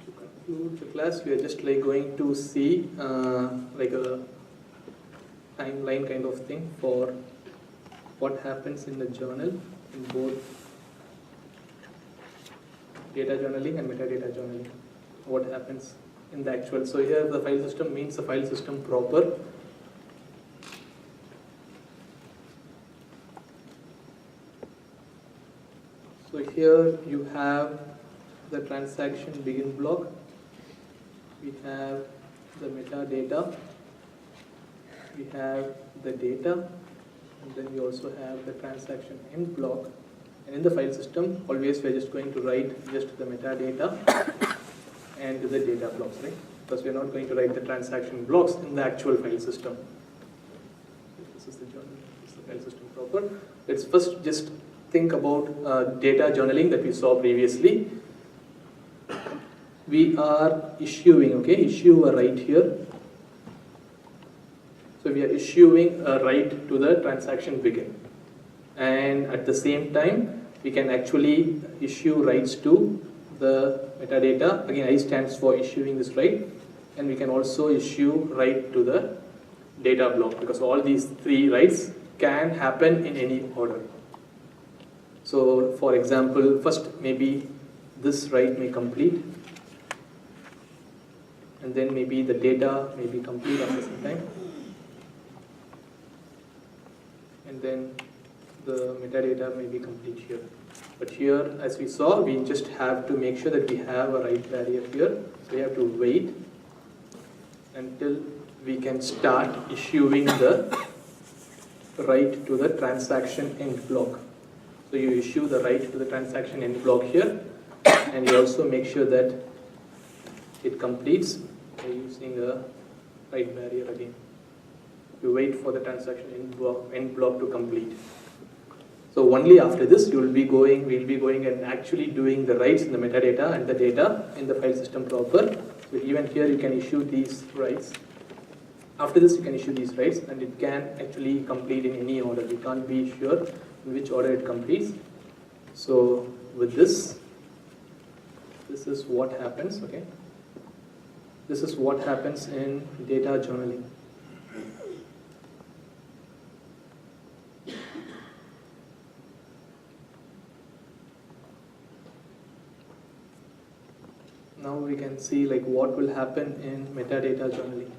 To conclude the class, we are just like going to see like a timeline kind of thing for what happens in the journal in both data journaling and metadata journaling. What happens in the actual. So here the file system means the file system proper. So here you have the transaction begin block. We have the metadata. We have the data. And then we also have the transaction end block. And in the file system, always we're just going to write just the metadata and the data blocks, right? Because we're not going to write the transaction blocks in the actual file system. This is the journal, this is the file system proper. Let's first just think about data journaling that we saw previously. We are issuing, okay, issue a write here. So we are issuing a write to the transaction begin. And at the same time, we can actually issue writes to the metadata. Again, I stands for issuing this write. And we can also issue write to the data block, because all these three writes can happen in any order. So for example, first maybe this write may complete, and then maybe the data may be complete after some time, and then the metadata may be complete here. But here, as we saw, we just have to make sure that we have a write barrier here. So we have to wait until we can start issuing the write to the transaction end block. So you issue the write to the transaction end block here, and you also make sure that it completes by using a write barrier again. You wait for the transaction end block to complete. So only after this we'll be going and actually doing the writes in the metadata and the data in the file system proper. So even here you can issue these writes. After this you can issue these writes, and it can actually complete in any order. We can't be sure in which order it completes. So with this is what happens, okay? This is what happens in data journaling. Now we can see like what will happen in metadata journaling.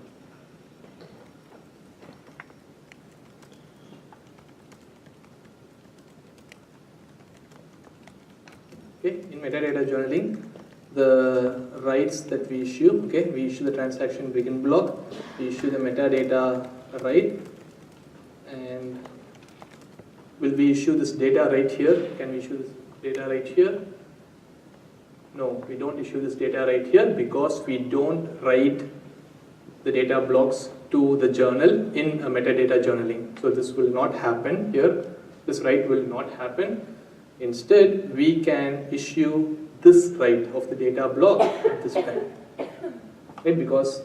Okay, in metadata journaling, the writes that we issue, okay, we issue the transaction begin block, we issue the metadata write, and will we issue this data right here? Can we issue this data right here? No, we don't issue this data right here because we don't write the data blocks to the journal in a metadata journaling. So this will not happen here. This write will not happen. Instead, we can issue this write of the data block at this time. Right? Because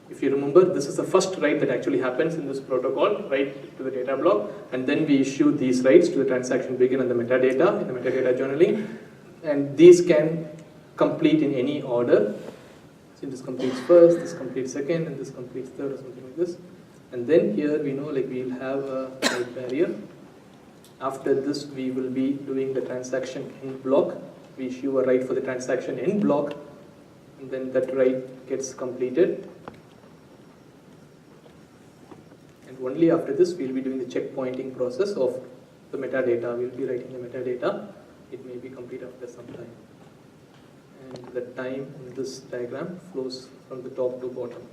if you remember, this is the first write that actually happens in this protocol, write to the data block, and then we issue these writes to the transaction begin and the metadata in the metadata journaling, and these can complete in any order. So this completes first, this completes second, and this completes third, or something like this. And then here we know like we'll have a write barrier. After this, we will be doing the transaction end block. We issue a write for the transaction end block, and then that write gets completed. And only after this, we'll be doing the checkpointing process of the metadata. We'll be writing the metadata. It may be complete after some time. And the time in this diagram flows from the top to bottom.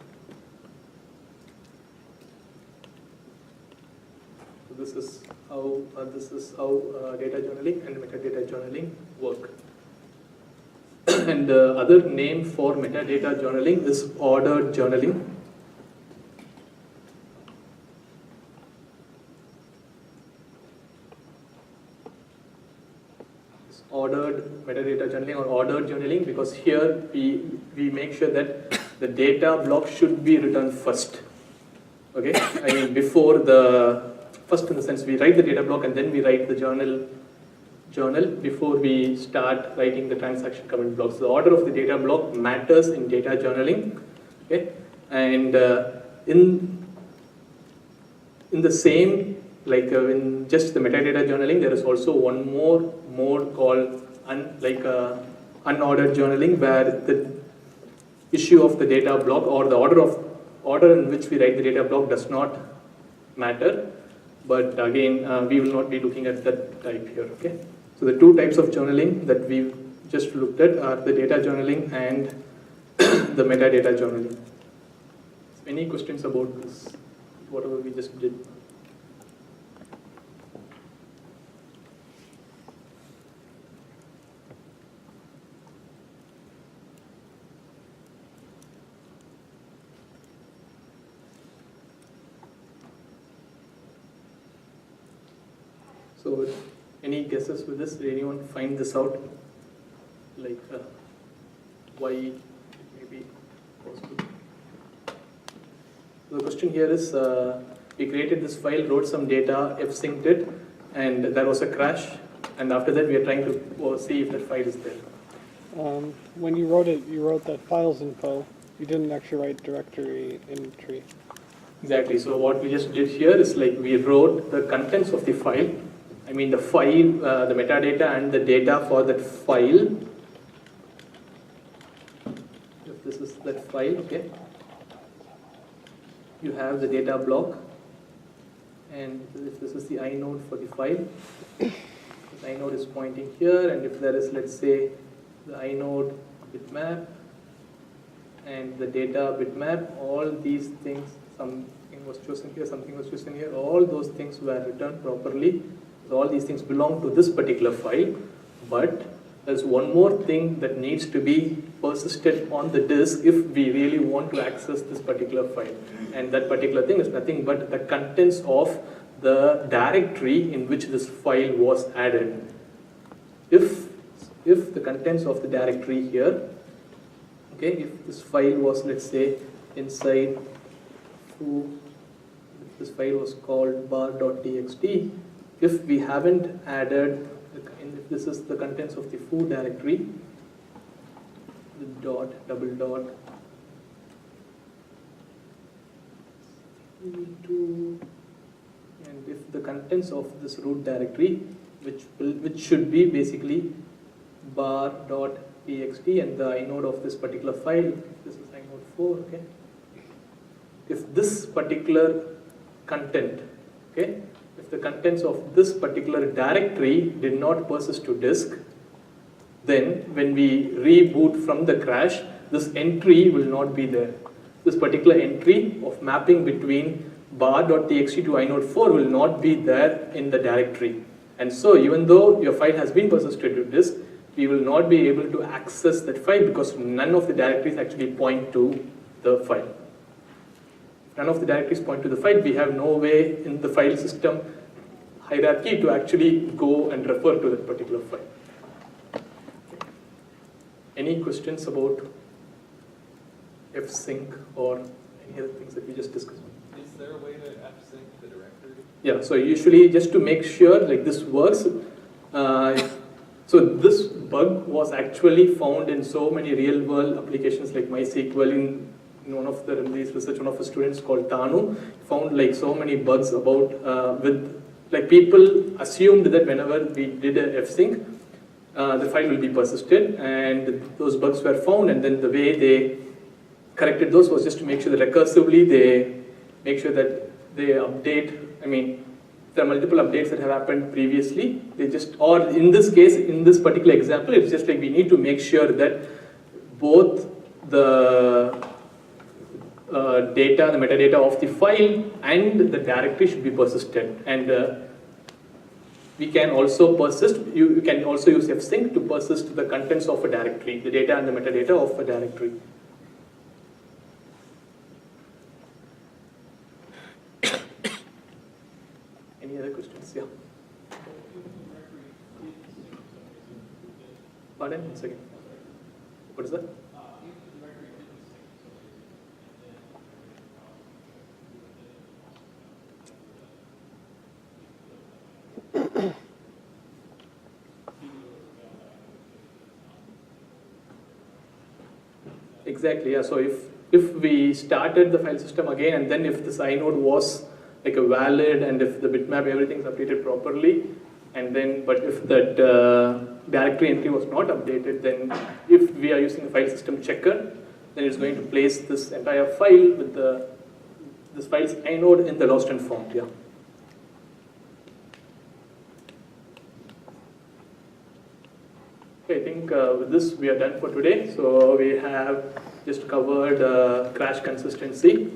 So this is how data journaling and metadata journaling work. And the other name for metadata journaling is ordered journaling. It's ordered metadata journaling or ordered journaling because here we make sure that the data block should be returned first. Okay, I mean before first in the sense we write the data block and then we write the journal before we start writing the transaction comment blocks. The order of the data block matters in data journaling. Okay, and in the same, like in just the metadata journaling, there is also one more mode called unordered journaling, where the issue of the data block or the order in which we write the data block does not matter. But again, we will not be looking at that type here. Okay. So the two types of journaling that we just looked at are the data journaling and the metadata journaling. Any questions about this? Whatever we just did. So, any guesses with this? Did anyone find this out? Like, why it may be possible? So the question here is, we created this file, wrote some data, FSCK'd it, and there was a crash. And after that, we are trying to see if that file is there. When you wrote it, you wrote that files info. You didn't actually write directory entry. Exactly. So what we just did here is like we wrote the contents of the file. I mean the file, the metadata and the data for that file. If this is that file, okay. You have the data block, and if this is the inode for the file, this inode is pointing here, and if there is, let's say, the inode bitmap and the data bitmap, all these things, something was chosen here, something was chosen here, all those things were returned properly. So all these things belong to this particular file, but there's one more thing that needs to be persisted on the disk if we really want to access this particular file. And that particular thing is nothing but the contents of the directory in which this file was added. If the contents of the directory here, okay, if this file was, let's say, inside foo, if this file was called bar.txt, if we haven't added, if this is the contents of the foo directory, the dot, double dot, and if the contents of this root directory, which should be basically bar.txt and the inode of this particular file, this is inode 4, okay. If this particular content, okay, if the contents of this particular directory did not persist to disk, then when we reboot from the crash, this entry will not be there. This particular entry of mapping between bar.txt to inode 4 will not be there in the directory. And so even though your file has been persisted to disk, we will not be able to access that file because none of the directories actually point to the file. None of the directories point to the file. We have no way in the file system hierarchy to actually go and refer to that particular file. Any questions about FSCK or any other things that we just discussed? Is there a way to FSCK the directory? Yeah, so usually just to make sure like this works, so this bug was actually found in so many real world applications like MySQL. In one of the research, one of the students called Tanu found like so many bugs about with like people assumed that whenever we did a FSCK, the file will be persisted, and those bugs were found, and then the way they corrected those was just to make sure that recursively they make sure that they update. I mean, there are multiple updates that have happened previously. They just, or in this case, in this particular example, it's just like we need to make sure that both the data, the metadata of the file and the directory should be persisted. And We can also persist, you can also use FSCK to persist the contents of a directory, the data and the metadata of a directory. Any other questions? Yeah. Pardon? 1 second. What is that? Exactly, yeah. So if we started the file system again, and then if this inode was like a valid, and if the bitmap, everything is updated properly, and then, but if that directory entry was not updated, then if we are using a file system checker, then it's going to place this entire file with this file's inode in the lost and found, yeah. Okay, I think with this we are done for today. So we have just covered crash consistency.